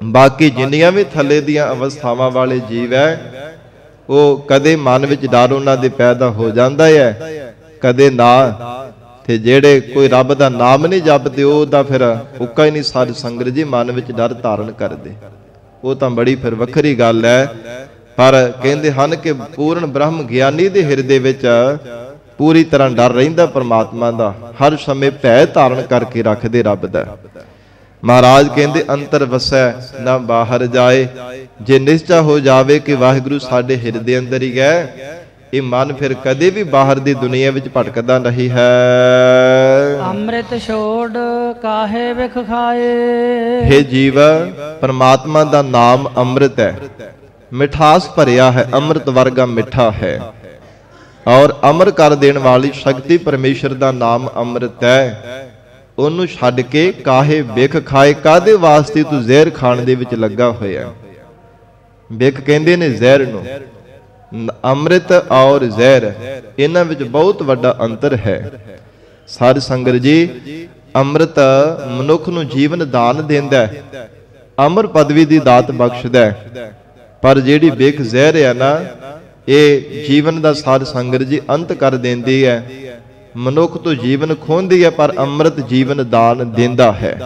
ਬਾਕੀ ਜਿੰਨੀਆਂ ਵੀ ਥੱਲੇ ਦੀਆਂ ਅਵਸਥਾਵਾਂ ਵਾਲੇ ਜੀਵ ਹੈ, ਉਹ ਕਦੇ ਮਨ ਵਿੱਚ ਡਰ ਉਹਨਾਂ ਦੇ ਪੈਦਾ ਹੋ ਜਾਂਦਾ ਹੈ, ਕਦੇ ਨਾ। ਤੇ ਜਿਹੜੇ ਕੋਈ ਰੱਬ ਦਾ ਨਾਮ ਨਹੀਂ ਜਪਦੇ, ਉਹ ਤਾਂ ਫਿਰ ਉੱਕਾ ਹੀ ਨਹੀਂ ਸਾਧ ਸੰਗਤ ਜੀ ਮਨ ਵਿੱਚ ਡਰ ਧਾਰਨ ਕਰਦੇ। ਉਹ ਤਾਂ ਬੜੀ ਫਿਰ ਵੱਖਰੀ ਗੱਲ ਹੈ। ਪਰ ਕਹਿੰਦੇ ਹਨ ਕਿ ਪੂਰਨ ਬ੍ਰਹਮ ਗਿਆਨੀ ਦੇ ਹਿਰਦੇ ਵਿੱਚ ਪੂਰੀ ਤਰ੍ਹਾਂ ਡਰ ਰਹਿੰਦਾ ਪਰਮਾਤਮਾ ਦਾ, ਹਰ ਸਮੇਂ ਭੈ ਧਾਰਨ ਕਰਕੇ ਰੱਖਦੇ ਰੱਬ ਦਾ। ਮਹਾਰਾਜ ਕਹਿੰਦੇ ਅੰਤਰ ਵਸੈ ਨਾ ਬਾਹਰ ਜਾਏ। ਜੇ ਨਿਸ਼ਚਾ ਹੋ ਜਾਵੇ ਕਿ ਵਾਹਿਗੁਰੂ ਸਾਡੇ ਹਿਰਦੇ ਅੰਦਰ ਹੀ ਹੈ, ਇਹ ਮਨ ਫਿਰ ਕਦੇ ਵੀ ਬਾਹਰ ਦੀ ਦੁਨੀਆ ਵਿੱਚ ਭਟਕਦਾ ਨਹੀਂ ਹੈ। ਅੰਮ੍ਰਿਤ ਛੋੜ ਕਾਹੇ ਵਿਖ ਖਾਏ। ਹੇ ਜੀਵ, ਪਰਮਾਤਮਾ ਦਾ ਨਾਮ ਅੰਮ੍ਰਿਤ ਹੈ, ਮਿਠਾਸ ਭਰਿਆ ਹੈ, ਅੰਮ੍ਰਿਤ ਵਰਗਾ ਮਿੱਠਾ ਹੈ। ਔਰ ਅਮਰ ਕਰ ਦੇਣ ਵਾਲੀ ਸ਼ਕਤੀ ਪਰਮੇਸ਼ਰ ਦਾ ਨਾਮ ਅੰਮ੍ਰਿਤ ਹੈ। ਉਹਨੂੰ ਛੱਡ ਕੇ ਕਾਹੇ ਵਿਖ ਖਾਏ। ਕਾਹਦੇ ਵਾਸਤੇ ਤੂੰ ਜ਼ਹਿਰ ਖਾਣ ਦੇ ਵਿੱਚ ਲੱਗਾ ਹੋਇਆ? ਵਿਖ ਕਹਿੰਦੇ ਨੇ ਜ਼ਹਿਰ ਨੂੰ। ਅੰਮ੍ਰਿਤ ਔਰ ਜ਼ਹਿਰ, ਇਹਨਾਂ ਵਿੱਚ ਬਹੁਤ ਵੱਡਾ ਅੰਤਰ ਹੈ। ਸਾਧ ਸੰਗਤ ਜੀ, ਅੰਮ੍ਰਿਤ ਮਨੁੱਖ ਨੂੰ ਜੀਵਨ ਦਾਨ ਦਿੰਦਾ ਹੈ, ਅਮਰ ਪਦਵੀ ਦੀ ਦਾਤ ਬਖਸ਼ਦਾ ਹੈ। ਪਰ ਜਿਹੜੀ ਵਿਖ ਜ਼ਹਿਰ ਹੈ ਨਾ, ਇਹ ਜੀਵਨ ਦਾ ਸਾਧ ਸੰਗਤ ਜੀ ਅੰਤ ਕਰ ਦਿੰਦੀ ਹੈ, ਮਨੁੱਖ ਤੋਂ ਜੀਵਨ ਖੋਹਦੀ ਹੈ, ਪਰ ਅੰਮ੍ਰਿਤ ਜੀਵਨ ਦਾਨ ਦਿੰਦਾ ਹੈ।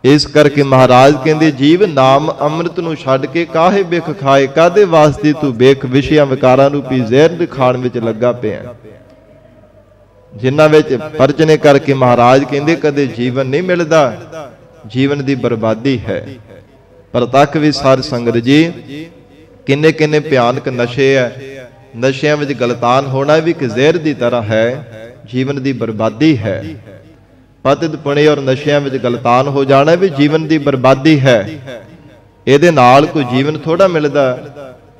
ਇਸ ਕਰਕੇ ਮਹਾਰਾਜ ਕਹਿੰਦੇ ਜੀਵ ਨਾਮ ਅੰਮ੍ਰਿਤ ਨੂੰ ਛੱਡ ਕੇ ਕਾਹੇ ਵਿਖ ਖਾਏ। ਕਾਹਦੇ ਵਾਸਤੇ ਤੂੰ ਵਿਖ ਵਿਸ਼ਿਆਂ ਵਿਕਾਰਾਂ ਰੂਪੀ ਜ਼ਹਿਰ ਖਾਣ ਵਿੱਚ ਲੱਗਾ ਪਿਆ? ਜਿਨ੍ਹਾਂ ਵਿੱਚ ਪਰਚਨੇ ਕਰਕੇ ਮਹਾਰਾਜ ਕਹਿੰਦੇ ਕਦੇ ਜੀਵਨ ਨਹੀਂ ਮਿਲਦਾ, ਜੀਵਨ ਦੀ ਬਰਬਾਦੀ ਹੈ। ਪਰ ਤੱਕ ਵੀ ਸਾਧ ਸੰਗਤ ਜੀ ਕਿੰਨੇ ਕਿੰਨੇ ਭਿਆਨਕ ਨਸ਼ੇ ਹੈ। ਨਸ਼ਿਆਂ ਵਿੱਚ ਗਲਤਾਨ ਹੋਣਾ ਵੀ ਇੱਕ ਜ਼ਹਿਰ ਦੀ ਤਰ੍ਹਾਂ ਹੈ, ਜੀਵਨ ਦੀ ਬਰਬਾਦੀ ਹੈ। ਪਤਿਤ ਪੁਣੇ ਔਰ ਨਸ਼ਿਆਂ ਵਿੱਚ ਗਲਤਾਨ ਹੋ ਜਾਣਾ ਵੀ ਜੀਵਨ ਦੀ ਬਰਬਾਦੀ ਹੈ। ਇਹਦੇ ਨਾਲ ਕੋਈ ਜੀਵਨ ਥੋੜਾ ਮਿਲਦਾ।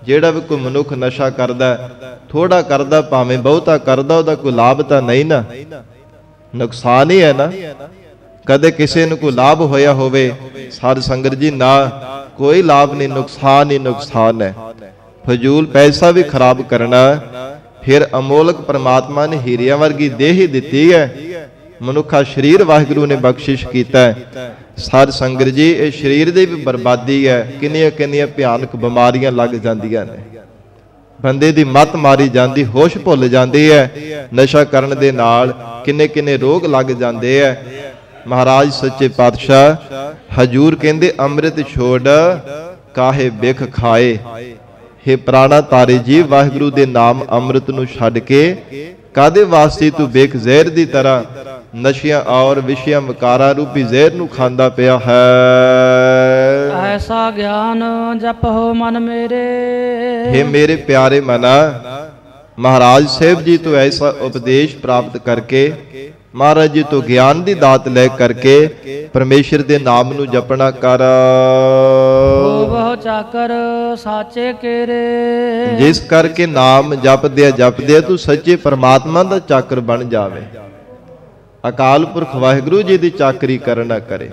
ਜਿਹੜਾ ਵੀ ਕੋਈ ਮਨੁੱਖ ਨਸ਼ਾ ਕਰਦਾ, ਥੋੜਾ ਕਰਦਾ ਭਾਵੇਂ ਬਹੁਤਾ ਕਰਦਾ, ਉਹਦਾ ਕੋਈ ਲਾਭ ਤਾਂ ਨਹੀਂ ਨਾ, ਨੁਕਸਾਨ ਹੀ ਹੈ ਨਾ। ਕਦੇ ਕਿਸੇ ਨੂੰ ਕੋਈ ਲਾਭ ਹੋਇਆ ਹੋਵੇ? ਸਾਧ ਸੰਗਤ ਜੀ ਨਾ, ਕੋਈ ਲਾਭ ਨਹੀਂ, ਨੁਕਸਾਨ ਹੀ ਨੁਕਸਾਨ ਹੈ। ਫਜ਼ੂਲ ਪੈਸਾ ਵੀ ਖਰਾਬ ਕਰਨਾ। ਫਿਰ ਅਮੋਲਕ ਪ੍ਰਮਾਤਮਾ ਨੇ ਹੀਰਿਆਂ ਵਰਗੀ ਦੇਹ ਹੀ ਦਿੱਤੀ ਹੈ, ਮਨੁੱਖਾ ਸਰੀਰ ਵਾਹਿਗੁਰੂ ਨੇ ਬਖਸ਼ਿਸ਼ ਕੀਤਾ ਹੈ। ਸਾਧ ਸੰਗਤ ਜੀ ਇਹ ਸਰੀਰ ਦੀ ਵੀ ਬਰਬਾਦੀ ਹੈ। ਕਿੰਨੀਆਂ ਕਿੰਨੀਆਂ ਭਿਆਨਕ ਬਿਮਾਰੀਆਂ ਲੱਗ ਜਾਂਦੀਆਂ ਨੇ, ਬੰਦੇ ਦੀ ਮੱਤ ਮਾਰੀ ਜਾਂਦੀ, ਹੋਸ਼ ਭੁੱਲ ਜਾਂਦੀ ਹੈ। ਨਸ਼ਾ ਕਰਨ ਦੇ ਨਾਲ ਕਿੰਨੇ ਕਿੰਨੇ ਰੋਗ ਲੱਗ ਜਾਂਦੇ ਹੈ। ਮਹਾਰਾਜ ਸੱਚੇ ਪਾਤਸ਼ਾਹ ਹਜੂਰ ਕਹਿੰਦੇ ਅੰਮ੍ਰਿਤ ਛੋੜ ਕਾਹੇ ਬਿਖ ਖਾਏ। हे ਪ੍ਰਾਣਾ ਤਾਰੇ ਜੀ, ਵਾਹਿਗੁਰੂ ਦੇ ਨਾਮ ਅੰਮ੍ਰਿਤ ਨੂੰ ਛੱਡ ਕੇ ਕਾਦੇ ਵਾਸਤੇ ਤੂੰ ਬਿਖ ਜ਼ਹਿਰ ਦੀ ਤਰ੍ਹਾਂ ਨਸ਼ਿਆਂ ਔਰ ਵਿਸ਼ਿਆਂ ਵਿਕਾਰਾਂ ਰੂਪੀ ਜ਼ਹਿਰ ਨੂੰ ਖਾਂਦਾ ਪਿਆ ਹੈ। ਐਸਾ ਗਿਆਨ ਜਪੋ ਮਨ ਮੇਰੇ। हे ਮੇਰੇ ਪਿਆਰੇ ਮਨਾ, ਮਹਾਰਾਜ ਸਾਹਿਬ ਜੀ ਤੋਂ ਐਸਾ ਉਪਦੇਸ਼ ਪ੍ਰਾਪਤ ਕਰਕੇ, ਮਹਾਰਾਜ ਜੀ ਤੋਂ ਗਿਆਨ ਦੀ ਦਾਤ ਲੈ ਕਰਕੇ ਪਰਮੇਸ਼ਰ ਦੇ ਨਾਮ ਨੂੰ ਜਪਣਾ ਕਰ। ਬਹੁ ਚਾਕਰ ਸਾਚੇ ਕੇਰੇ। ਜਿਸ ਕਰਕੇ ਨਾਮ ਜਪਦੇ ਤੂੰ ਸੱਚੇ ਪਰਮਾਤਮਾ ਦਾ ਚਾਕਰ ਬਣ ਜਾਵੇ। ਅਕਾਲ ਪੁਰਖ ਵਾਹਿਗੁਰੂ ਜੀ ਦੀ ਚਾਕਰੀ ਕਰਨਾ ਕਰੇ।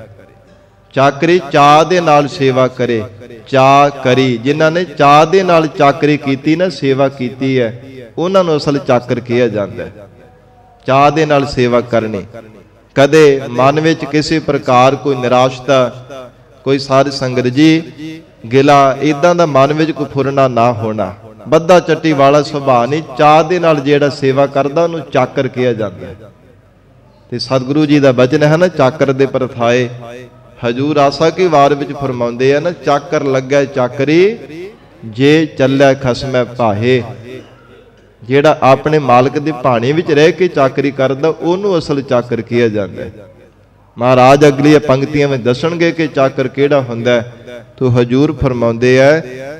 ਚਾਕਰੀ ਚਾਹ ਦੇ ਨਾਲ ਸੇਵਾ ਕਰੇ। ਚਾਹ ਕਰੀ, ਜਿਨ੍ਹਾਂ ਨੇ ਚਾਹ ਦੇ ਨਾਲ ਚਾਕਰੀ ਕੀਤੀ ਨਾ, ਸੇਵਾ ਕੀਤੀ ਹੈ, ਉਹਨਾਂ ਨੂੰ ਅਸਲ ਚਾਕਰ ਕਿਹਾ ਜਾਂਦਾ ਹੈ। ਚਾਹ ਦੇ ਨਾਲ ਸੇਵਾ ਕਰਨੀ। ਕਦੇ ਮਨ ਵਿੱਚ ਕਿਸੇ ਪ੍ਰਕਾਰ ਕੋਈ ਨਿਰਾਸ਼ਤਾ, ਕੋਈ ਸਾਧ ਸੰਗਤ ਜੀ ਗਿਲਾ, ਇਦਾਂ ਦਾ ਮਨ ਵਿੱਚ ਕੋਈ ਫੁਰਨਾ ਨਾ ਹੋਣਾ। ਬੱਧਾ ਚੱਟੀ ਵਾਲਾ ਸੁਭਾਅ ਨਹੀਂ। ਚਾਹ ਦੇ ਨਾਲ ਜਿਹੜਾ ਸੇਵਾ ਕਰਦਾ ਉਹਨੂੰ ਚਾਕਰ ਕਿਹਾ ਜਾਂਦਾ ਹੈ। ਤੇ ਸਤਿਗੁਰੂ ਜੀ ਦਾ ਬਚਨ ਹੈ ਨਾ, ਚਾਕਰ ਦੇ ਪਰਥਾਏ। ਹਜੂਰ ਆਸਾ ਕੀ ਵਾਰ ਵਿੱਚ ਫਰਮਾਉਂਦੇ ਆ ਨਾ, ਚਾਕਰ ਲੱਗੈ ਚਾਕਰੀ ਜੇ ਚੱਲੈ ਖਸਮੈ ਭਾਹੇ। ਜਿਹੜਾ ਆਪਣੇ ਮਾਲਕ ਦੇ ਭਾਣੇ ਵਿੱਚ ਰਹਿ ਕੇ ਚਾਕਰੀ ਕਰਦਾ ਉਹਨੂੰ ਅਸਲ ਚਾਕਰ ਕਿਹਾ ਜਾਂਦਾ ਹੈ। ਮਹਾਰਾਜ ਅਗਲੀਆਂ ਪੰਕਤੀਆਂ ਵਿੱਚ ਦੱਸਣਗੇ ਕਿ ਚਾਕਰ ਕਿਹੜਾ ਹੁੰਦਾ ਹੈ। ਤੋ ਹਜੂਰ ਫਰਮਾਉਂਦੇ ਆ,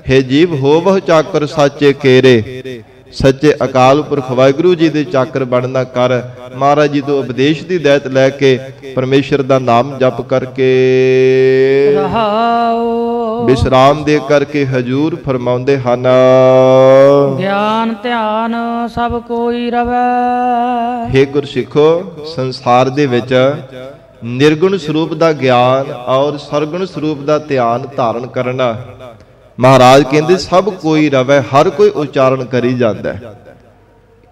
हे ਜੀਵ ਹੋਵਹੁ ਚਾਕਰ ਸਾਚੇ ਕੇਰੇ। ਸੱਚੇ ਅਕਾਲ ਪੁਰਖ ਵਾਹਿਗੁਰੂ ਜੀ ਦੇ ਚਾਕਰ ਬਣਨਾ ਕਰ। ਮਹਾਰਾਜ ਜੀ ਤੋਂ ਉਪਦੇਸ਼ ਦੀ ਦਾਤ ਲੈ ਕੇ ਪਰਮੇਸ਼ਰ ਦਾ ਨਾਮ ਜਪ ਕਰਕੇ ਰਹਾਉ। ਵਿਸ਼ਰਾਮ ਦੇ ਕਰਕੇ ਹਜੂਰ ਫਰਮਾਉਂਦੇ ਹਨ, ਗਿਆਨ ਧਿਆਨ ਸਭ ਕੋਈ ਰਵੈ। हे ਗੁਰਸਿੱਖੋ, ਸੰਸਾਰ ਦੇ ਵਿੱਚ ਨਿਰਗੁਣ ਸਰੂਪ ਦਾ ਗਿਆਨ ਔਰ ਸਰਗੁਣ ਸਰੂਪ ਦਾ ਧਿਆਨ ਧਾਰਨ ਕਰਨਾ, ਮਹਾਰਾਜ ਕਹਿੰਦੇ ਸਭ ਕੋਈ ਰਵੈ, ਹਰ ਕੋਈ ਉਚਾਰਨ ਕਰੀ ਜਾਂਦਾ ਹੈ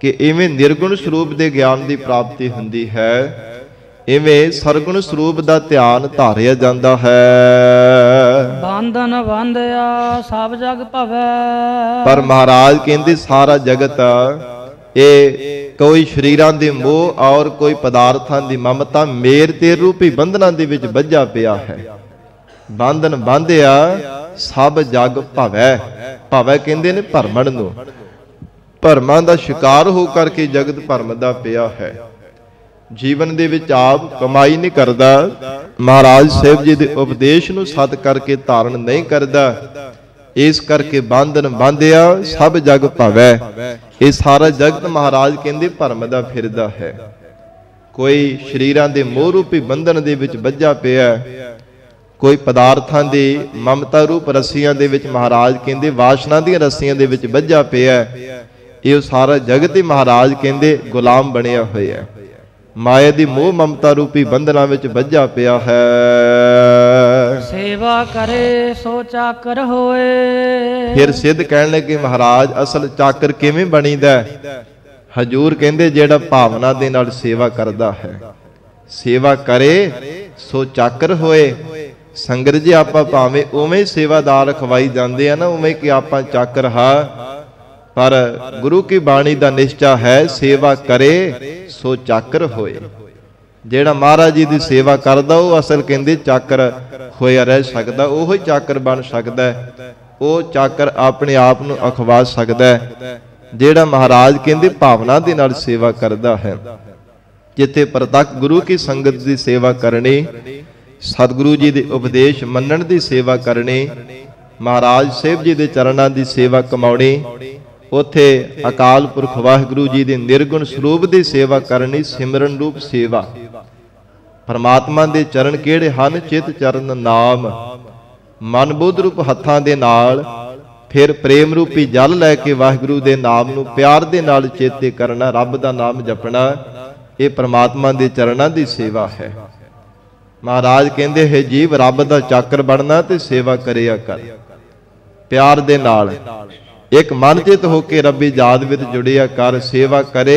ਕਿ ਇਵੇਂ ਨਿਰਗੁਣ ਸਰੂਪ ਦੇ ਗਿਆਨ ਦੀ ਪ੍ਰਾਪਤੀ ਹੁੰਦੀ ਹੈ, ਇਵੇਂ ਸਰਗੁਣ ਸਰੂਪ ਦਾ ਧਿਆਨ ਧਾਰਿਆ ਜਾਂਦਾ ਹੈ। ਬੰਧਨ ਬੰਧਿਆ ਸਭ ਜਗ ਭਵੈ। ਪਰ ਮਹਾਰਾਜ ਕਹਿੰਦੇ ਸਾਰਾ ਜਗਤ ਇਹ ਕੋਈ ਸਰੀਰਾਂ ਦੇ ਮੋਹ ਔਰ ਕੋਈ ਪਦਾਰਥਾਂ ਦੀ ਮਮਤਾ ਮੇਰ ਤੇ ਰੂਪੀ ਬੰਧਨਾਂ ਦੇ ਵਿੱਚ ਬੱਝਾ ਪਿਆ ਹੈ। ਬੰਧਨ ਬੰਧਿਆ ਸਭ ਜਗ ਭਵੈ। ਭਵੈ ਕਹਿੰਦੇ ਨੇ ਭਰਮਣ ਨੂੰ। ਭਰਮਾਂ ਦਾ ਸ਼ਿਕਾਰ ਹੋ ਕਰਕੇ ਜਗਤ ਭਰਮਦਾ ਪਿਆ ਹੈ। ਜੀਵਨ ਦੇ ਵਿੱਚ ਆਪ ਕਮਾਈ ਨਹੀਂ ਕਰਦਾ, ਮਹਾਰਾਜ ਸਾਹਿਬ ਜੀ ਦੇ ਉਪਦੇਸ਼ ਨੂੰ ਸਤ ਕਰਕੇ ਧਾਰਨ ਨਹੀਂ ਕਰਦਾ, ਇਸ ਕਰਕੇ ਬੰਧਨ ਬੰਧਿਆ ਸਭ ਜਗ ਭਵੈ। ਇਹ ਸਾਰਾ ਜਗਤ ਮਹਾਰਾਜ ਕਹਿੰਦੇ ਭਰਮਦਾ ਫਿਰਦਾ ਹੈ। ਕੋਈ ਸਰੀਰਾਂ ਦੇ ਮੋਹ ਰੂਪੀ ਬੰਧਨ ਦੇ ਵਿੱਚ ਬੱਝਾ ਪਿਆ, ਕੋਈ ਪਦਾਰਥਾਂ ਦੀ ਮਮਤਾ ਰੂਪ ਰੱਸੀਆਂ ਦੇ ਵਿੱਚ ਮਹਾਰਾਜ ਕਹਿੰਦੇ ਵਾਸ਼ਨਾ ਦੀਆਂ ਰੱਸੀਆਂ ਦੇ ਵਿੱਚ ਬੱਝਾ ਪਿਆ। ਇਹ ਸਾਰਾ ਜਗਤ ਹੀ ਮਹਾਰਾਜ ਕਹਿੰਦੇ ਗੁਲਾਮ ਬਣਿਆ ਹੋਇਆ, ਮਾਇਆ ਦੀ ਮੋਹ ਮਮਤਾ ਰੂਪੀ ਬੰਧਨਾਂ ਵਿੱਚ ਬੱਝਾ ਪਿਆ ਹੈ। ਸੇਵਾ ਕਰੇ ਸੋ ਚਾਕਰ ਹੋਏ। ਫਿਰ ਸਿੱਧ ਕਹਿਣ ਲੱਗੇ ਮਹਾਰਾਜ ਅਸਲ ਚਾਕਰ ਕਿਵੇਂ ਬਣੀਦਾ? ਹਜੂਰ ਕਹਿੰਦੇ ਜਿਹੜਾ ਭਾਵਨਾ ਦੇ ਨਾਲ ਸੇਵਾ ਕਰਦਾ ਹੈ, ਸੇਵਾ ਕਰੇ ਸੋ ਚਾਕਰ ਹੋਏ। ਸੰਗਤ ਜੀ ਆਪਾਂ ਭਾਵੇਂ ਉਵੇਂ ਸੇਵਾਦਾਰ ਖਵਾਈ ਜਾਂਦੇ ਆ ਨਾ, ਉਵੇਂ ਕਿ ਆਪਾਂ ਚਾਕਰ ਹਾਂ, ਪਰ ਗੁਰੂ ਕੀ ਬਾਣੀ ਦਾ ਨਿਸ਼ਚਾ ਹੈ ਸੇਵਾ ਕਰੇ ਸੋ ਚਾਕਰ ਹੋਏ। ਜਿਹੜਾ ਮਹਾਰਾਜ ਜੀ ਦੀ ਸੇਵਾ ਕਰਦਾ ਉਹ ਅਸਲ ਕਹਿੰਦੇ ਚਾਕਰ ਹੋਇਆ ਰਹਿ ਸਕਦਾ, ਉਹ ਹੀ ਚਾਕਰ ਬਣ ਸਕਦਾ, ਉਹ ਚਾਕਰ ਆਪਣੇ ਆਪ ਨੂੰ ਅਖਵਾ ਸਕਦਾ ਜਿਹੜਾ ਮਹਾਰਾਜ ਕਹਿੰਦੇ ਭਾਵਨਾ ਦੇ ਨਾਲ ਸੇਵਾ ਕਰਦਾ ਹੈ। जिथे प्रतख गुरु की संगत की सेवा करनी, सतगुरु जी के उपदेश मनण की सेवा करनी, महाराज साहिब जी के चरणों की सेवा कमाउणी, उथे अकाल पुरख वाहिगुरु जी के निर्गुण स्वरूप की सेवा करनी, सिमरन रूप सेवा। परमात्मा के चरण किहड़े हन? चित चरण नाम। मन बुद्ध रूप हत्थां दे नाल, फिर प्रेम रूपी जल लैके वाहिगुरु दे नाम नूं प्यार दे नाल चेते करना, रब दा नाम जपना, ये परमात्मा दे चरणों की सेवा है। महाराज कहंदे है जीव रब दा चाकर बनना ते सेवा करिया कर प्यार दे नाल, एक मन चित होके रबी जाद विच जुड़िया कर, सेवा करे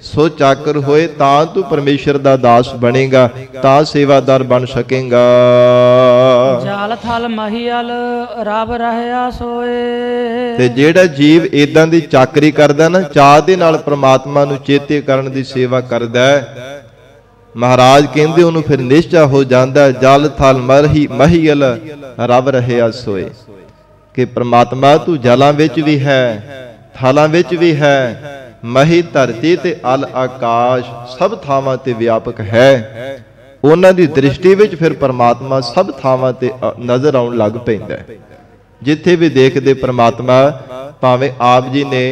सो चाकर होए, तां तू परमेश्वर दा दास बनेगा, तां सेवादार बन सकेगा। जाल थल महियल रब रहया सोए। ते जेड़ा जीव इदां दी चाकरी करदा ना, चाह दे नाल परमात्मा नूं चेते करन दी सेवा करदा है, महाराज कहंदे ओनू फिर निश्चा हो जांदा, जल थल महियल रब रहया सोए, कि परमात्मा तू जलां विच भी है, थालां विच भी है, मही धरती ते अल आकाश सब थावां ते व्यापक है। उन्हां दी दृष्टि विच फिर परमात्मा सब थावां ते नजर आउण लग पैंदा है। जिथे भी देखदे परमात्मा, भावें आप जी ने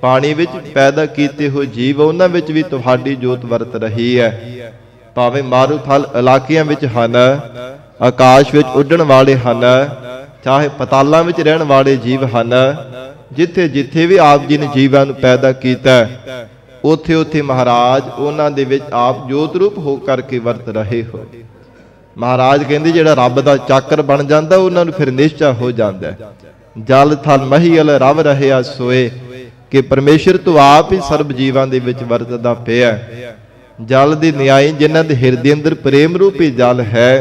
पानी विच पैदा कीते होए जीव, उन्हां विच भी तुहाडी जोत वरत रही है। भावें मारूथल इलाकिਆਂ विच हन, आकाश विच उड्डण वाले हन, चाहे पतालों में रहने वाले जीव हैं, जिथे जिथे भी आप जी ने जीवां नूं पैदा किया, उथे उथे महाराज उन्हां दे विच आप जोत रूप हो करके वरत रहे हो। महाराज कहंदे जिहड़ा रब दा चाकर बन जांदा, उन्हां नूं फिर निश्चा हो जांदा है। जल थल महियल रब रहया सोए, कि परमेश्वर तू आप ही सर्व जीवां दे विच वरतदा पिया। जल दी न्याई जिन्हां दे हिरदे अंदर प्रेम रूपी जल है,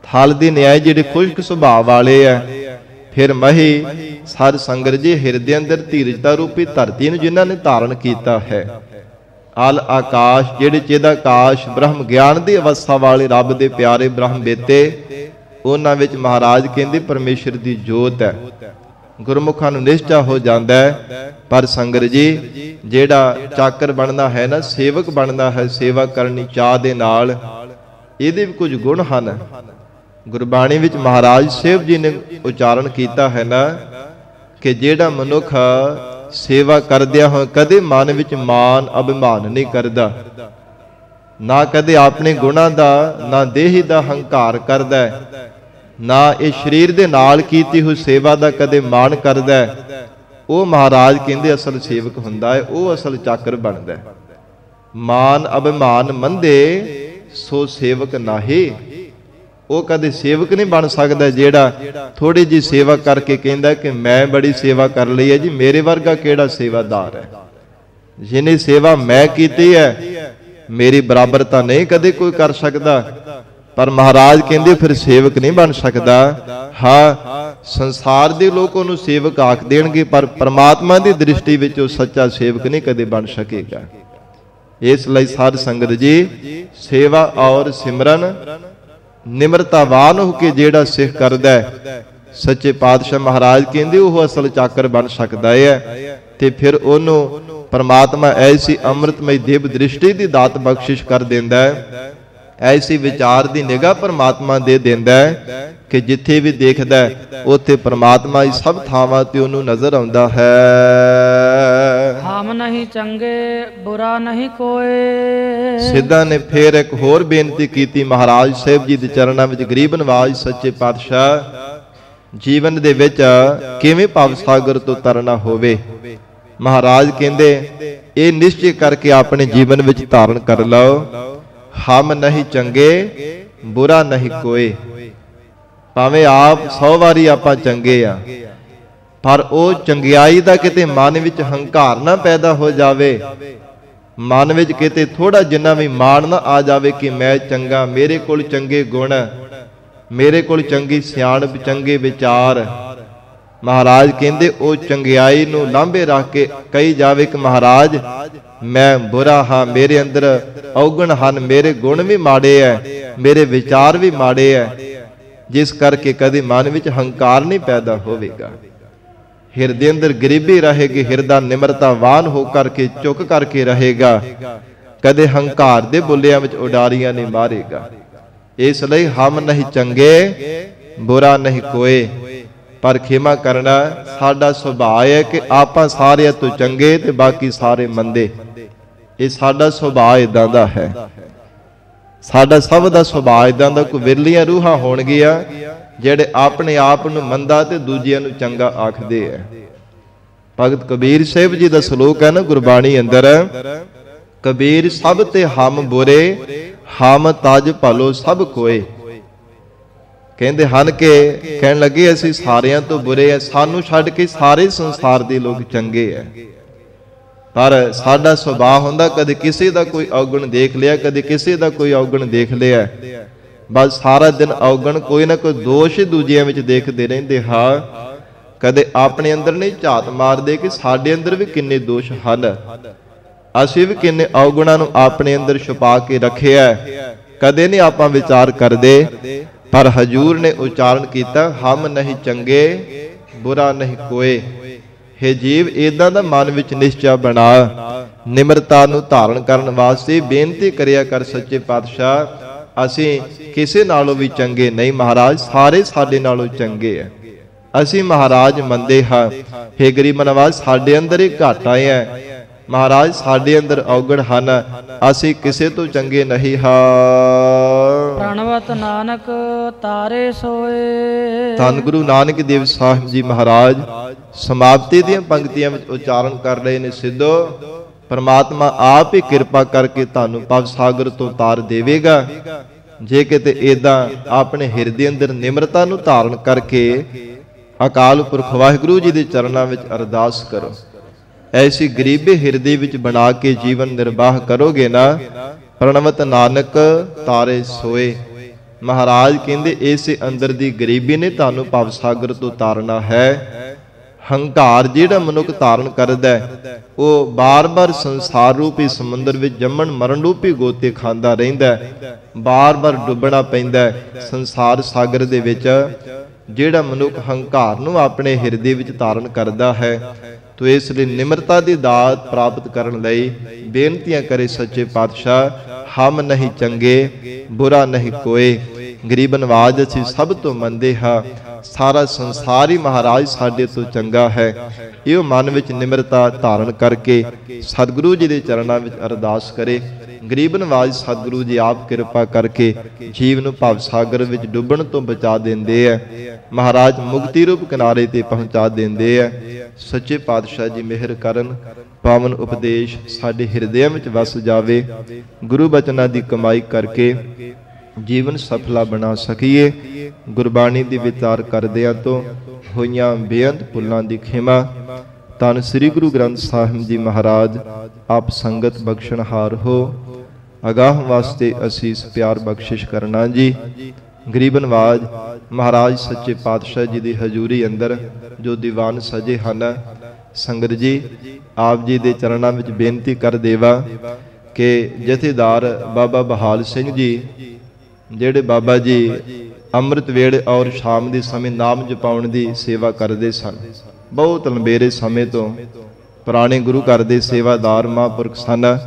थल दी न्याय जिहड़े खुश्क सुभाव वाले है, फिर मही साध संगत जी हिरदे अंदर धीरजता रूपी धरती नूं जिन्हां ने धारण कीता है। अल आकाश जिहड़े चिदाकाश ब्रह्म ज्ञान दी अवस्था वाले रब दे प्यारे ब्रह्म बेटे, उन्हां विच महाराज कहंदे परमेश्वर दी जोत है। गुरमुखां नूं निश्चा हो जांदा है। पर संगत जी जिहड़ा चाकर बनना है ना, सेवक बनना है, सेवा करनी चाह दे नाल, इहदे भी कुछ गुण हन। गुरबाणी विच महाराज साहिब जी ने उच्चारण किया है ना, कि जेड़ा मनुख सेवा करदिया हो कदे मन विच मान अभिमान नहीं करदा, ना कदे अपने गुणां दा ना देही दा हंकार करदा, ना इस शरीर दे नाल कीती हुई सेवा दा कदे मान करदा, वो महाराज कहंदे असल सेवक हुंदा है, वो असल चाकर बनदा है। मान अभिमान मंदे सो सेवक नाहे, वो कदे सेवक नहीं बन सकता जेड़ा थोड़ी जी सेवा करके कहंदा कि मैं बड़ी सेवा कर ली है जी, मेरे वर्गा केड़ा सेवादार है। जिन्हें सेवा मैं कीती है मेरी बराबरता नहीं कदे कोई कर सकता। पर महाराज कहंदे फिर सेवक नहीं बन सकता। हाँ, संसार के लोग उन्होंने सेवक आख देणगे, पर परमात्मा की दृष्टि विच वो सच्चा सेवक नहीं कदे बन सकेगा। इसलिए साध संगत जी सेवा और सिमरन निमरतावान होके जेड़ा सिख करदा है, सच्चे पातशाह महाराज कहंदे वो असल चाकर बन सकता है। ते फिर ओनू परमात्मा ऐसी अमृतमय दिव्य दृष्टि की दात बख्शिश कर देंदा है, ऐसी विचार की निगाह परमात्मा दे देंदा है कि जिथे भी देखदा है उथे परमात्मा ही सब थावां ते ओनू नजर आउंदा है। हम नहीं चंगे बुरा नहीं कोई। सिद्धा ने फिर एक होर बेनती की महाराज साहिब जी दे चरणों में, गरीब नवाज सच्चे पातशाह जीवन दे विच किवें भव सागर तो तरना होवे। महाराज कहंदे ये निश्चय करके अपने जीवन विच धारण कर लो, हम नहीं चंगे बुरा नहीं कोई। भावें आप 100 वारी आपां चंगे आ, पर वो चंगियाई दा किते मन विच हंकार ना पैदा हो जावे, मन विच किते थोड़ा जिन्ना भी माण ना आ जावे कि मैं चंगा, मेरे कोल चंगे गुण, मेरे कोल चंगी सियाणप, चंगे विचार। महाराज कहंदे ओ चंगियाई नूं लांभे रख के कही जावे कि महाराज मैं बुरा हाँ, मेरे अंदर औगण हन, मेरे गुण भी माड़े है, मेरे विचार भी माड़े है, जिस करके कभी मन विच हंकार नहीं पैदा होवेगा। हिरदे अंदर गरीबी रहेगी, हिरदा निमरतावान होकर के चुक करके रहेगा। ਕਦੇ ਹੰਕਾਰ ਦੇ ਬੁੱਲਿਆਂ ਵਿੱਚ ਉਡਾਰੀਆਂ ਨਹੀਂ ਮਾਰੇਗਾ। ਇਸ ਲਈ ਹਮ ਨਹੀਂ ਚੰਗੇ ਬੁਰਾ ਨਹੀਂ ਕੋਏ। ਪਰ ਖਿਮਾ ਕਰਨਾ ਸਾਡਾ ਸੁਭਾਅ ਹੈ ਕਿ ਆਪਾਂ ਸਾਰਿਆਂ ਤੋਂ ਚੰਗੇ ਤੇ ਬਾਕੀ ਸਾਰੇ ਮੰਦੇ। ਇਹ ਸਾਡਾ ਸੁਭਾਅ ਇਦਾਂ ਦਾ ਹੈ, ਸਾਡਾ ਸਭ ਦਾ ਸੁਭਾਅ ਇਦਾਂ ਦਾ। ਕੋਈ ਵਿਰਲੀਆਂ ਰੂਹਾਂ ਹੋਣਗੀਆਂ ਜਿਹੜੇ ਆਪਣੇ ਆਪ ਨੂੰ ਮੰਦਾ ਤੇ ਦੂਜਿਆਂ ਨੂੰ ਚੰਗਾ ਆਖਦੇ ਹੈ। ਭਗਤ ਕਬੀਰ ਸਾਹਿਬ ਜੀ ਦਾ ਸ਼ਲੋਕ ਹੈ ਨਾ ਗੁਰਬਾਣੀ ਅੰਦਰ, ਕਬੀਰ ਸਭ ਤੇ ਹਮ ਬੁਰੇ, ਹਮ ਤਜ ਭਲੋ ਸਭ ਕੋਏ। ਕਹਿੰਦੇ ਹਨ ਕਿ ਕਹਿਣ ਲੱਗੇ ਅਸੀਂ ਸਾਰਿਆਂ ਤੋਂ ਬੁਰੇ ਆ, ਸਾਨੂੰ ਛੱਡ ਕੇ ਸਾਰੇ ਸੰਸਾਰ ਦੇ ਲੋਕ ਚੰਗੇ ਆ। ਪਰ ਸਾਡਾ ਸੁਭਾਅ ਹੁੰਦਾ ਕਦੇ ਕਿਸੇ ਦਾ ਕੋਈ ਔਗਣ ਦੇਖ ਲਿਆ, ਕਦੇ ਕਿਸੇ ਦਾ ਕੋਈ ਔਗਣ ਦੇਖ ਲਿਆ, ਬਸ ਸਾਰਾ ਦਿਨ ਔਗਣ ਕੋਈ ਨਾ ਕੋਈ ਦੋਸ਼ ਦੂਜਿਆਂ ਵਿੱਚ ਦੇਖਦੇ ਰਹਿੰਦੇ ਹਾਂ। ਕਦੇ ਆਪਣੇ ਅੰਦਰ ਨਹੀਂ ਝਾਤ ਮਾਰਦੇ ਕਿ ਸਾਡੇ ਅੰਦਰ ਵੀ ਕਿੰਨੇ ਦੋਸ਼ ਹਨ, ਅਸੀਂ ਵੀ ਕਿੰਨੇ ਔਗਣਾਂ ਨੂੰ ਆਪਣੇ ਅੰਦਰ ਛੁਪਾ ਕੇ ਰੱਖਿਆ। ਕਦੇ ਨਹੀਂ ਆਪਾਂ ਵਿਚਾਰ ਕਰਦੇ। ਪਰ ਹਜੂਰ ਨੇ ਉਚਾਰਨ ਕੀਤਾ, ਹਮ ਨਹੀਂ ਚੰਗੇ ਬੁਰਾ ਨਹੀਂ ਕੋਏ। ਹੇ ਜੀਵ, ਇਦਾਂ ਦਾ ਮਨ ਵਿੱਚ ਨਿਸ਼ਚਾ ਬਣਾ। ਨਿਮਰਤਾ ਨੂੰ ਧਾਰਨ ਕਰਨ ਵਾਸਤੇ ਬੇਨਤੀ ਕਰਿਆ ਕਰ ਸੱਚੇ ਪਾਤਸ਼ਾਹ, ਅਸੀਂ ਕਿਸੇ ਨਾਲੋਂ ਵੀ ਚੰਗੇ ਨਹੀਂ ਮਹਾਰਾਜ, ਸਾਰੇ ਸਾਡੇ ਨਾਲੋਂ ਚੰਗੇ ਆ। ਅਸੀਂ ਮਹਾਰਾਜ ਮੰਦੇ ਹਾਂ। ਹੇ ਗਰੀਬ ਨਵਾਜ਼, ਸਾਡੇ ਅੰਦਰ ਇਹ ਘਾਟਾ ਹੈ ਮਹਾਰਾਜ, ਸਾਡੇ ਅੰਦਰ ਔਗਣ ਹਨ, ਅਸੀਂ ਕਿਸੇ ਤੋਂ ਚੰਗੇ ਨਹੀਂ ਹਾਂ। ਪ੍ਰਣਵਤ ਨਾਨਕ ਤਾਰੇ ਸੋਏ। ਧੰਨ ਗੁਰੂ ਨਾਨਕ ਦੇਵ ਸਾਹਿਬ ਜੀ ਮਹਾਰਾਜ ਸਮਾਪਤੀ ਦੀਆਂ ਪੰਕਤੀਆਂ ਵਿੱਚ ਉਚਾਰਨ ਕਰ ਰਹੇ ਨੇ, ਸਿੱਧੋ ਪਰਮਾਤਮਾ ਆਪ ਹੀ ਕਿਰਪਾ ਕਰਕੇ ਤੁਹਾਨੂੰ ਭਵ ਸਾਗਰ ਤੋਂ ਤਾਰ ਦੇਵੇਗਾ ਜੇ ਕਿਤੇ ਏਦਾਂ ਆਪਣੇ ਹਿਰਦੇ ਅੰਦਰ ਨਿਮਰਤਾ ਨੂੰ ਧਾਰਨ ਕਰਕੇ ਅਕਾਲ ਪੁਰਖ ਵਾਹਿਗੁਰੂ ਜੀ ਦੇ ਚਰਨਾਂ ਵਿੱਚ ਅਰਦਾਸ ਕਰੋ। ਐਸੀ ਗਰੀਬੀ ਹਿਰਦੇ ਵਿੱਚ ਬਣਾ ਕੇ ਜੀਵਨ ਨਿਰਵਾਹ ਕਰੋਗੇ ਨਾ, ਪ੍ਰਣਵਤ ਨਾਨਕ ਤਾਰੇ ਸੋਏ। ਮਹਾਰਾਜ ਕਹਿੰਦੇ ਇਸੇ ਅੰਦਰ ਦੀ ਗਰੀਬੀ ਨੇ ਤੁਹਾਨੂੰ ਭਵ ਸਾਗਰ ਤੋਂ ਤਾਰਨਾ ਹੈ। ਹੰਕਾਰ ਜਿਹੜਾ ਮਨੁੱਖ ਧਾਰਨ ਕਰਦਾ ਉਹ ਬਾਰ-ਬਾਰ ਸੰਸਾਰ ਰੂਪੀ ਸਮੁੰਦਰ ਵਿੱਚ ਜੰਮਣ ਮਰਨ ਰੂਪੀ ਗੋਤੇ ਖਾਂਦਾ ਰਹਿੰਦਾ, ਬਾਰ-ਬਾਰ ਡੁੱਬਣਾ ਪੈਂਦਾ ਸੰਸਾਰ ਸਾਗਰ ਦੇ ਵਿੱਚ। ਜਿਹੜਾ ਮਨੁੱਖ ਹੰਕਾਰ ਨੂੰ ਆਪਣੇ ਹਿਰਦੇ ਵਿੱਚ ਧਾਰਨ ਕਰਦਾ ਹੈ ਤੋ ਇਸ ਲਈ ਨਿਮਰਤਾ ਦੀ ਦਾਤ ਪ੍ਰਾਪਤ ਕਰਨ ਲਈ ਬੇਨਤੀਆਂ ਕਰੇ ਸੱਚੇ ਪਾਤਸ਼ਾਹ, ਹਮ ਨਹੀਂ ਚੰਗੇ ਬੁਰਾ ਨਹੀਂ ਕੋਏ। ਗਰੀਬ ਨਵਾਜ਼ ਅਸੀਂ ਸਭ ਤੋਂ ਮੰਦੇ ਹਾਂ, ਸਾਰਾ ਸੰਸਾਰ ਹੀ ਮਹਾਰਾਜ ਸਾਡੇ ਤੋਂ ਚੰਗਾ ਹੈ। ਇਹ ਮਨ ਵਿੱਚ ਨਿਮਰਤਾ ਧਾਰਨ ਕਰਕੇ ਸਤਿਗੁਰੂ ਜੀ ਦੇ ਚਰਨਾਂ ਵਿੱਚ ਅਰਦਾਸ ਕਰੇ। ਗਰੀਬ ਨਵਾਜ਼ ਸਤਿਗੁਰੂ ਜੀ ਆਪ ਕਿਰਪਾ ਕਰਕੇ ਜੀਵ ਨੂੰ ਭਵ ਸਾਗਰ ਵਿੱਚ ਡੁੱਬਣ ਤੋਂ ਬਚਾ ਦਿੰਦੇ ਆ। ਮਹਾਰਾਜ ਮੁਕਤੀ ਰੂਪ ਕਿਨਾਰੇ ਤੇ ਪਹੁੰਚਾ ਦਿੰਦੇ ਆ। ਸੱਚੇ ਪਾਤਸ਼ਾਹ ਜੀ ਮਿਹਰ ਕਰਨ, ਪਾਵਨ ਉਪਦੇਸ਼ ਸਾਡੇ ਹਿਰਦਿਆਂ ਵਿੱਚ ਵਸ ਜਾਵੇ। ਗੁਰੂ ਬਚਨਾਂ ਦੀ ਕਮਾਈ ਕਰਕੇ ਜੀਵਨ ਸਫਲਾ ਬਣਾ ਸਕੀਏ। ਗੁਰਬਾਣੀ ਦੀ ਵਿਚਾਰ ਕਰਦਿਆਂ ਤੋਂ ਹੋਈਆਂ ਬੇਅੰਤ ਭੁੱਲਾਂ ਦੀ ਖਿਮਾ। ਧੰਨ ਸ੍ਰੀ ਗੁਰੂ ਗ੍ਰੰਥ ਸਾਹਿਬ ਜੀ ਮਹਾਰਾਜ ਆਪ ਸੰਗਤ ਬਖਸ਼ਣਹਾਰ ਹੋ। ਅਗਾਹ ਵਾਸਤੇ ਅਸੀਸ ਪਿਆਰ ਬਖਸ਼ਿਸ਼ ਕਰਨਾ ਜੀ। ਗਰੀਬ ਨਵਾਜ਼ ਮਹਾਰਾਜ ਸੱਚੇ ਪਾਤਸ਼ਾਹ ਜੀ ਦੀ ਹਜ਼ੂਰੀ ਅੰਦਰ ਜੋ ਦੀਵਾਨ ਸਜੇ ਹਨ, ਸੰਗਤ ਜੀ ਆਪ ਜੀ ਦੇ ਚਰਨਾਂ ਵਿੱਚ ਬੇਨਤੀ ਕਰ ਦੇਵਾ ਕਿ ਜਥੇਦਾਰ ਬਾਬਾ ਬਹਾਲ ਸਿੰਘ ਜੀ, ਜਿਹੜੇ ਬਾਬਾ ਜੀ ਅੰਮ੍ਰਿਤ ਵੇਲੇ ਔਰ ਸ਼ਾਮ ਦੇ ਸਮੇਂ ਨਾਮ ਜਪਾਉਣ ਦੀ ਸੇਵਾ ਕਰਦੇ ਸਨ, ਬਹੁਤ ਲੰਬੇਰੇ ਸਮੇਂ ਤੋਂ ਪੁਰਾਣੇ ਗੁਰੂ ਘਰ ਦੇ ਸੇਵਾਦਾਰ ਮਹਾਂਪੁਰਖ ਸਨ।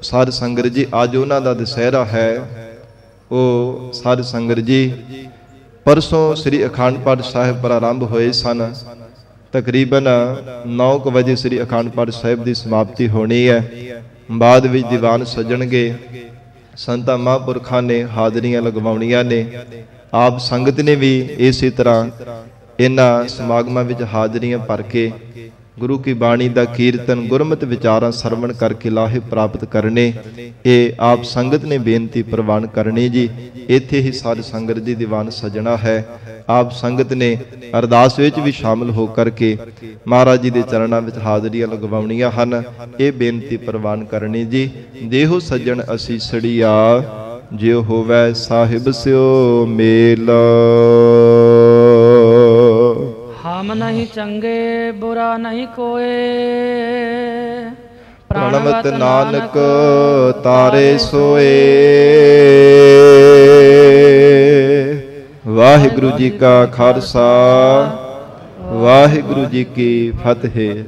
ਸਾਧ ਸੰਗਤ ਜੀ ਅੱਜ ਉਹਨਾਂ ਦਾ ਦੁਸਹਿਰਾ ਹੈ। ਉਹ ਸਾਧ ਸੰਗਤ ਜੀ ਪਰਸੋਂ ਸ੍ਰੀ ਅਖੰਡ ਪਾਠ ਸਾਹਿਬ ਪ੍ਰਾਰੰਭ ਹੋਏ ਸਨ। ਤਕਰੀਬਨ 9 ਵਜੇ ਸ੍ਰੀ ਅਖੰਡ ਪਾਠ ਸਾਹਿਬ ਦੀ ਸਮਾਪਤੀ ਹੋਣੀ ਹੈ। ਬਾਅਦ ਵਿੱਚ ਦੀਵਾਨ ਸਜਣਗੇ। ਸੰਤਾਂ ਮਹਾਂਪੁਰਖਾਂ ਨੇ ਹਾਜ਼ਰੀਆਂ ਲਗਵਾਉਣੀਆਂ ਨੇ। ਆਪ ਸੰਗਤ ਨੇ ਵੀ ਇਸੇ ਤਰ੍ਹਾਂ ਇਹਨਾਂ ਸਮਾਗਮਾਂ ਵਿੱਚ ਹਾਜ਼ਰੀਆਂ ਭਰ ਕੇ ਗੁਰੂ ਕੀ ਬਾਣੀ ਦਾ ਕੀਰਤਨ ਗੁਰਮਤਿ ਵਿਚਾਰਾਂ ਸਰਵਣ ਕਰਕੇ ਲਾਹੇ ਪ੍ਰਾਪਤ ਕਰਨੇ। ਇਹ ਆਪ ਸੰਗਤ ਨੇ ਬੇਨਤੀ ਪ੍ਰਵਾਨ ਕਰਨੀ ਜੀ। ਇੱਥੇ ਹੀ ਸਾਧ ਸੰਗਤ ਦੀ ਦੀਵਾਨ ਸਜਣਾ ਹੈ। ਆਪ ਸੰਗਤ ਨੇ ਅਰਦਾਸ ਵਿੱਚ ਵੀ ਸ਼ਾਮਲ ਹੋ ਕਰਕੇ ਮਹਾਰਾਜ ਜੀ ਦੇ ਚਰਨਾਂ ਵਿੱਚ ਹਾਜ਼ਰੀਆਂ ਲਗਵਾਉਣੀਆਂ ਹਨ। ਇਹ ਬੇਨਤੀ ਪ੍ਰਵਾਨ ਕਰਨੀ ਜੀ। ਦੇਹੋ ਸੱਜਣ ਅਸੀਸੜੀਆ, ਜਿਉ ਹੋਵੈ ਸਾਹਿਬ ਸਿਓ ਮੇਲ। ਹਮ ਨਹੀਂ ਚੰਗੇ ਬੁਰਾ ਨਹੀਂ ਕੋਏ। ਪ੍ਰਣਵਤ ਨਾਨਕ ਤਾਰੇ ਸੋਏ। ਵਾਹਿਗੁਰੂ ਜੀ ਕਾ ਖਾਲਸਾ, ਵਾਹਿਗੁਰੂ ਜੀ ਕੀ ਫਤਿਹ।